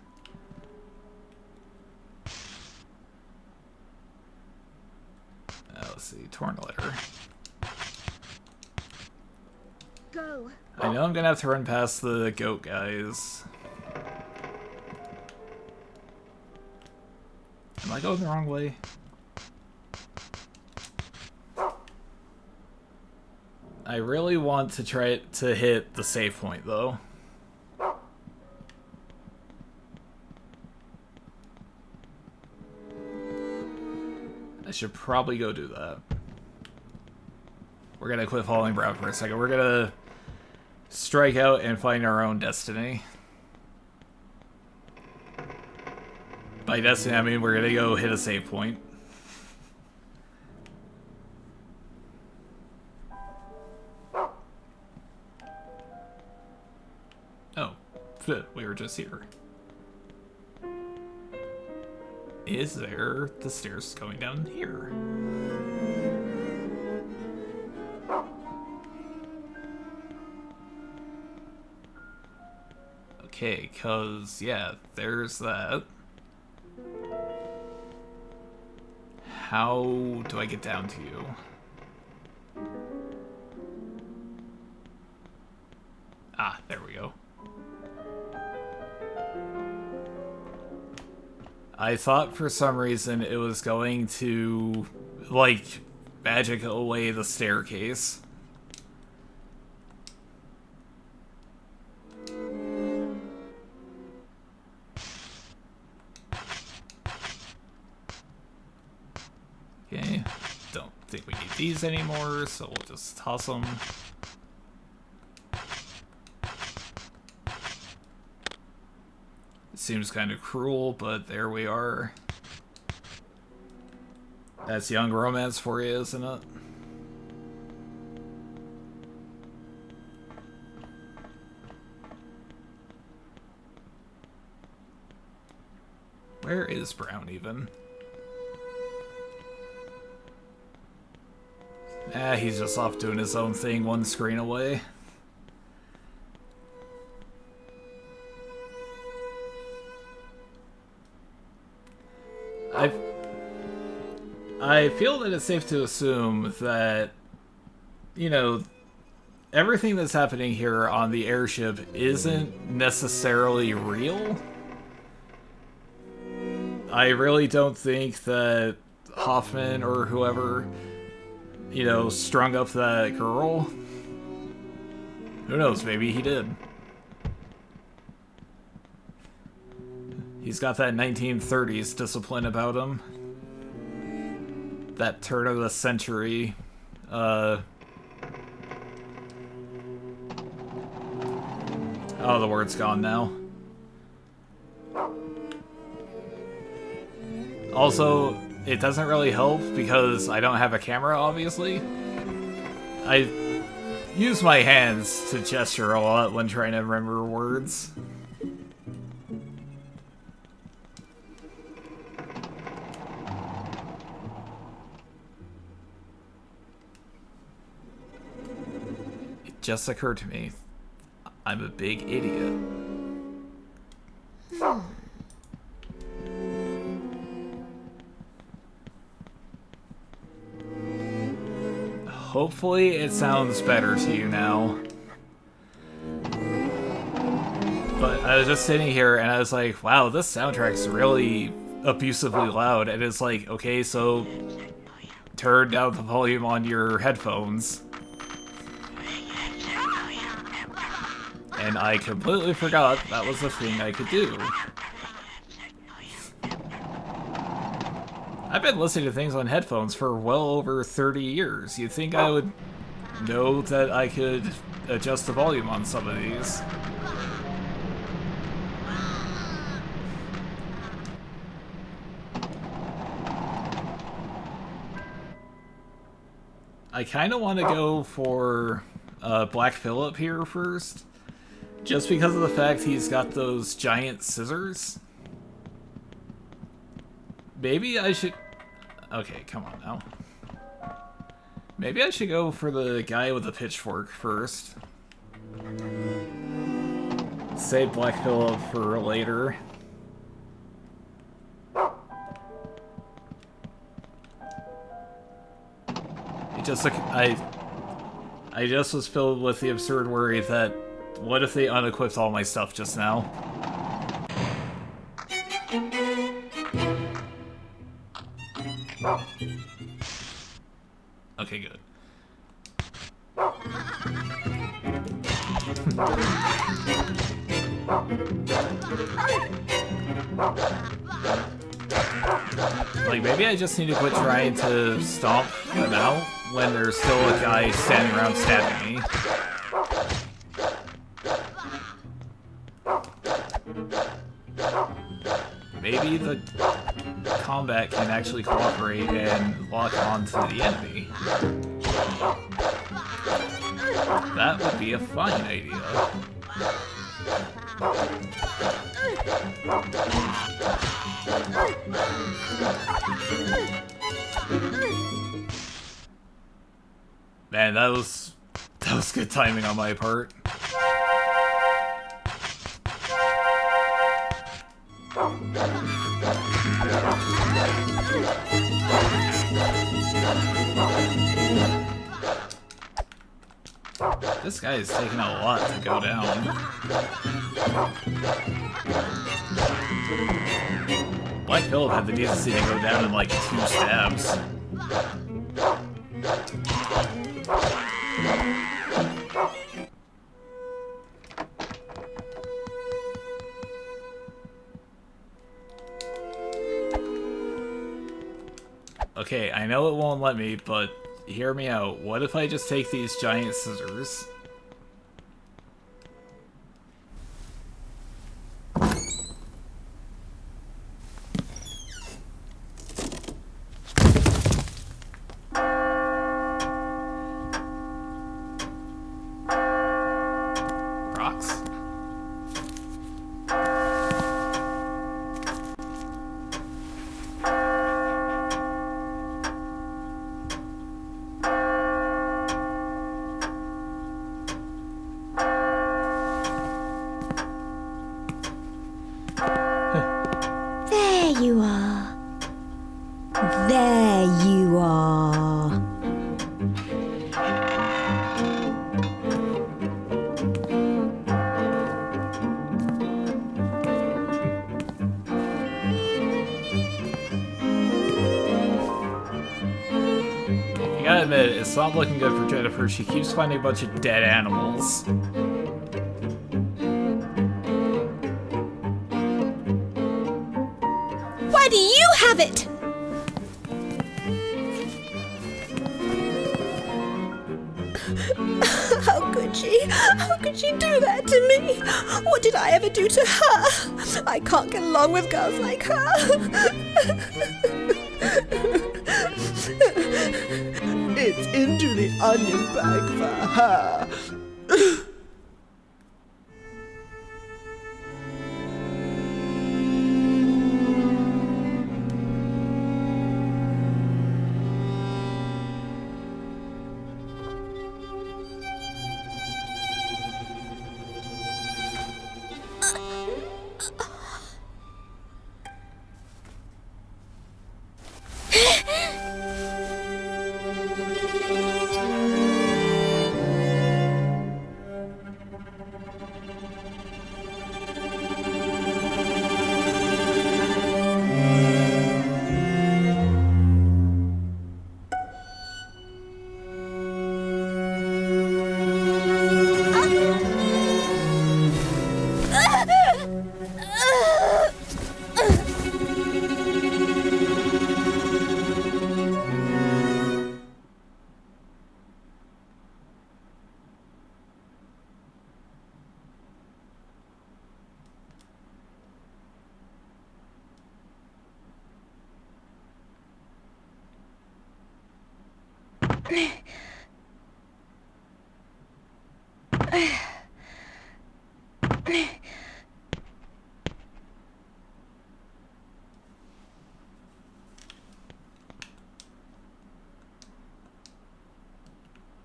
Let's see, torn letter. Go. I know I'm gonna have to run past the goat guys. Am I going the wrong way? I really want to try to hit the save point, though. I should probably go do that. We're gonna quit following Brown for a second. We're gonna strike out and find our own destiny. By destiny, I mean we're gonna go hit a save point. Oh, we were just here. Is there the stairs going down here? Okay, cause yeah, there's that. How do I get down to you? Ah, there we go. I thought for some reason it was going to, like, magic away the staircase. Okay, don't think we need these anymore, so we'll just toss them. Seems kind of cruel, but there we are. That's young romance for you, isn't it? Where is Brown even? Ah, he's just off doing his own thing one screen away. I feel that it's safe to assume that, you know, everything that's happening here on the airship isn't necessarily real. I really don't think that Hoffman or whoever, you know, strung up that girl. Who knows, maybe he did. He's got that 1930s discipline about him. That turn of the century, oh, the word's gone now. Also, it doesn't really help because I don't have a camera, obviously. I use my hands to gesture a lot when trying to remember words. Just occurred to me, I'm a big idiot. Hopefully it sounds better to you now. But I was just sitting here and I was like, wow, this soundtrack's really abusively loud. And it's like, okay, so turn down the volume on your headphones. And I completely forgot that was a thing I could do. I've been listening to things on headphones for well over 30 years. You'd think I would know that I could adjust the volume on some of these. I kind of want to go for Black Phillip here first. Just because of the fact he's got those giant scissors. Maybe I should... Okay, come on now. Maybe I should go for the guy with the pitchfork first. Save Black Phillip for later. It just... I just was filled with the absurd worry that what if they unequipped all my stuff just now? Okay, good. Like, maybe I just need to quit trying to stomp them out when there's still a guy standing around stabbing me. Maybe the combat can actually cooperate and lock onto the enemy. That would be a fine idea. Man, that was good timing on my part. This guy is taking a lot to go down. Black Phillip had the decency to go down in like 2 stabs. Okay, I know it won't let me, but hear me out. What if I just take these giant scissors? Rocks? There you are. There you are. You gotta admit, it's not looking good for Jennifer. She keeps finding a bunch of dead animals. Why do you have it? How could she? How could she do that to me? What did I ever do to her? I can't get along with girls like her. It's into the onion bag for her.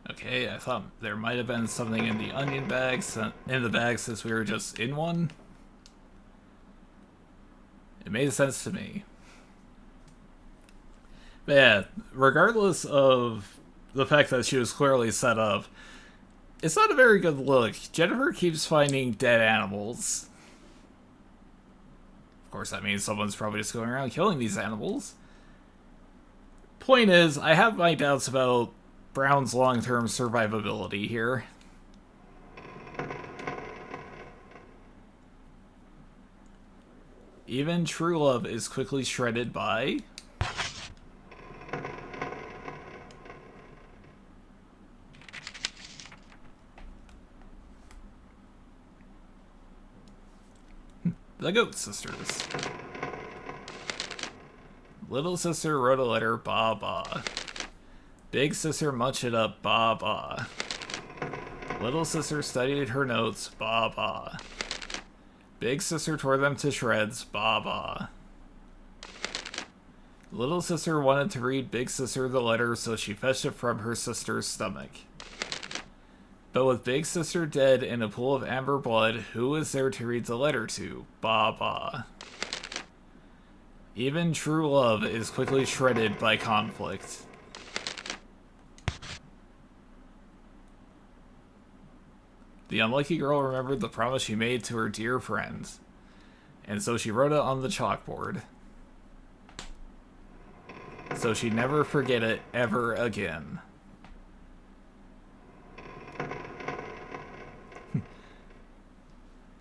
Okay, I thought there might have been something in the onion bags, in the bag since we were just in one. It made sense to me. But yeah, regardless of the fact that she was clearly set up, it's not a very good look. Jennifer keeps finding dead animals. Of course, that means someone's probably just going around killing these animals. Point is, I have my doubts about Brown's long-term survivability here. Even true love is quickly shredded by... the Goat Sisters. Little sister wrote a letter, ba ba. Big sister munched it up, ba ba. Little sister studied her notes, ba ba. Big sister tore them to shreds, ba ba. Little sister wanted to read Big sister the letter, so she fetched it from her sister's stomach. But with Big sister dead in a pool of amber blood, who is there to read the letter to? Ba ba. Even true love is quickly shredded by conflict. The unlucky girl remembered the promise she made to her dear friend, and so she wrote it on the chalkboard. So she'd never forget it ever again.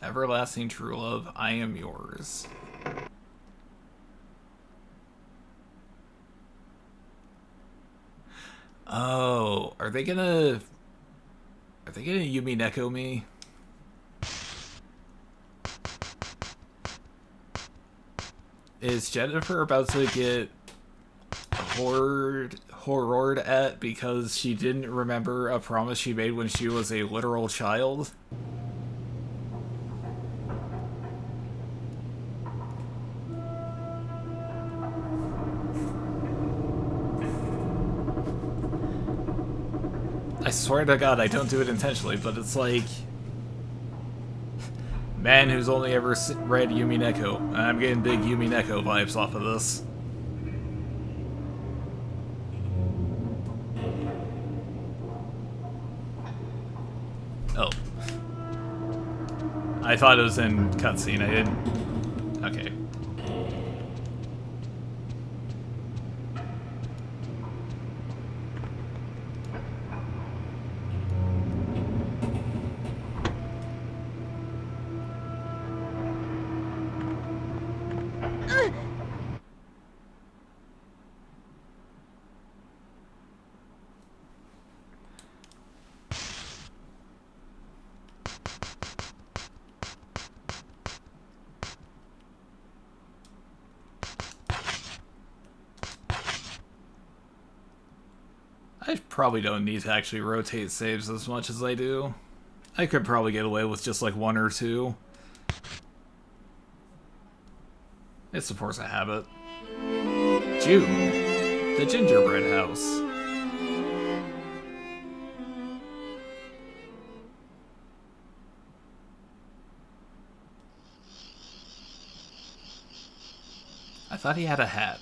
Everlasting true love, I am yours. Oh, are they gonna Yumi Neko me? Is Jennifer about to get horrored at because she didn't remember a promise she made when she was a literal child? I swear to God, I don't do it intentionally, but it's like... man who's only ever read Yumi Neko. And I'm getting big Yumi Neko vibes off of this. Oh. I thought it was in cutscene, I didn't... okay. I probably don't need to actually rotate saves as much as I do. I could probably get away with just like one or two. It's of course a habit. June, the gingerbread house. I thought he had a hat.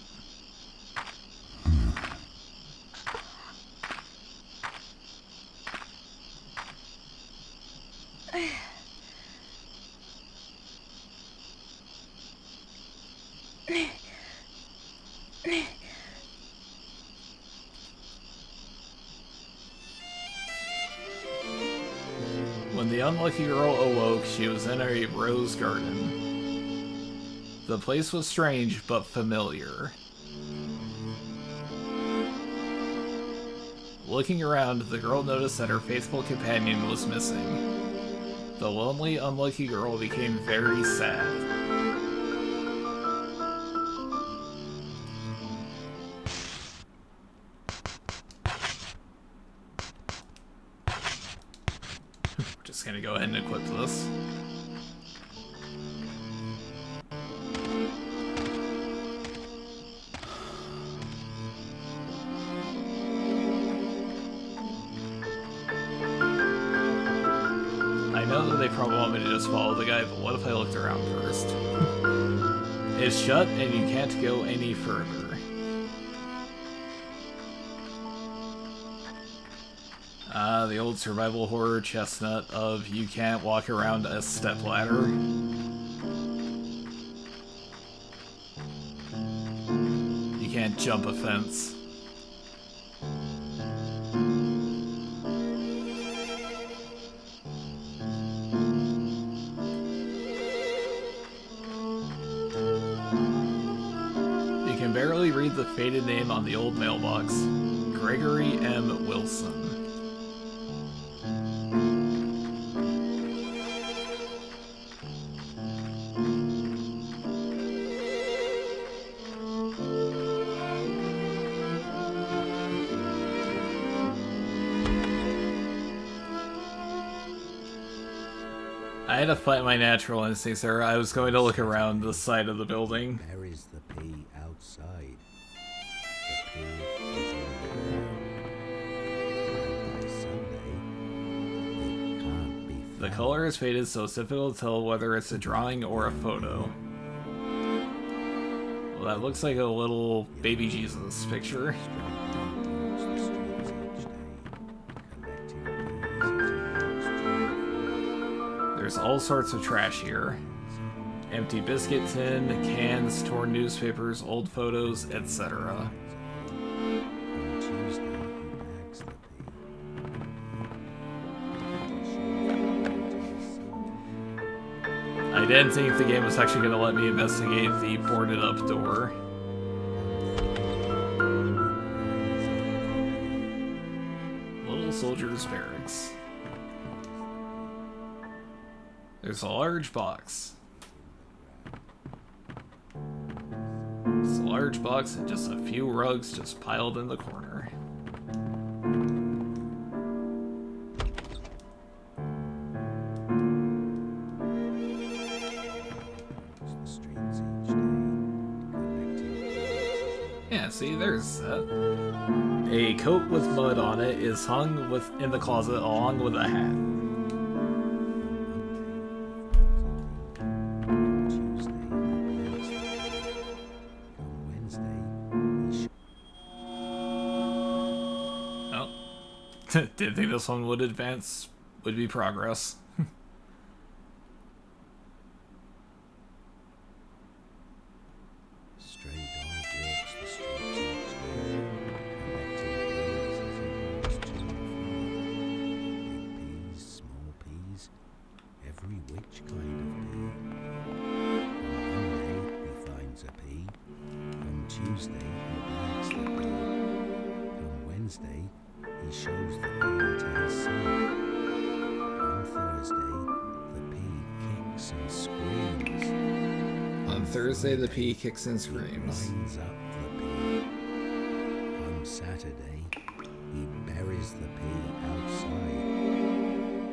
When the unlucky girl awoke, she was in a rose garden. The place was strange, but familiar. Looking around, the girl noticed that her faithful companion was missing. The lonely, unlucky girl became very sad. Just gonna go ahead and equip this. I know that they probably want me to just follow the guy, but what if I looked around first? It's shut and you can't go any further. The old survival horror chestnut of you can't walk around a stepladder. You can't jump a fence. the faded name on the old mailbox. Gregory M. Wilson. I had to fight my natural instincts there. I was going to look around the side of the building. There is the P outside. The P is in the ground. And by Sunday, it can't be found. The color is faded, so it's difficult to tell whether it's a drawing or a photo. Well, that looks like a little baby Jesus picture. There's all sorts of trash here. Empty biscuit tin, cans, torn newspapers, old photos, etc. I didn't think the game was actually going to let me investigate the boarded up door. Little Soldier's Barracks. There's a large box. It's a large box and just a few rugs just piled in the corner. Yeah, see, there's that. A coat with mud on it is hung in the closet along with a hat. Didn't think this one would advance, would be progress. Stray dog walks the streets each day, collecting peas as he walks to and fro. Big peas, small peas, every which kind of pea. On Monday he finds a pea. On Tuesday he bags the pea. On Wednesday he shows the pea to his son. On Thursday, the pea kicks and screams. On Thursday, the pea kicks and He screams. binds up the pea. On Saturday, he buries the pea outside.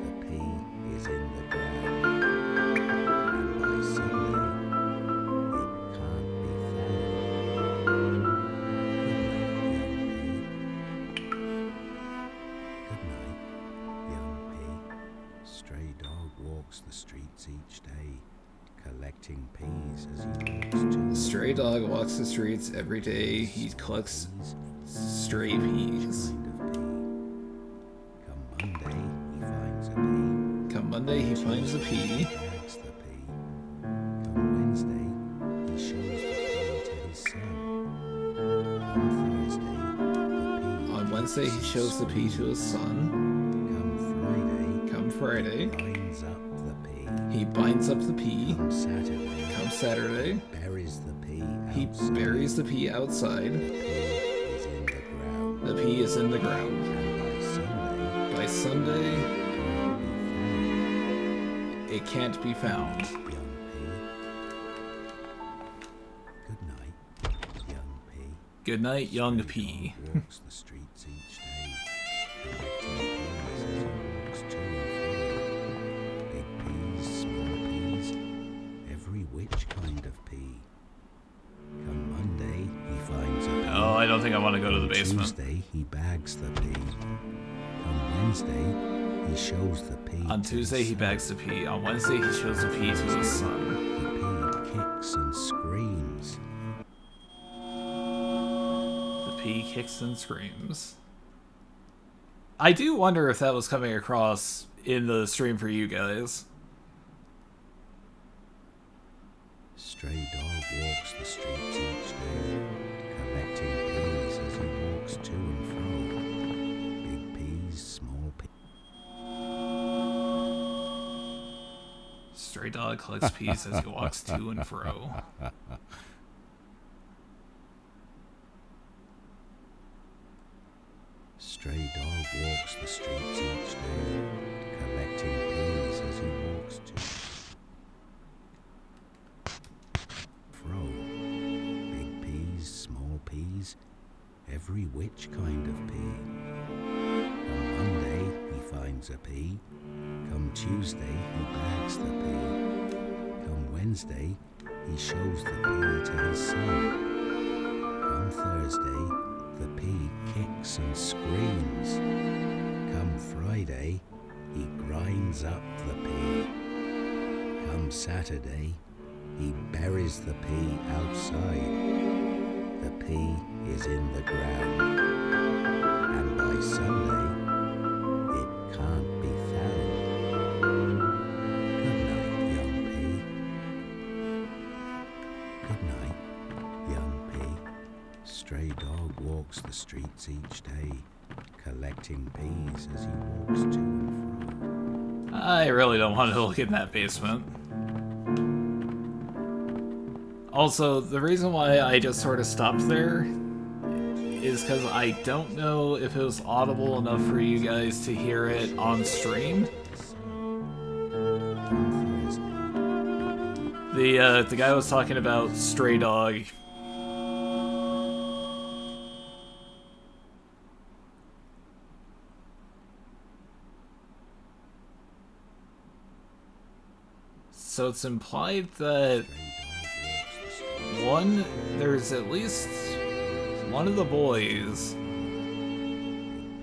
The pea is in the ground. And by Sunday, it can't be found. Good night, young pea. Stray dog walks the streets each day, collecting peas as he walks to. Stray dog walks the streets every day. He collects stray peas. Come Monday, he finds a pea. Come Monday, he finds a pea. Bags the pea. Come Wednesday, he shows the pea to his son. On Thursday, the pea. On Wednesday, he shows the pea to his son. Come Friday, Come Friday, binds up the pea. he binds up the pea. Come Saturday, Come Saturday, buries the pea he outside. buries the pea outside. The pea is in the ground. The pea is in the ground. And by Sunday, By Sunday, it can't be found. it can't be found. Young pea. Good night, young pea. Good night, young Stray pea. dog walks the streets each day, collecting peas as he walks to and fro. Big peas, small peas, every which kind of pea. Come Monday, he finds a pea. Oh, I don't think I want to go to the basement. Tuesday, he bags the pea. Come Wednesday, he shows the pea. On to Tuesday, his he son. bags the pea. On Wednesday, he shows the pea to his son. The pea kicks and screams. The pea kicks and screams. I do wonder if that was coming across in the stream for you guys. Stray dog walks the streets each day, collecting peas as he walks to and fro. Big peas, small peas. Stray dog collects peas as he walks to and fro. stray dog walks the streets each day, collecting peas as he walks to fro. Big peas, small peas, every which kind of pea. On Monday he finds a pea, come Tuesday he bags the pea, come Wednesday he shows the pea to his son. Come Thursday, the pea kicks and screams. Come Friday, he grinds up the pea. Come Saturday, he buries the pea outside. The pea is in the ground, and by Sunday, it can't be found. Good night, young pea. Good night, young pea. Stray dog walks the streets each day, collecting peas as he walks to and fro. I really don't want to look in that basement. Also, the reason why I just sort of stopped there is because I don't know if it was audible enough for you guys to hear it on stream. The guy was talking about stray dog. So it's implied that there's at least one of the boys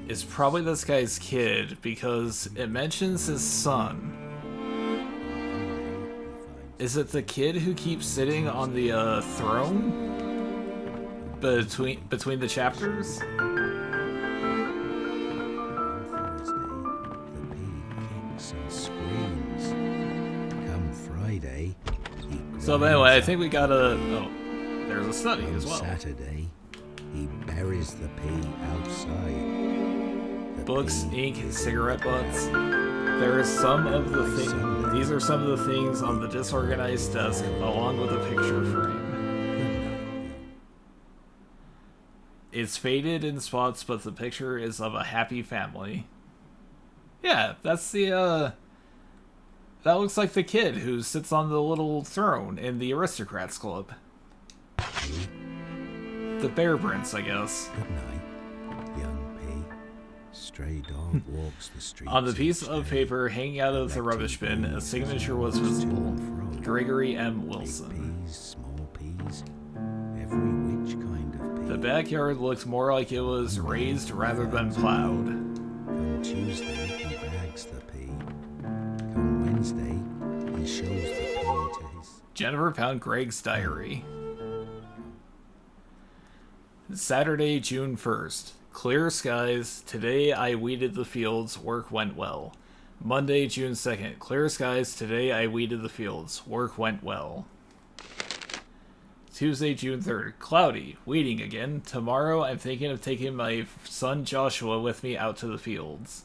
is probably this guy's kid because it mentions his son. Is it the kid who keeps sitting on the throne between the chapters? So anyway, I think we got a... Oh, there's a study as well. Saturday, he buries the pea outside. Books, ink, cigarette butts. There is some of the things... These are some of the things on the disorganized desk, along with a picture frame. It's faded in spots, but the picture is of a happy family. Yeah, that's the, that looks like the kid who sits on the little throne in the Aristocrats Club. The Bear Prince, I guess. Good night, young pea. Stray dog walks the streets. On the piece of paper hanging out of the rubbish bin, a signature was visible. Gregory M. Wilson. Peas, small peas, every which kind of pea. The backyard looked more like it was raised rather than plowed. Come Tuesday, he bags the pea. Come Wednesday, he shows the pea to his... Jennifer found Greg's diary. Saturday, June 1st. Clear skies. Today I weeded the fields. Work went well. Monday, June 2nd. Clear skies. Today I weeded the fields. Work went well. Tuesday, June 3rd. Cloudy. Weeding again. Tomorrow I'm thinking of taking my son Joshua with me out to the fields.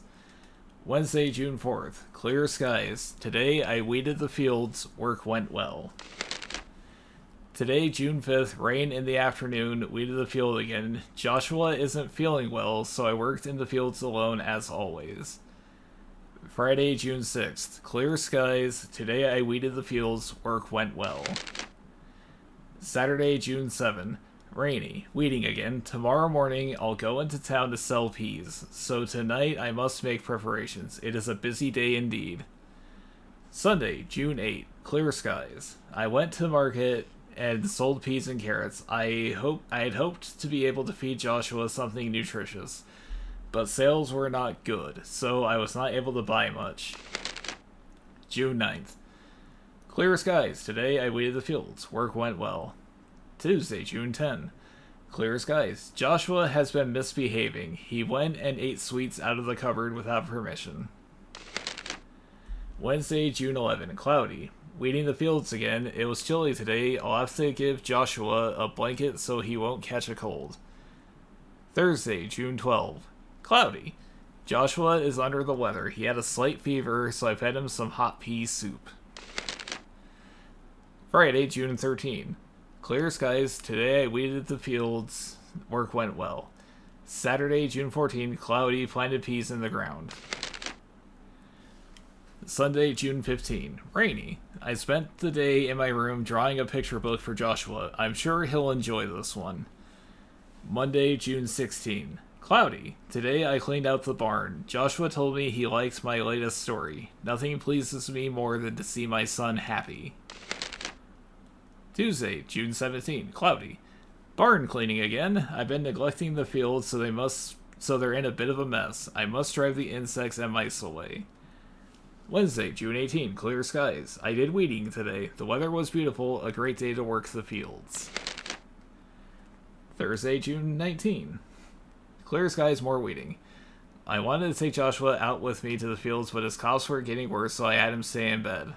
Wednesday, June 4th. Clear skies. Today I weeded the fields. Work went well. Today, June 5th, rain in the afternoon, weeded the field again. Joshua isn't feeling well, so I worked in the fields alone as always. Friday, June 6th, clear skies. Today I weeded the fields, work went well. Saturday, June 7th, rainy, weeding again. Tomorrow morning I'll go into town to sell peas, so tonight I must make preparations. It is a busy day indeed. Sunday, June 8th, clear skies. I went to the market and sold peas and carrots. I had hoped to be able to feed Joshua something nutritious, but sales were not good, so I was not able to buy much. June 9th. Clear skies. Today I weeded the fields. Work went well. Tuesday, June 10. Clear skies. Joshua has been misbehaving. He went and ate sweets out of the cupboard without permission. Wednesday, June 11. Cloudy. Weeding the fields again. It was chilly today. I'll have to give Joshua a blanket so he won't catch a cold. Thursday, June 12. Cloudy. Joshua is under the weather. He had a slight fever, so I fed him some hot pea soup. Friday, June 13. Clear skies. Today I weeded the fields. Work went well. Saturday, June 14, cloudy, planted peas in the ground. Sunday, June 15, rainy. I spent the day in my room drawing a picture book for Joshua. I'm sure he'll enjoy this one. Monday, June 16, cloudy. Today I cleaned out the barn. Joshua told me he liked my latest story. Nothing pleases me more than to see my son happy. Tuesday, June 17, cloudy. Barn cleaning again. I've been neglecting the fields, so they're in a bit of a mess. I must drive the insects and mice away. Wednesday, June 18, clear skies. I did weeding today. The weather was beautiful, a great day to work the fields. Thursday, June 19, clear skies, more weeding. I wanted to take Joshua out with me to the fields, but his coughs were getting worse, so I had him stay in bed.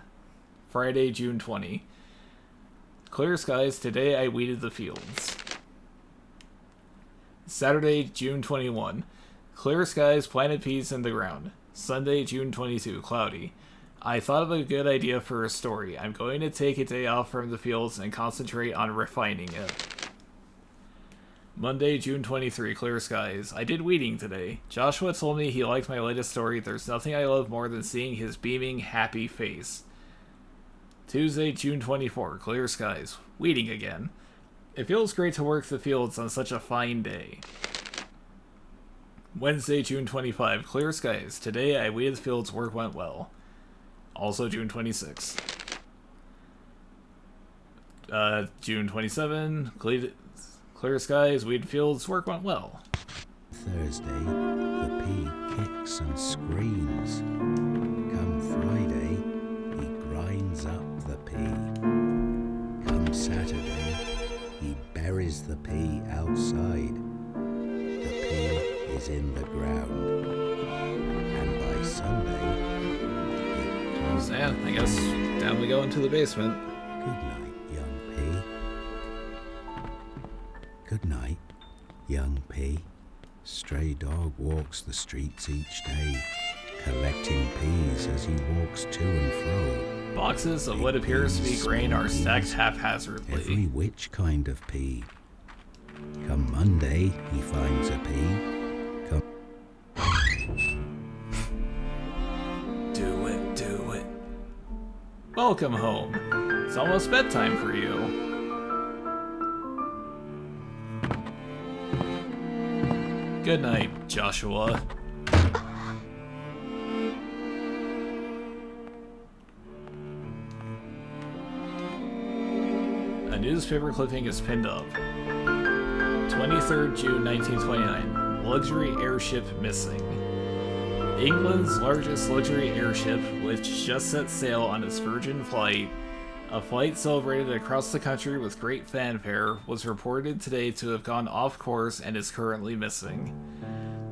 Friday, June 20, clear skies. Today I weeded the fields. Saturday, June 21, clear skies, planted peas in the ground. Sunday, June 22, cloudy. I thought of a good idea for a story. I'm going to take a day off from the fields and concentrate on refining it. Monday, June 23, clear skies. I did weeding today. Joshua told me he liked my latest story. There's nothing I love more than seeing his beaming, happy face. Tuesday, June 24, clear skies. Weeding again. It feels great to work the fields on such a fine day. Wednesday, June 25, clear skies. Today I weeded the fields, work went well. Also June 26. June 27, clear skies, weed fields, work went well. Thursday, the pea kicks and screams. Come Friday, he grinds up the pea. Come Saturday, he buries the pea outside. The pea is in the ground. And by Sunday, it So yeah, I guess down we go into the basement. Good night, young pea. Good night, young pea. Stray dog walks the streets each day, collecting peas as he walks to and fro. Boxes of what appears to be grain are stacked haphazardly. Every which kind of pea. Come Monday, he finds a pea. Come Do it, do it. Welcome home. It's almost bedtime for you. Good night, Joshua. A newspaper clipping is pinned up. 23rd June 1929. Luxury airship missing. England's largest luxury airship, which just set sail on its Virgin flight, a flight celebrated across the country with great fanfare, was reported today to have gone off course and is currently missing.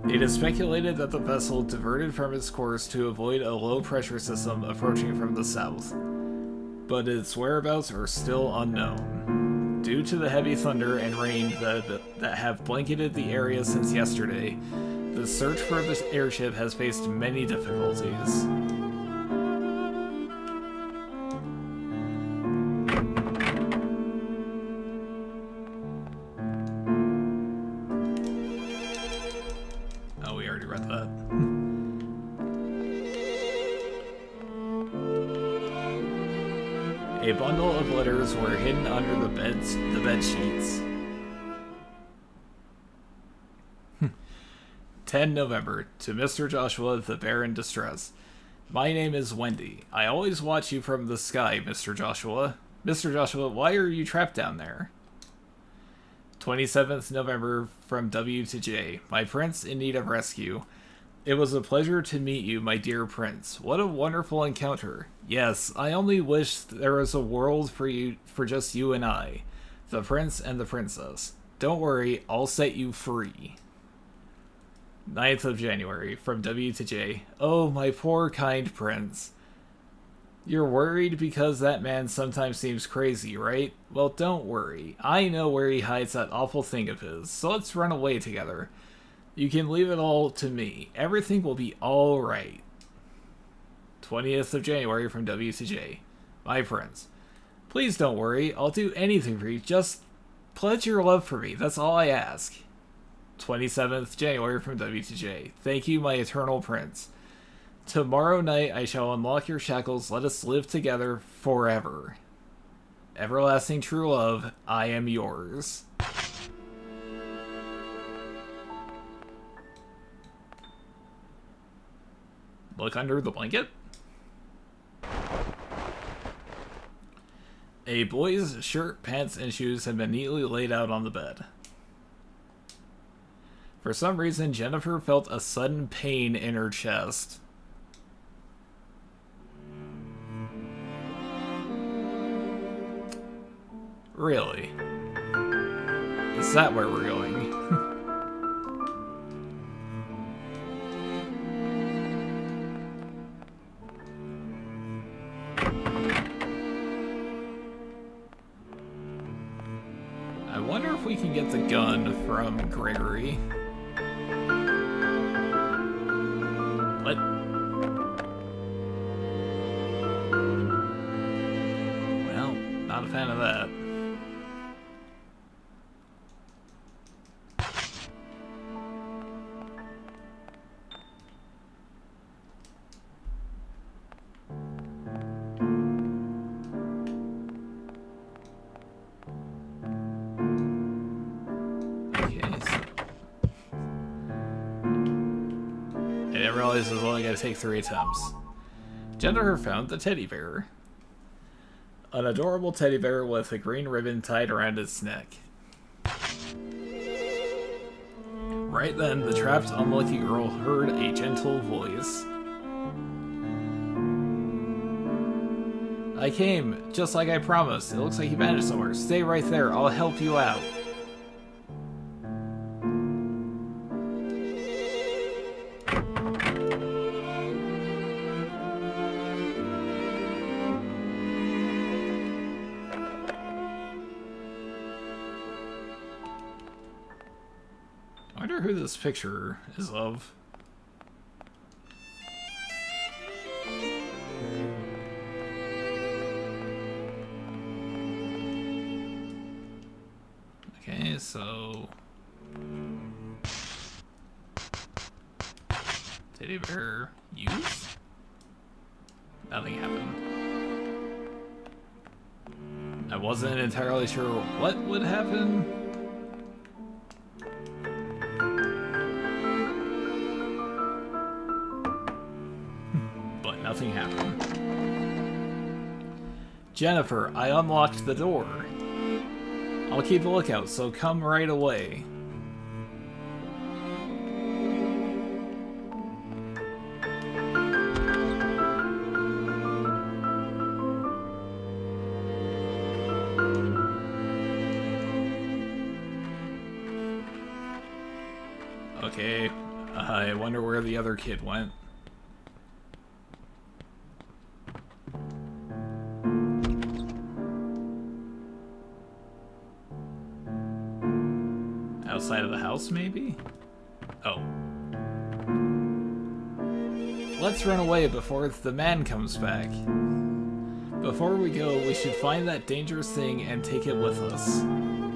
It is speculated that the vessel diverted from its course to avoid a low-pressure system approaching from the south, but its whereabouts are still unknown. Due to the heavy thunder and rain that have blanketed the area since yesterday, the search for this airship has faced many difficulties. Oh, we already read that. A bundle of letters were hidden under the bed sheets. 10 November, to Mr. Joshua, the bear in distress. My name is Wendy. I always watch you from the sky, Mr. Joshua. Mr. Joshua, why are you trapped down there? 27th November, from W to J. My prince in need of rescue. It was a pleasure to meet you, my dear prince. What a wonderful encounter. Yes, I only wish there was a world for just you and I, the prince and the princess. Don't worry, I'll set you free. 9th of January, from W to J. Oh, my poor kind prince. You're worried because that man sometimes seems crazy, right? Well, don't worry. I know where he hides that awful thing of his, so let's run away together. You can leave it all to me. Everything will be all right. 20th of January, from W to J. My prince. Please don't worry. I'll do anything for you. Just pledge your love for me. That's all I ask. 27th January from W2J. Thank you, my eternal prince. Tomorrow night I shall unlock your shackles. Let us live together forever. Everlasting true love, I am yours. Look under the blanket. A boy's shirt, pants, and shoes have been neatly laid out on the bed. For some reason, Jennifer felt a sudden pain in her chest. Really? Is that where we're going? I wonder if we can get the gun from Gregory. What? Well, not a fan of that. This is only going to take 3 attempts. Jennifer found the teddy bear. An adorable teddy bear with a green ribbon tied around its neck. Right then, the trapped, unlucky girl heard a gentle voice. I came, just like I promised. It looks like you vanished somewhere. Stay right there, I'll help you out. I wonder who this picture is of. Okay, so... Teddy bear use? Nothing happened. I wasn't entirely sure what would happen. Nothing happened. Jennifer, I unlocked the door. I'll keep a lookout, so come right away. Okay, I wonder where the other kid went. Outside of the house, maybe? Oh. Let's run away before the man comes back. Before we go, we should find that dangerous thing and take it with us.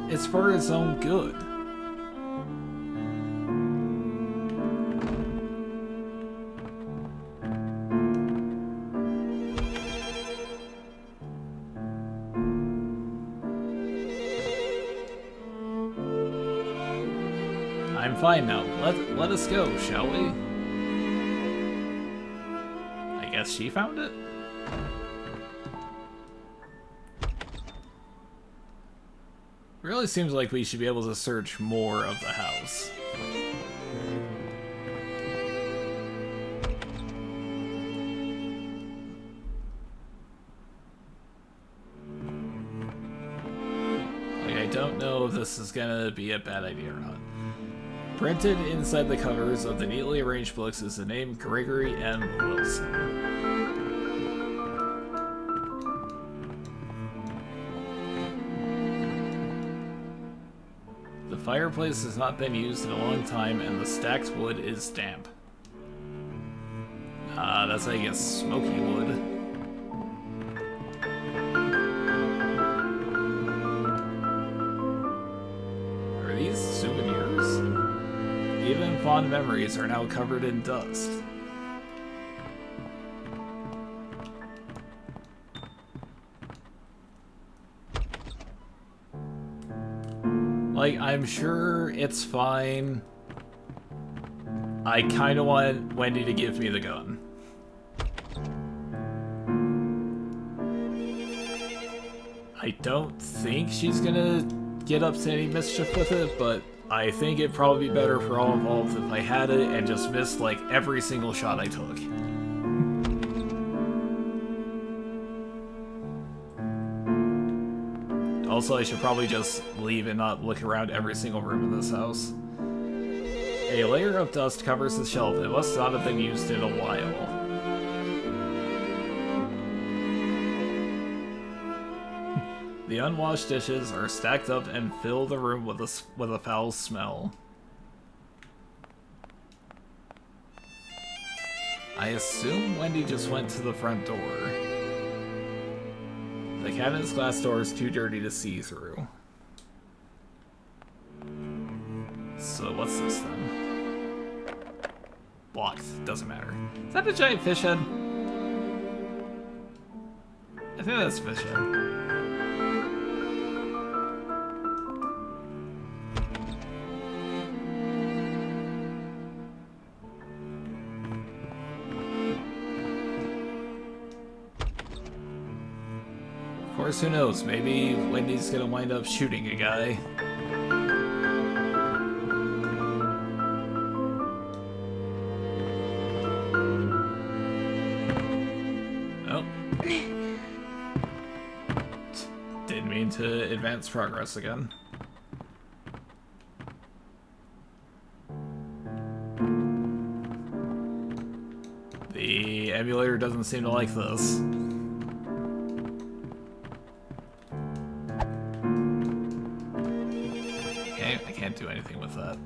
It's for its own good. I'm fine now. Let us go, shall we? I guess she found it? Really seems like we should be able to search more of the house. Like, I don't know if this is gonna be a bad idea or not. Printed inside the covers of the neatly arranged books is the name Gregory M. Wilson. The fireplace has not been used in a long time and the stacked wood is damp. That's, I guess, smoky wood. Are these souvenirs? fond memories are now covered in dust. Like, I'm sure it's fine. I kind of want Wendy to give me the gun. I don't think she's gonna get up to any mischief with it, but I think it'd probably be better for all involved if I had it and just missed, like, every single shot I took. Also, I should probably just leave and not look around every single room in this house. A layer of dust covers the shelf. It must not have been used in a while. The unwashed dishes are stacked up and fill the room with a foul smell. I assume Wendy just went to the front door. The cabinet's glass door is too dirty to see through. So what's this then? Blocked. Doesn't matter. Is that a giant fish head? I think that's a fish head. Of course, who knows? Maybe Wendy's gonna wind up shooting a guy. Oh. Didn't mean to advance progress again. The emulator doesn't seem to like this. I can't do anything with that.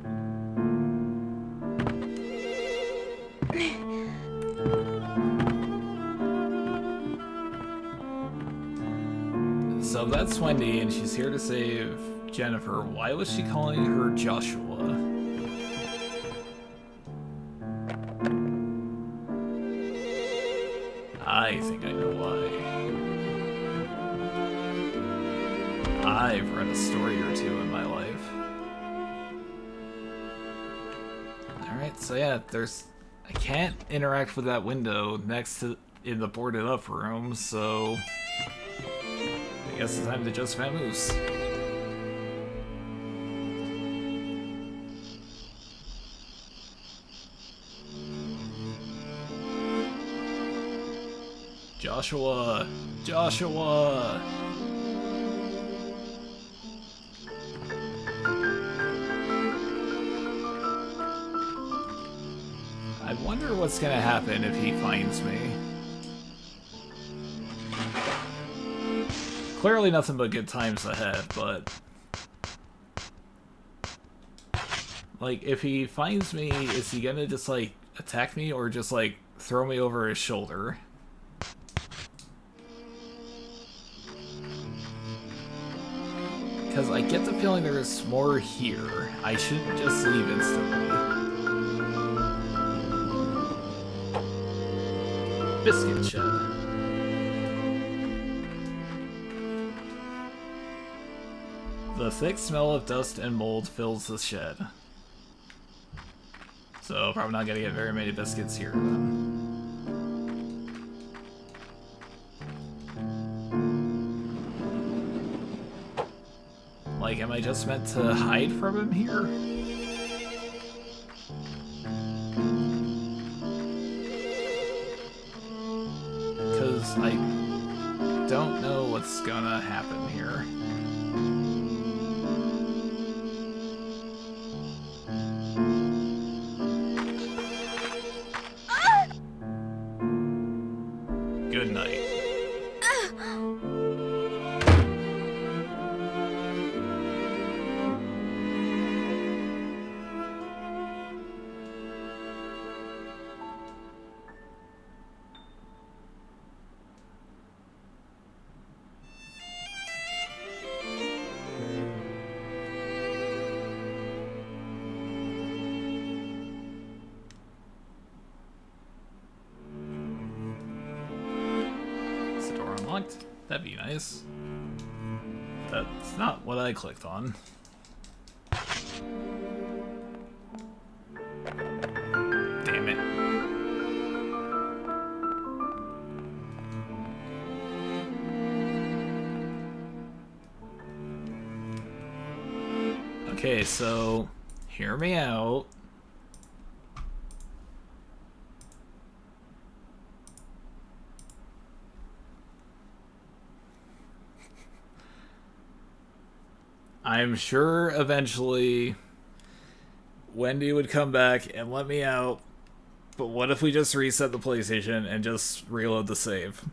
So that's Wendy, and she's here to save Jennifer. Why was she calling her Joshua? I think I know why. I've read a story or two in my life. Alright, so yeah, I can't interact with that window next to in the boarded up room, so I guess it's time to just vamoose. Joshua! Joshua! I wonder what's gonna happen if he finds me. Clearly nothing but good times ahead, but... like, if he finds me, is he gonna just, like, attack me or just, like, throw me over his shoulder? Because I get the feeling there's more here. I shouldn't just leave instantly. Biscuit shed. The thick smell of dust and mold fills the shed. So probably not gonna get very many biscuits here then. Like, am I just meant to hide from him here? Because I don't know what's gonna happen here. Good night. unlocked? That'd be nice. That's not what I clicked on. Damn it. Okay, so hear me out. I'm sure eventually Wendy would come back and let me out, but what if we just reset the PlayStation and just reload the save?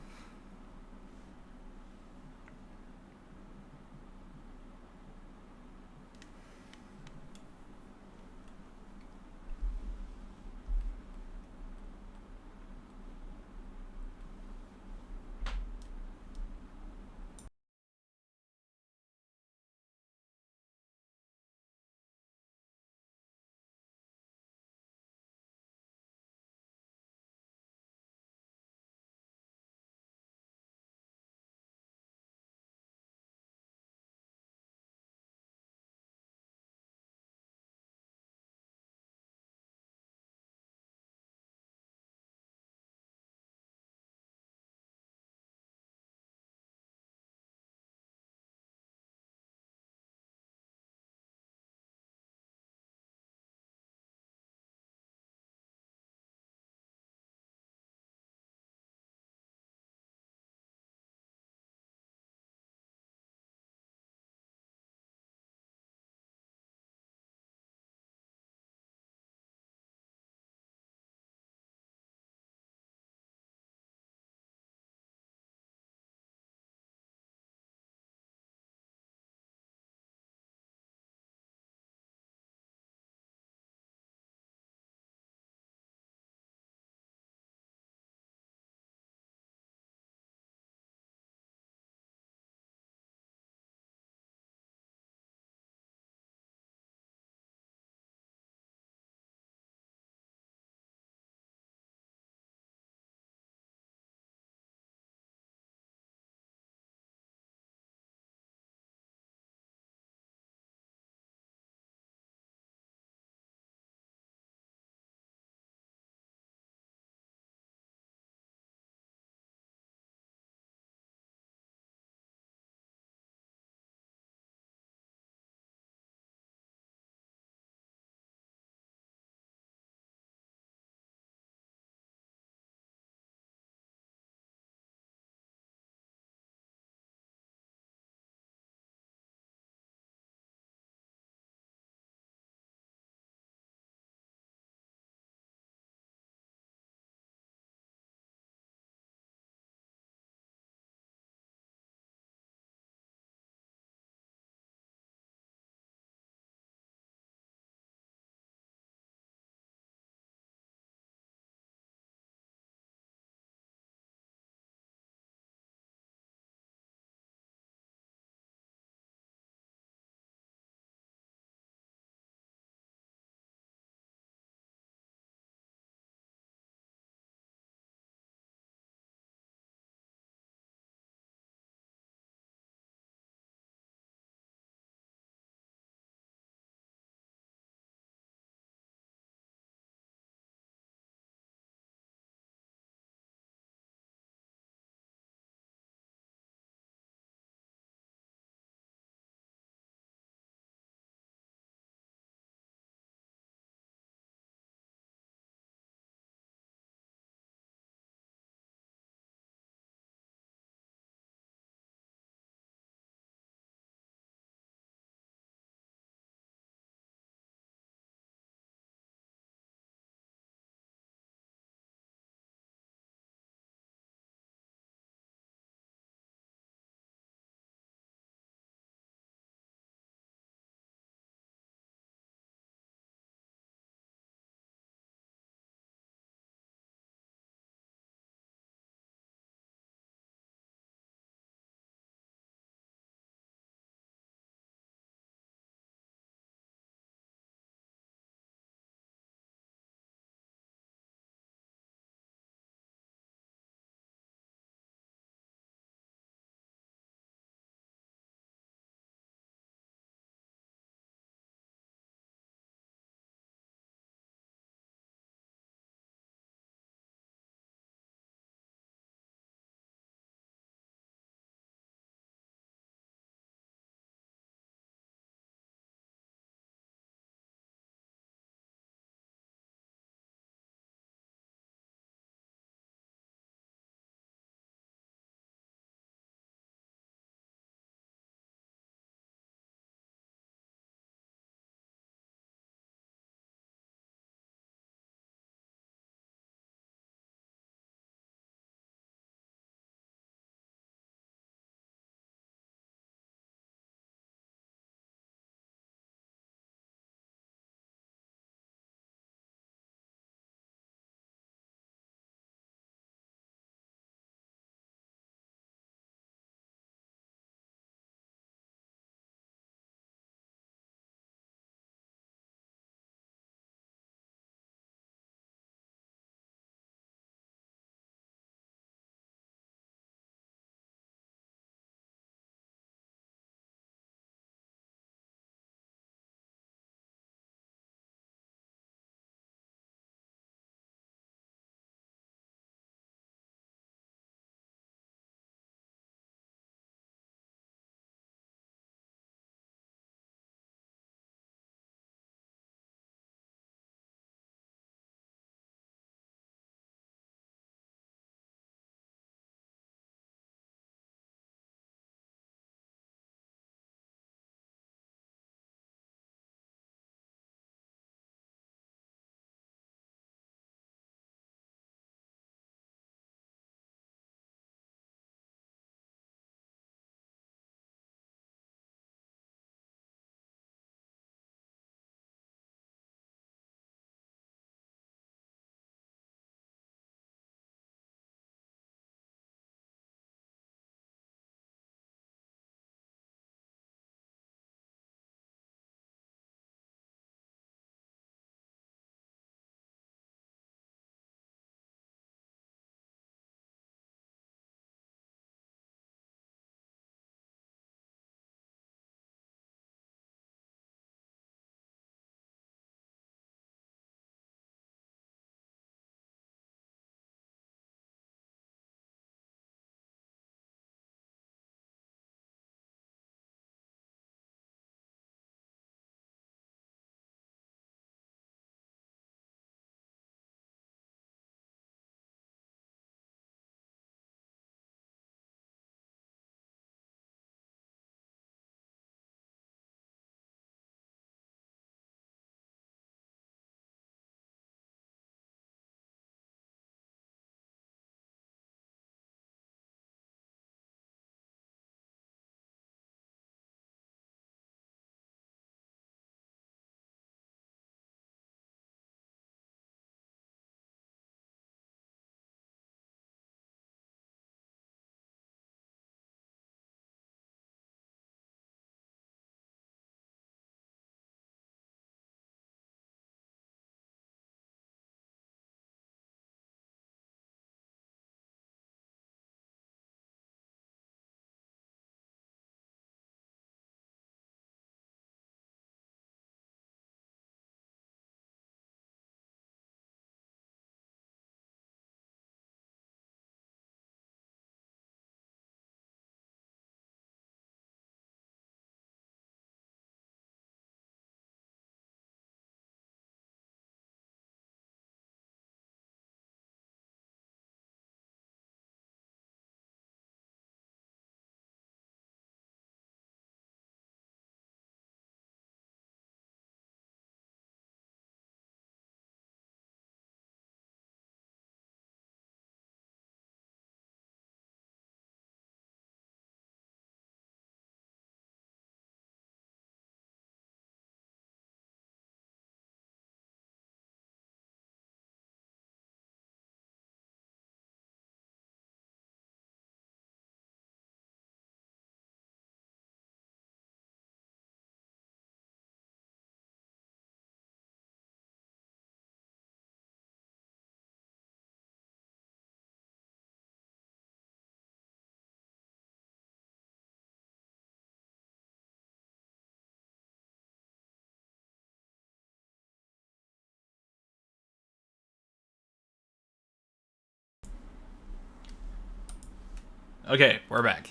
Okay, we're back.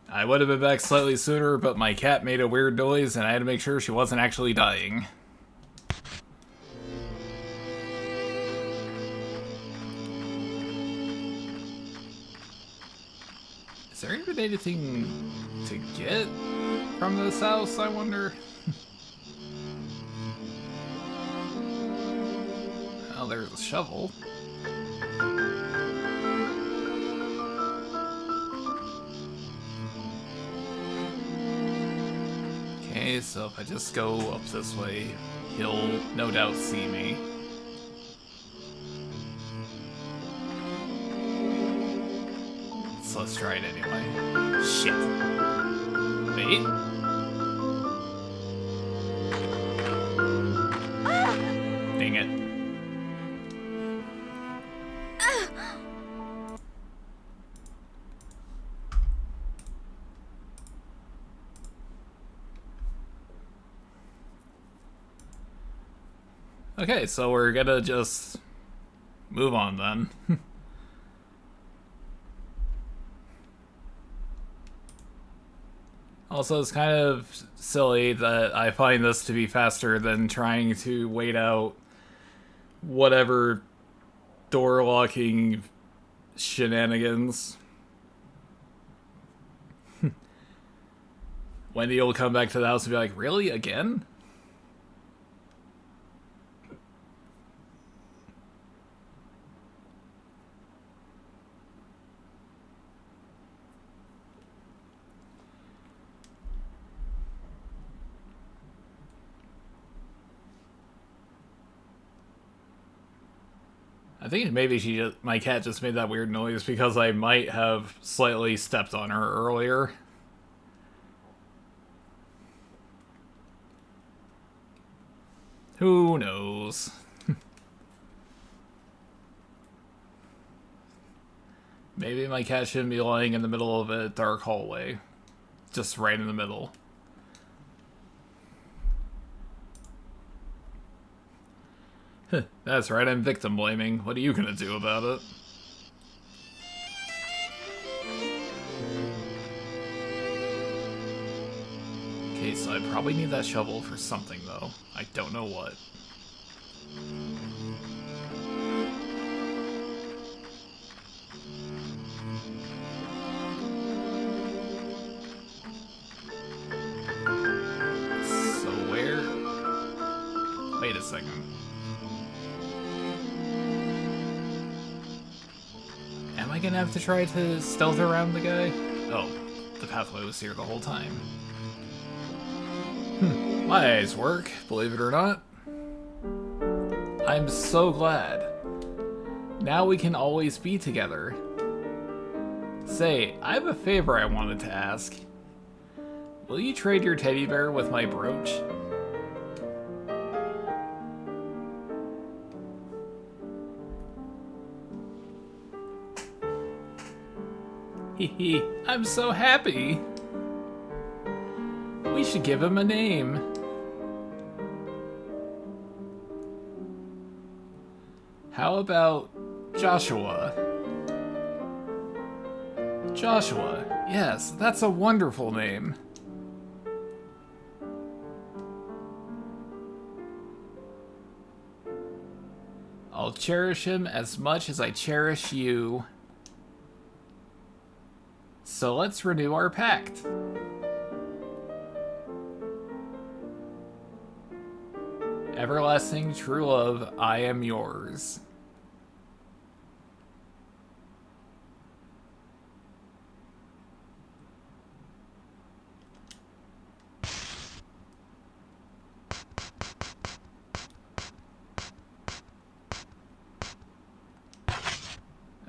I would have been back slightly sooner, but my cat made a weird noise and I had to make sure she wasn't actually dying. Is there even anything to get from this house, I wonder? Oh, there's a shovel. Okay, so if I just go up this way, he'll no doubt see me. So let's try it anyway. Shit. Wait. Dang it. Okay, so we're gonna just move on then. Also, it's kind of silly that I find this to be faster than trying to wait out whatever door locking shenanigans. Wendy will come back to the house and be like, really? Again? I think maybe my cat just made that weird noise because I might have slightly stepped on her earlier. Who knows? Maybe my cat shouldn't be lying in the middle of a dark hallway. Just right in the middle. That's right, I'm victim blaming. What are you gonna do about it? Okay, so I probably need that shovel for something, though. I don't know what. So where? Wait a second. Am I gonna have to try to stealth around the guy? Oh, the pathway was here the whole time. My eyes work, believe it or not. I'm so glad. Now we can always be together. Say, I have a favor I wanted to ask. Will you trade your teddy bear with my brooch? Hehe, I'm so happy. We should give him a name. How about Joshua? Joshua, yes, that's a wonderful name. I'll cherish him as much as I cherish you. So let's renew our pact. Everlasting true love, I am yours.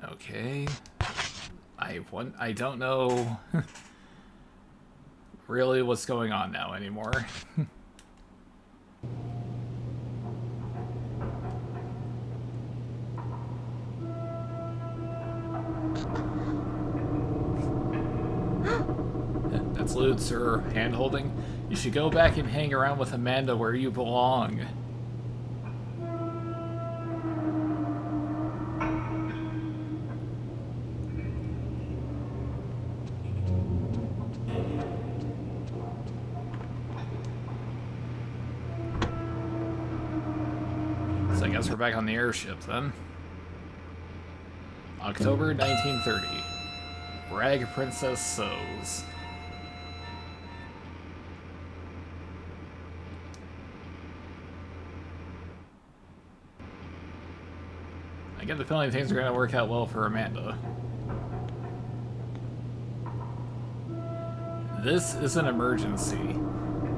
Okay. I don't know really what's going on now anymore. That's lewd, sir. Hand-holding. You should go back and hang around with Amanda where you belong. guess we're back on the airship then. October 1930. Rag Princess sews. I get the feeling things are going to work out well for Amanda. This is an emergency.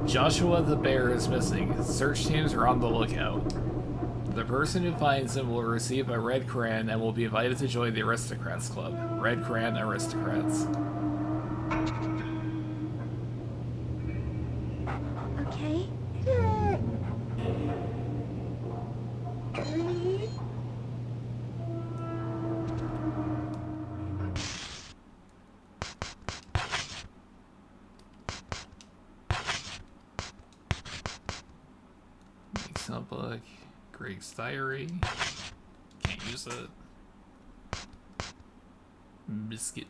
Joshua the bear is missing. Search teams are on the lookout. The person who finds him will receive a red crayon and will be invited to join the Aristocrats Club. Red Crayon Aristocrats. Okay. Mix notebook. Greg's diary. Can't use it. Biscuit.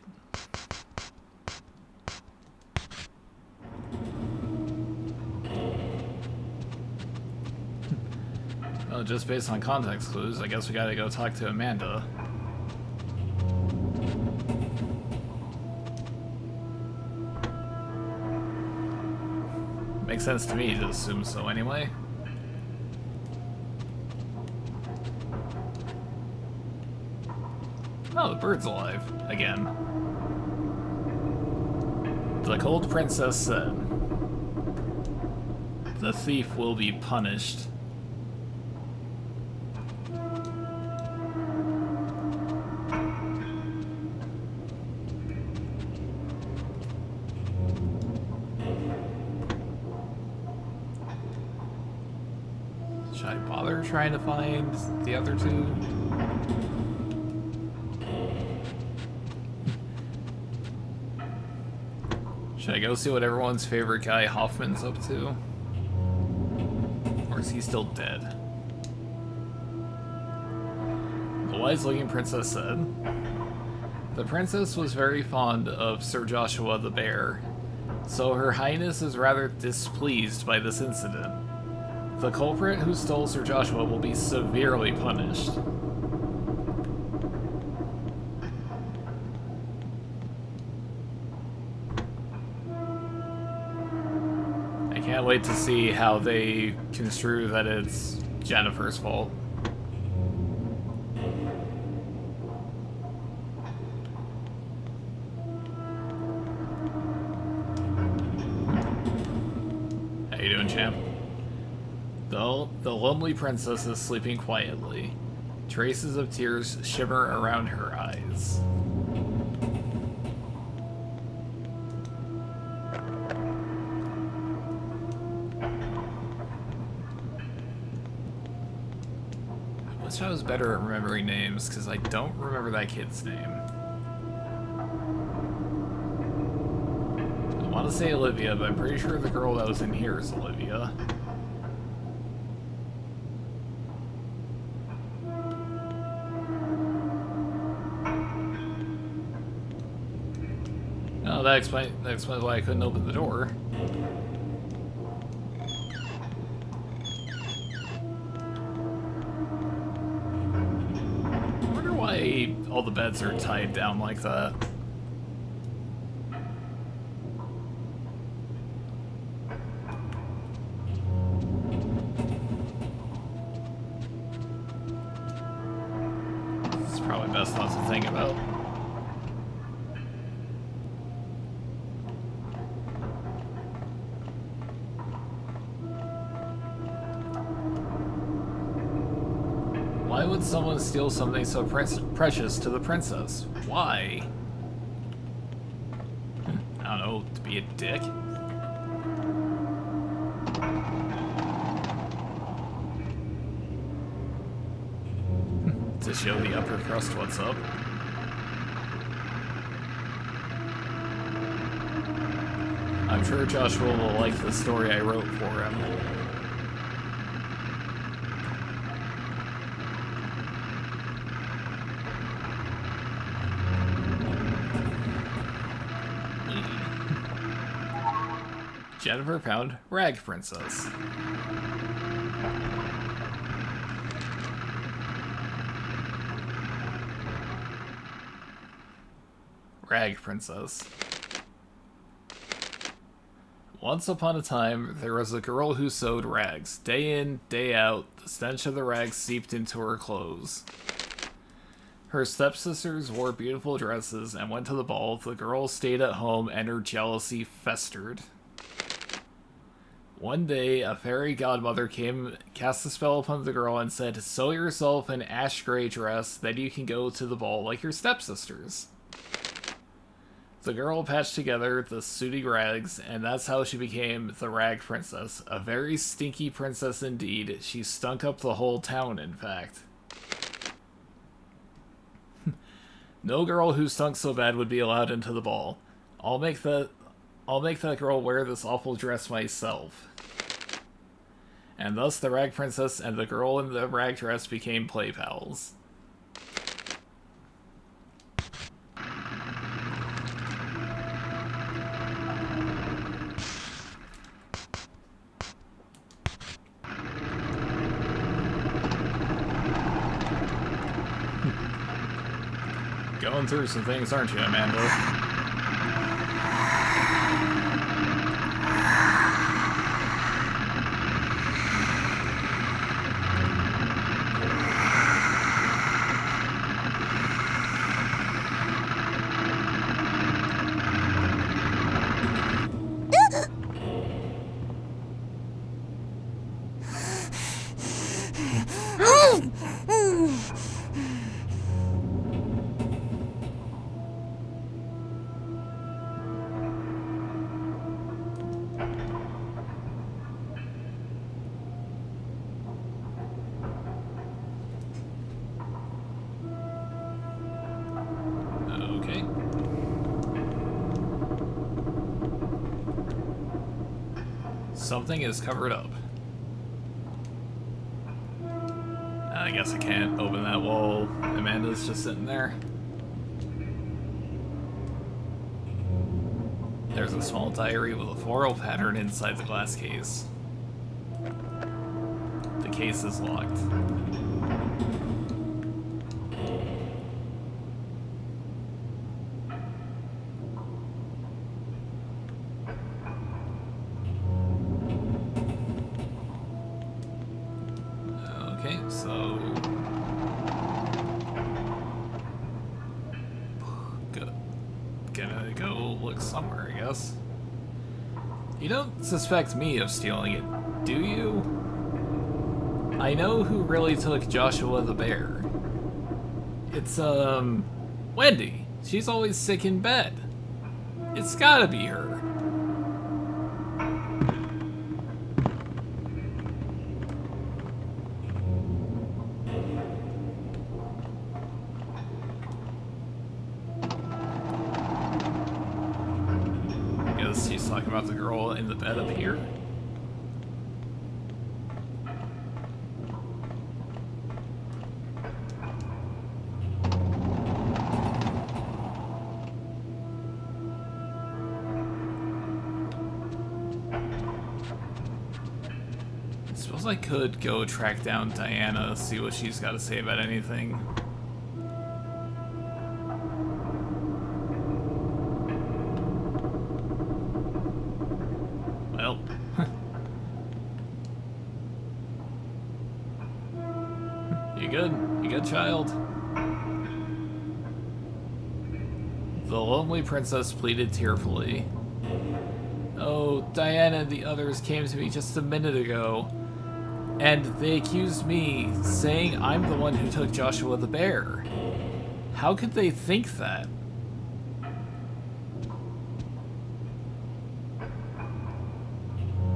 Well, just based on context clues, I guess we gotta go talk to Amanda. Makes sense to me to assume so anyway. Oh, the bird's alive. Again. The Cold Princess said, "The thief will be punished." Should I bother trying to find the other two? Should I go see what everyone's favorite guy Hoffman's up to? Or is he still dead? The wise-looking princess said, "The princess was very fond of Sir Joshua the bear, so her highness is rather displeased by this incident. The culprit who stole Sir Joshua will be severely punished." Can't wait to see how they construe that it's Jennifer's fault. How you doing, champ? The lonely princess is sleeping quietly. Traces of tears shimmer around her eyes. I was better at remembering names, because I don't remember that kid's name. I want to say Olivia, but I'm pretty sure the girl that was in here is Olivia. Oh, that explains why I couldn't open the door. All the beds are tied down like that. It's probably best not to think about. Why would someone steal something so precious to the princess? Why? I don't know, to be a dick? To show the upper crust what's up? I'm sure Joshua will like the story I wrote for him. Jennifer found Rag Princess. Rag Princess. Once upon a time, there was a girl who sewed rags. Day in, day out, the stench of the rags seeped into her clothes. Her stepsisters wore beautiful dresses and went to the ball. The girl stayed at home and her jealousy festered. One day, a fairy godmother cast a spell upon the girl and said, "Sew yourself an ash gray dress, then you can go to the ball like your stepsisters." The girl patched together the sooty rags, and that's how she became the Rag Princess. A very stinky princess indeed. She stunk up the whole town, in fact. No girl who stunk so bad would be allowed into the ball. I'll make that girl wear this awful dress myself. And thus the Rag Princess and the girl in the rag dress became play pals. Going through some things, aren't you, Amanda? Okay. Something is covered up. I guess I can't open that wall. Amanda's just sitting there. There's a small diary with a floral pattern inside the glass case. The case is locked. Okay, so gonna go look somewhere, I guess. You don't suspect me of stealing it, do you? I know who really took Joshua the bear. It's, Wendy. She's always sick in bed. It's gotta be her. He's talking about the girl in the bed up here. I suppose I could go track down Diana, see what she's got to say about anything. Well, you good? You good, child? The lonely princess pleaded tearfully. Oh, Diana and the others came to me just a minute ago, and they accused me, saying I'm the one who took Joshua the bear. How could they think that?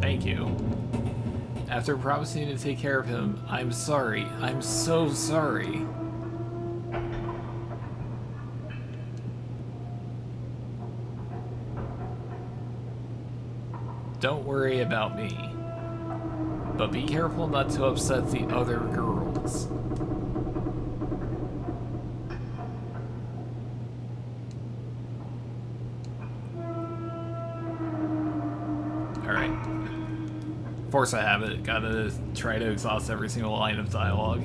Thank you. After promising to take care of him, I'm sorry. I'm so sorry. Don't worry about me. But be careful not to upset the other girls. Alright. Force of habit. Gotta try to exhaust every single line of dialogue.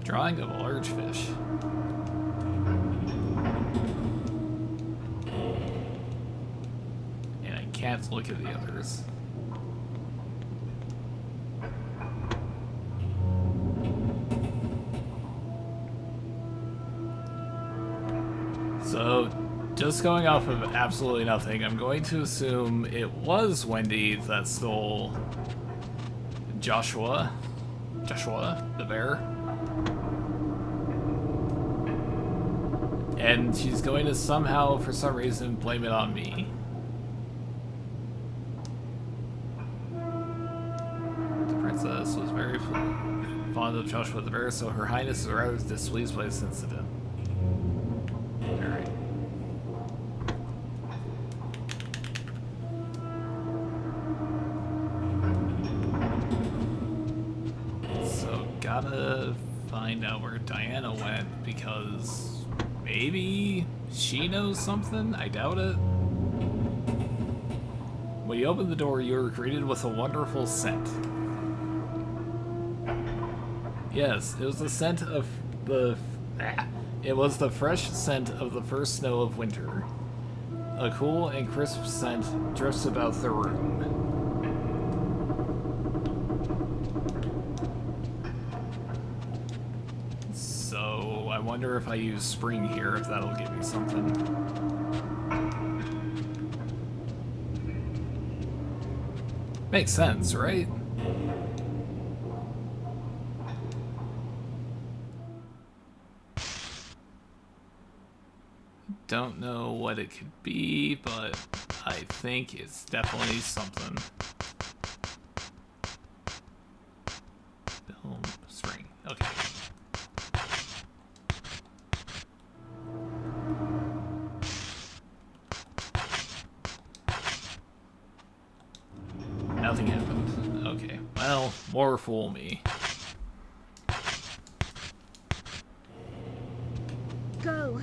Drawing of a large fish. And I can't look at the others. So, just going off of absolutely nothing, I'm going to assume it was Wendy that stole Joshua the bear. And she's going to somehow, for some reason, blame it on me. The princess was very fond of Joshua the bear, so Her Highness is rather displeased by this incident. Alright. So, gotta find out where Diana went, because maybe she knows something? I doubt it. When you open the door, you are greeted with a wonderful scent. Yes, it was the scent of the... It was the fresh scent of the first snow of winter. A cool and crisp scent drifts about the room. So, I wonder if I use spring here, if that'll give me something. Makes sense, right? Don't know what it could be, but I think it's definitely something. Film spring. Okay. Nothing happened. Okay. Well, more fool me. Go.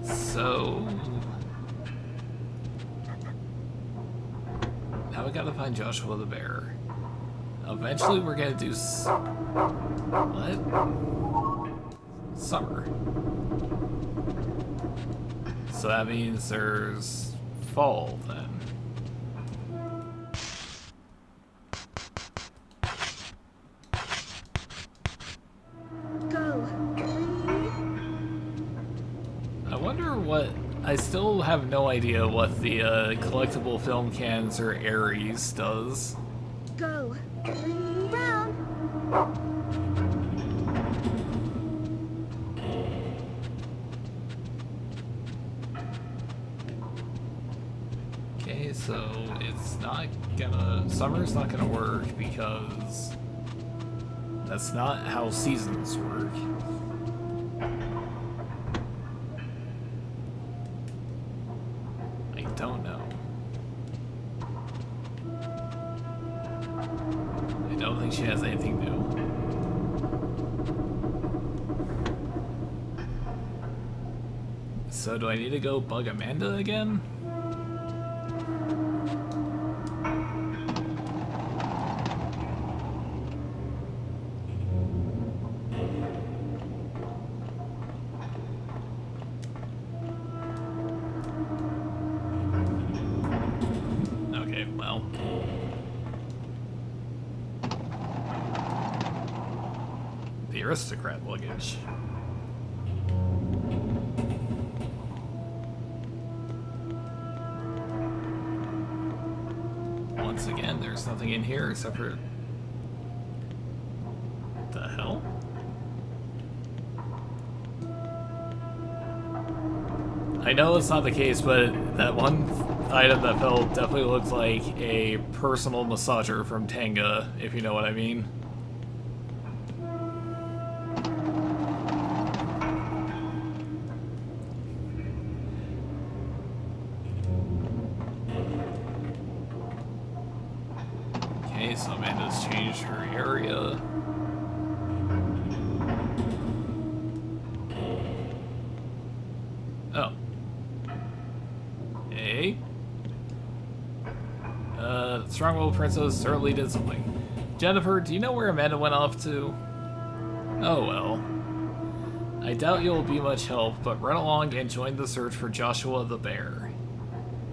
So now we gotta find Joshua the bear. Eventually we're gonna do what? Summer. So that means there's fall then. I still have no idea what the collectible film cans or Aries does. Go. Round. Okay, so it's not gonna... Summer's not gonna work because that's not how seasons work. Don't know. I don't think she has anything new. So do I need to go bug Amanda again? Aristocrat luggage. Once again, there's nothing in here except for... the hell? I know it's not the case, but that one item that fell definitely looks like a personal massager from Tenga, if you know what I mean. So Amanda's changed her area. Oh. Hey. Strong-willed princess certainly did something. Jennifer, do you know where Amanda went off to? Oh well. I doubt you'll be much help, but run along and join the search for Joshua the bear.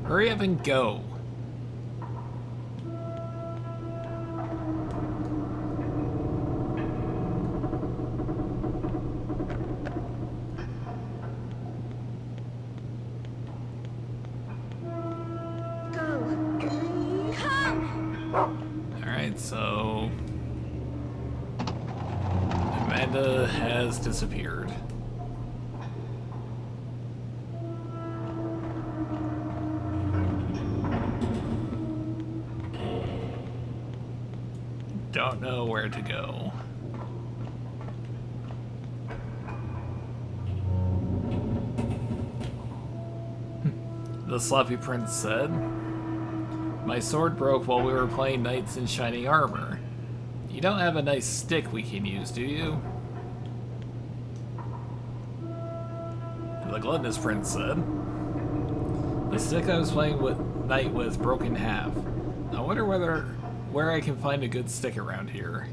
Hurry up and go. Alright, so Amanda has disappeared. Don't know where to go. The sloppy prince said, "My sword broke while we were playing knights in shining armor. You don't have a nice stick we can use, do you?" The gluttonous prince said, "The stick I was playing with knight with broke in half. I wonder where I can find a good stick around here."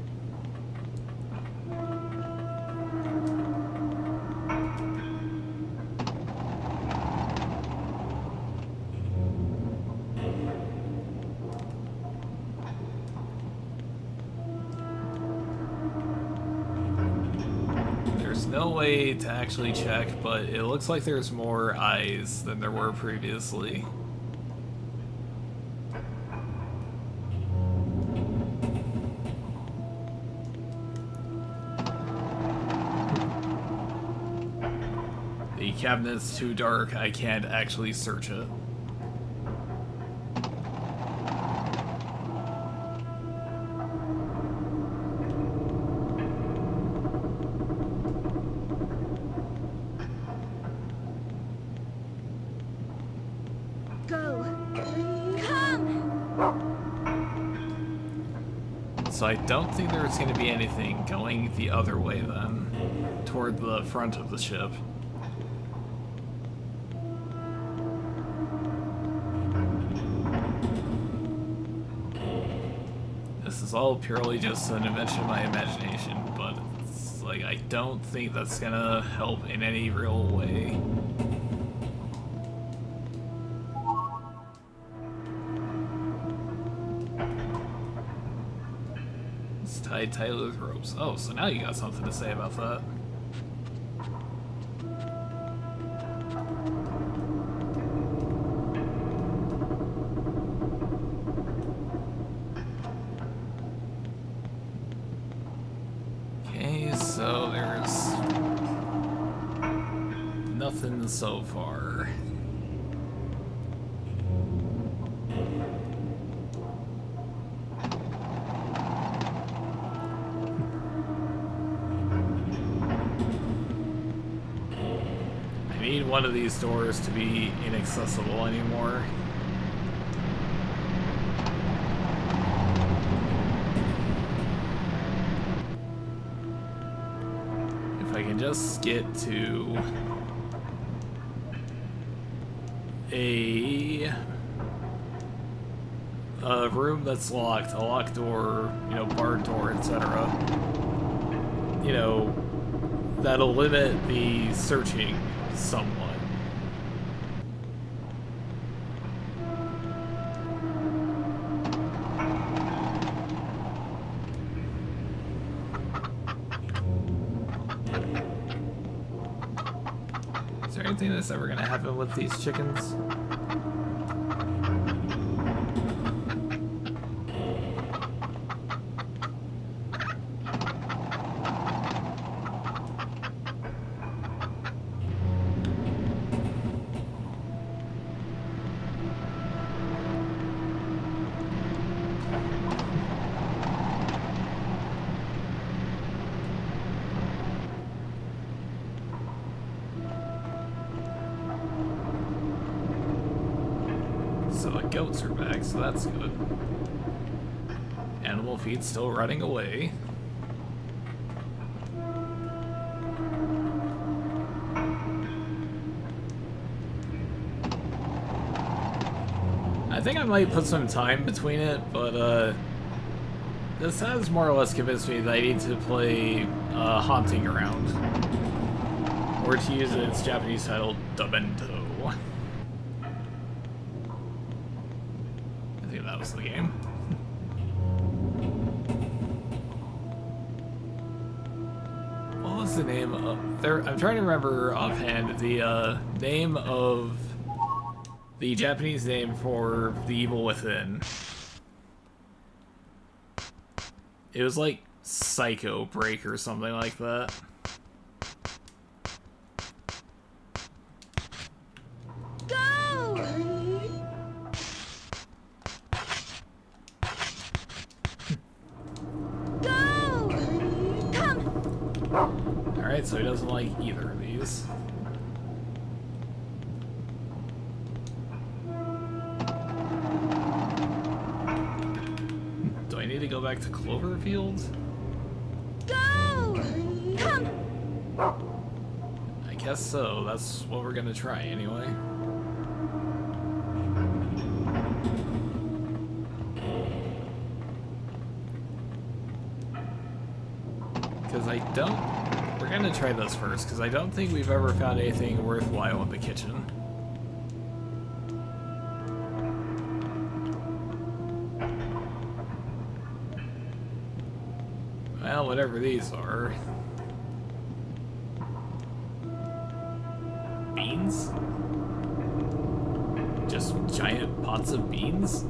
There's no way to actually check, but it looks like there's more eyes than there were previously. The cabinet's too dark, I can't actually search it. So I don't think there's going to be anything going the other way then, toward the front of the ship. This is all purely just an invention of my imagination, but it's like I don't think that's gonna help in any real way. It's tied tightly with ropes. Oh, so now you got something to say about that. So there's nothing so far. I need one of these doors to be inaccessible anymore. I can just get to a room that's locked, a locked door, you know, barred door, etc. You know, that'll limit the searching somewhat. Is there anything that's ever going to happen with these chickens? So the goats are back, so that's good. Animal feed still running away. think I might put some time between it, but this has more or less convinced me that I need to play Haunting Ground. Or to use its Japanese title, Dabento. I think that was the game. What was the name of... I'm trying to remember offhand the name of the Japanese name for the Evil Within. It was like Psycho Break or something like that. Go! Go! Come! Alright, so he doesn't like either of these. Do I need to go back to Cloverfield? Go! Come! I guess so. That's what we're gonna try anyway. Because I don't... We're gonna try this first, because I don't think we've ever found anything worthwhile in the kitchen. Well, whatever these are. Beans? Just giant pots of beans?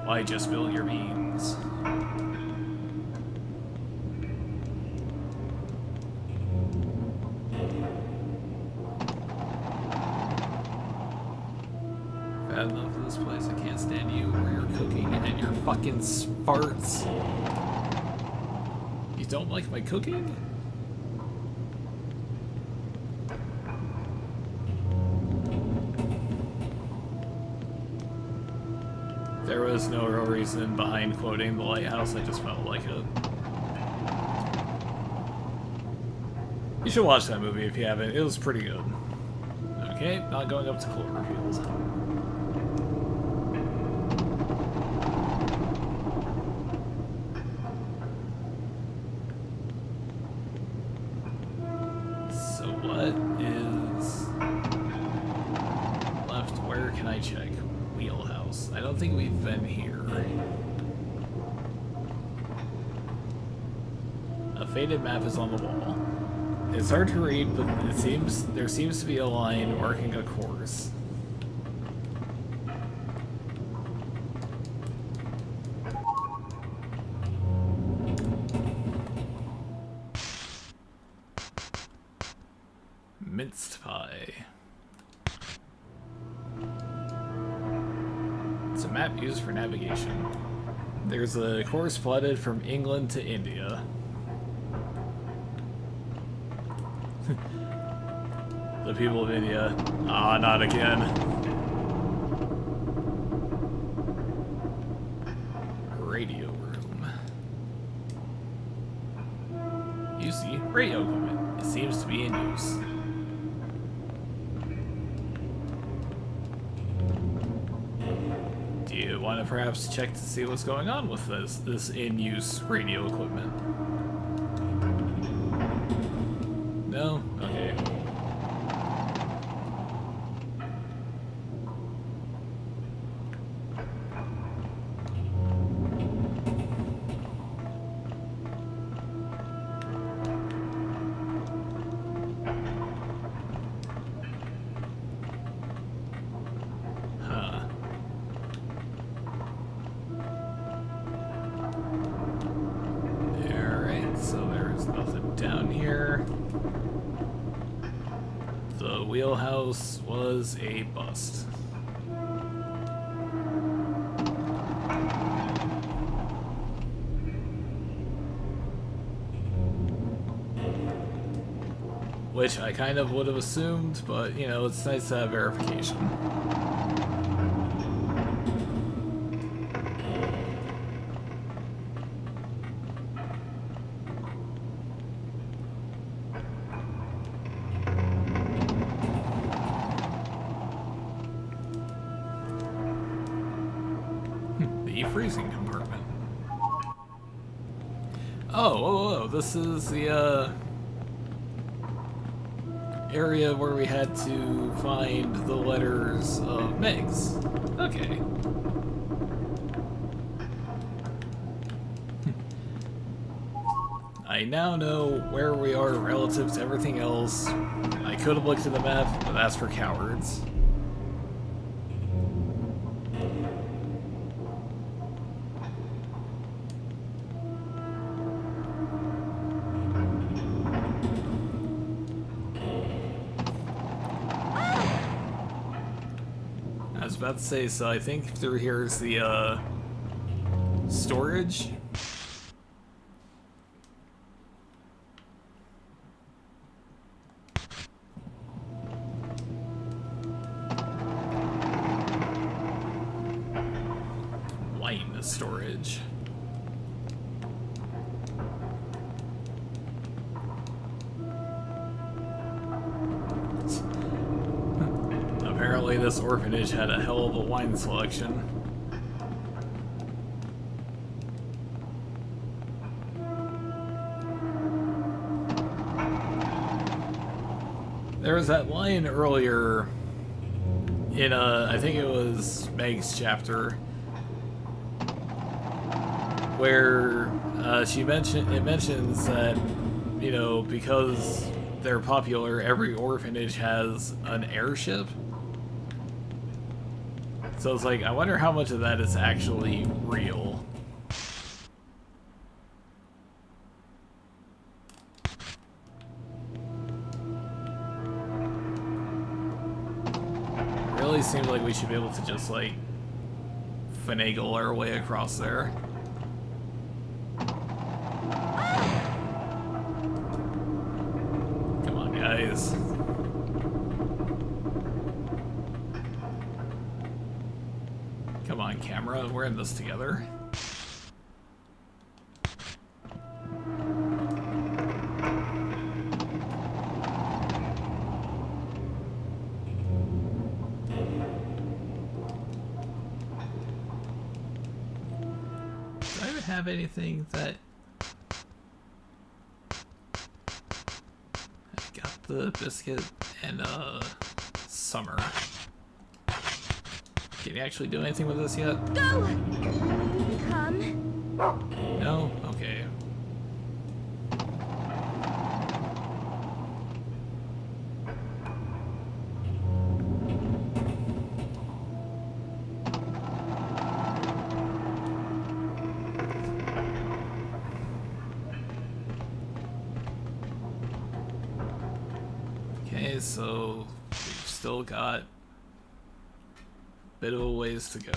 Why just spill your beans? Bad enough of this place. I can't stand you or your cooking and your fucking farts. You don't like my cooking? There was no real reason behind quoting The Lighthouse, I just felt like it. You should watch that movie if you haven't, it was pretty good. Okay, not going up to Cloverfield. So what is left? Where can I check? Wheelhouse. I don't think we've been here. A faded map is on the wall. It's hard to read, but there seems to be a line marking a course. Minced pie. It's a map used for navigation. There's a course plotted from England to India. The people of India. Ah, not again. Radio room. You see, radio equipment. It seems to be in use. Do you want to perhaps check to see what's going on with this in-use radio equipment? No? Okay. Wheelhouse was a bust. Which I kind of would have assumed, but you know, it's nice to have verification. freezing compartment. Oh, this is the area where we had to find the letters of Meg's. Okay. I now know where we are relative to everything else. I could have looked at the map, but that's for cowards. I was about to say, so I think through here is the storage. Wine storage. Apparently this orphanage had a hell of a wine selection. There was that line earlier in I think it was Meg's chapter, where it mentions that, you know, because they're popular, every orphanage has an airship. So it's like, I wonder how much of that is actually real. It really seems like we should be able to just, like, finagle our way across there. Come on, guys. Come on, camera, we're in this together. Do I even have anything that... I've got the biscuit and summer. Can you actually do anything with this yet? Go! Come. No? Okay. Okay, so we've still got bit of a ways to go.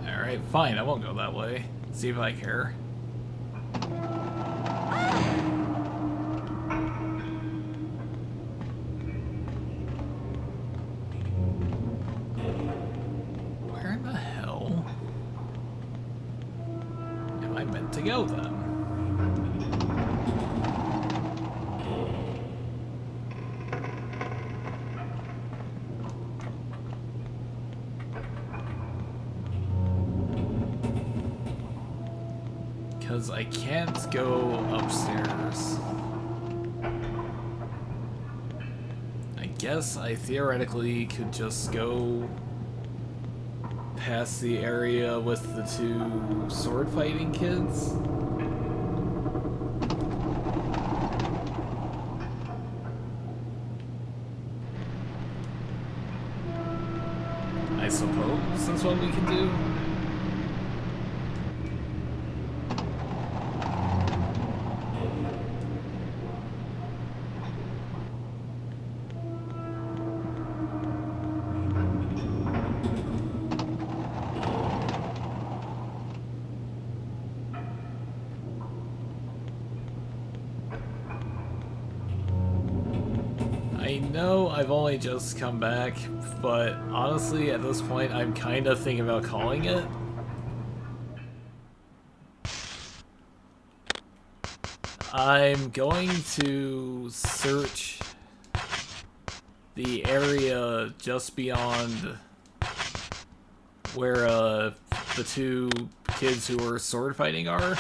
Alright, fine, I won't go that way. See if I care. Where in the hell am I meant to go then? Because I can't go upstairs. I guess I theoretically could just go past the area with the two sword fighting kids. I suppose that's what we can do. I know I've only just come back, but honestly, at this point, I'm kind of thinking about calling it. I'm going to search the area just beyond where the two kids who were sword fighting are,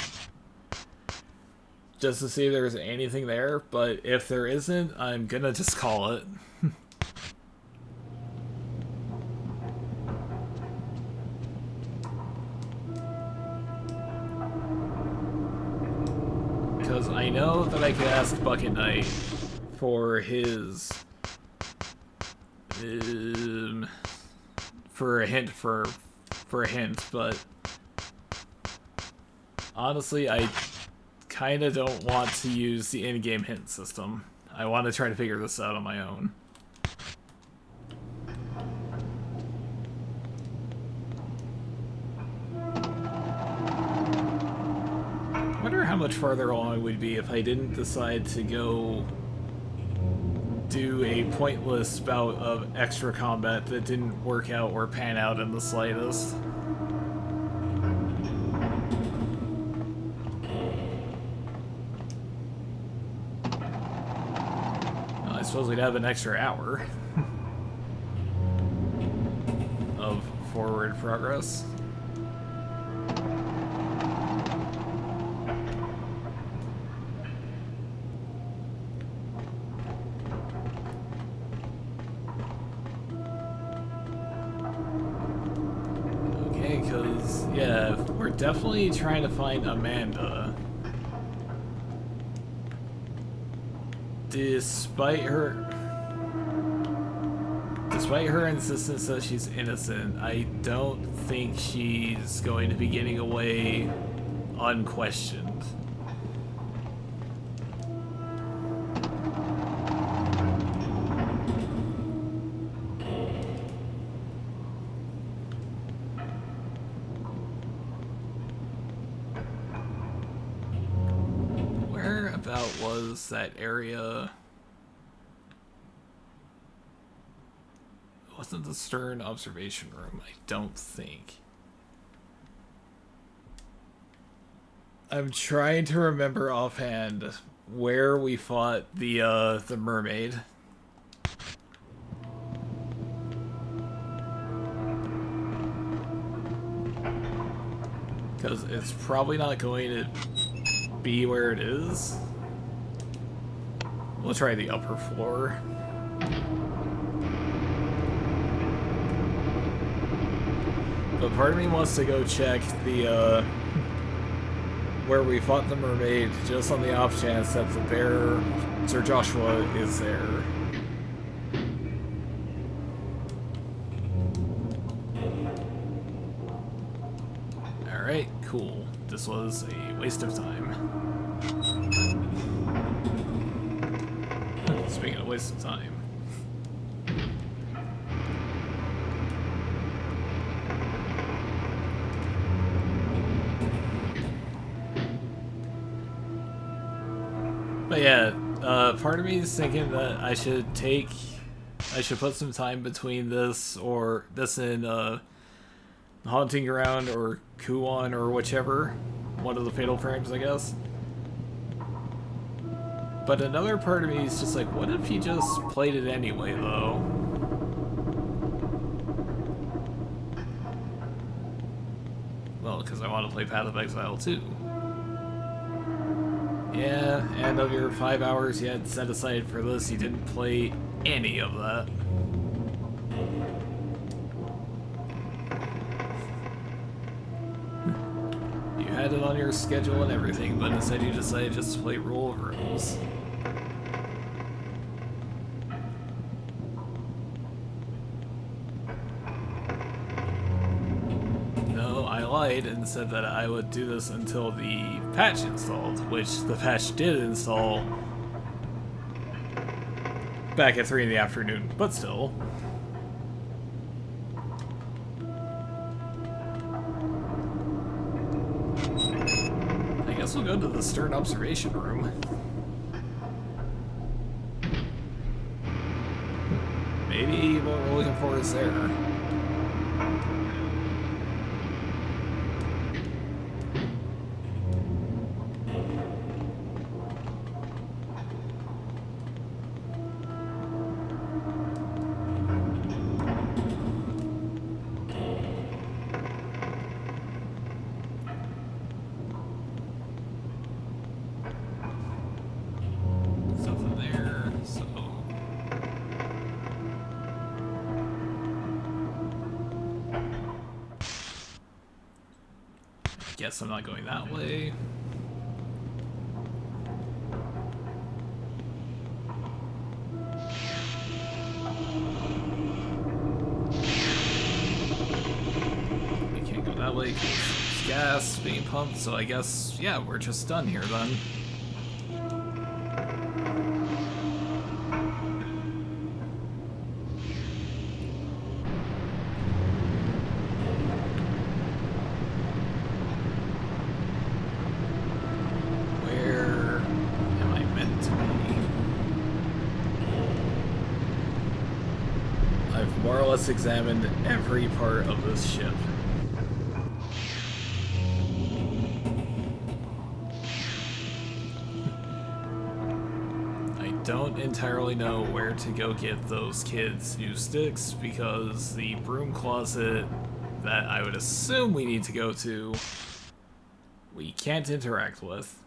just to see if there's anything there, but if there isn't, I'm gonna just call it. Because I know that I could ask Bucket Knight for his for a hint, but honestly, I kind of don't want to use the in-game hint system. I want to try to figure this out on my own. I wonder how much farther along it would be if I didn't decide to go do a pointless bout of extra combat that didn't work out or pan out in the slightest. I suppose we'd have an extra hour of forward progress. Okay, because, yeah, we're definitely trying to find Amanda. Despite her insistence that she's innocent, I don't think she's going to be getting away unquestioned. Where about was that area? It wasn't the stern observation room, I don't think. I'm trying to remember offhand where we fought the mermaid. Because it's probably not going to be where it is. We'll try the upper floor. But part of me wants to go check the, where we fought the mermaid, just on the off chance that the bear, Sir Joshua, is there. Alright, cool. This was a waste of time. Speaking of waste of time. But yeah, part of me is thinking that I should put some time between this and Haunting Ground or Kuon or whichever, one of the Fatal Frames, I guess. But another part of me is just like, what if he just played it anyway, though? Well, because I want to play Path of Exile too. Yeah, and of your 5 hours you had set aside for this, you didn't play any of that. You had it on your schedule and everything, but instead you decided just to play Rule of Rooms. And said that I would do this until the patch installed, which the patch did install back at 3 in the afternoon, but still. I guess we'll go to the stern observation room. Maybe what we're looking for is there. Guess I'm not going that way. I can't go that way because there's gas being pumped, so I guess, yeah, we're just done here then. Examined every part of this ship. I don't entirely know where to go get those kids' new sticks because the broom closet that I would assume we need to go to, we can't interact with.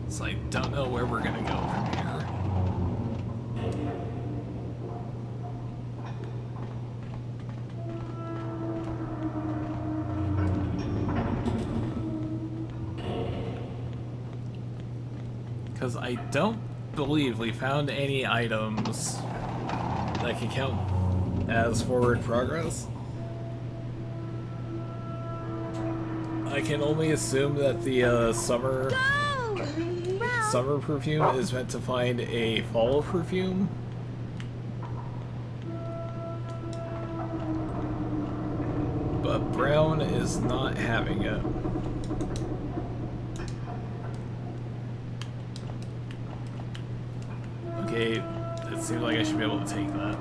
So I don't know where we're gonna go from here. Because I don't believe we found any items that can count as forward progress. I can only assume that the summer perfume is meant to find a fall perfume. But Brown is not having it. Okay, it seems like I should be able to take that.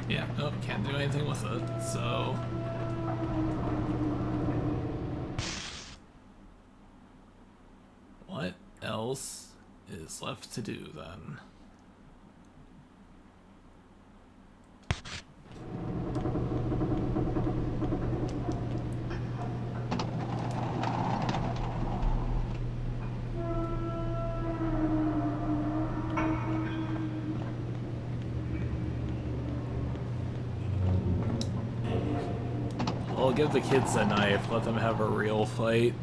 Yeah, nope, can't do anything with it, so... What else is left to do, then? I'll give the kids a knife, let them have a real fight.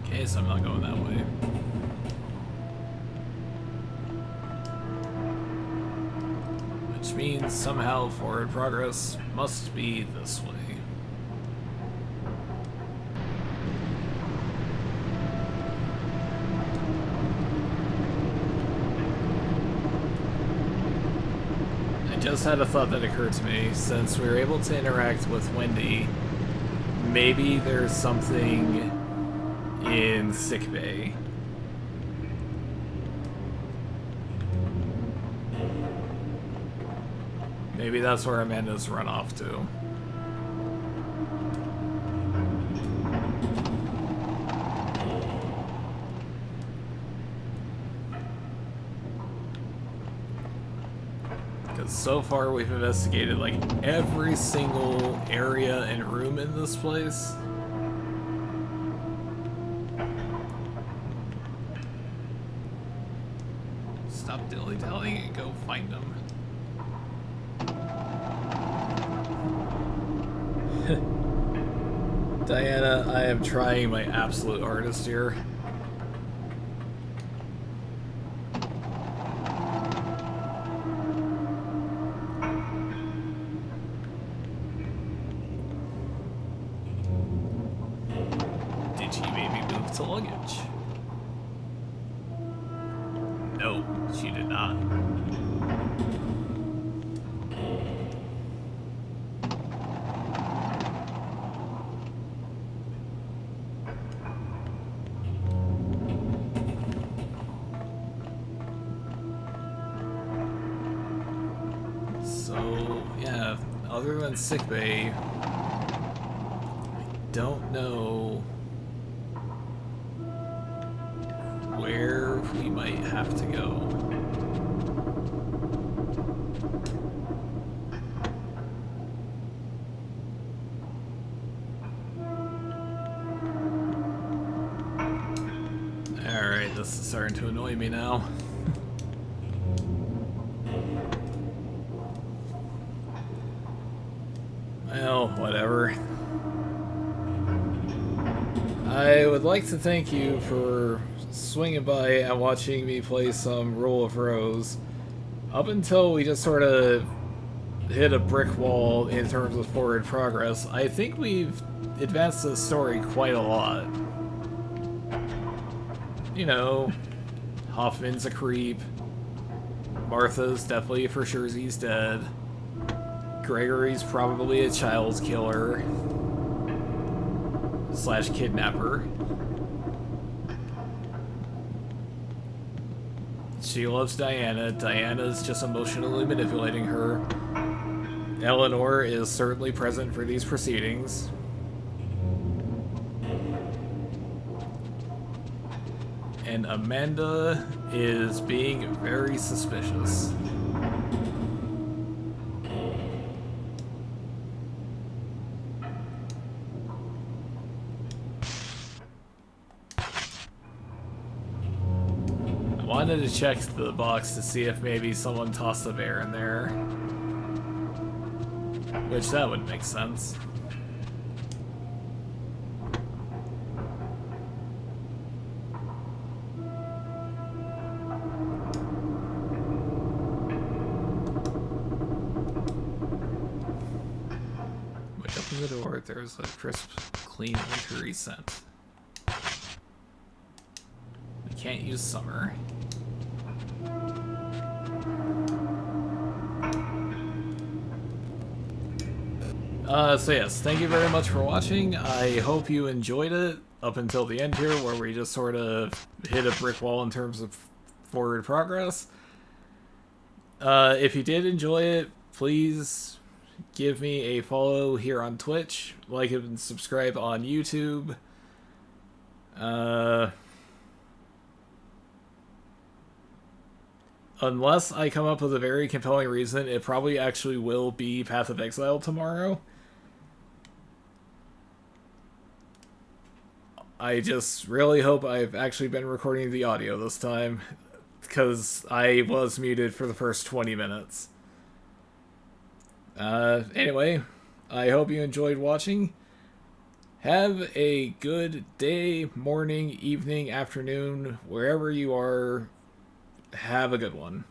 Okay, so I'm not going that way. Which means somehow forward progress must be this way. Just had a thought that occurred to me. Since we were able to interact with Wendy, maybe there's something in sickbay. Maybe that's where Amanda's run off to. So far, we've investigated like every single area and room in this place. Stop dilly-dallying and go find them. Diana, I am trying my absolute hardest here. No, she did not. So, yeah, other than sickbay, I don't know where we might have to go. Alright, this is starting to annoy me now. Well, whatever. I would like to thank you for swinging by and watching me play some Rule of Rose. Up until we just sort of hit a brick wall in terms of forward progress, I think we've advanced the story quite a lot. You know, Hoffman's a creep. Martha's definitely for sure he's dead. Gregory's probably a child killer / kidnapper. She loves Diana. Diana's just emotionally manipulating her. Eleanor is certainly present for these proceedings. And Amanda is being very suspicious. I wanted to check the box to see if maybe someone tossed a bear in there. Which, that would make sense. Wait, open the door, there's a crisp, clean, wintry scent. We can't use summer. So yes, thank you very much for watching. I hope you enjoyed it up until the end here, where we just sort of hit a brick wall in terms of forward progress. If you did enjoy it, please give me a follow here on Twitch, like and subscribe on YouTube. Unless I come up with a very compelling reason, it probably actually will be Path of Exile tomorrow. I just really hope I've actually been recording the audio this time, because I was muted for the first 20 minutes. Anyway, I hope you enjoyed watching. Have a good day, morning, evening, afternoon, wherever you are. Have a good one.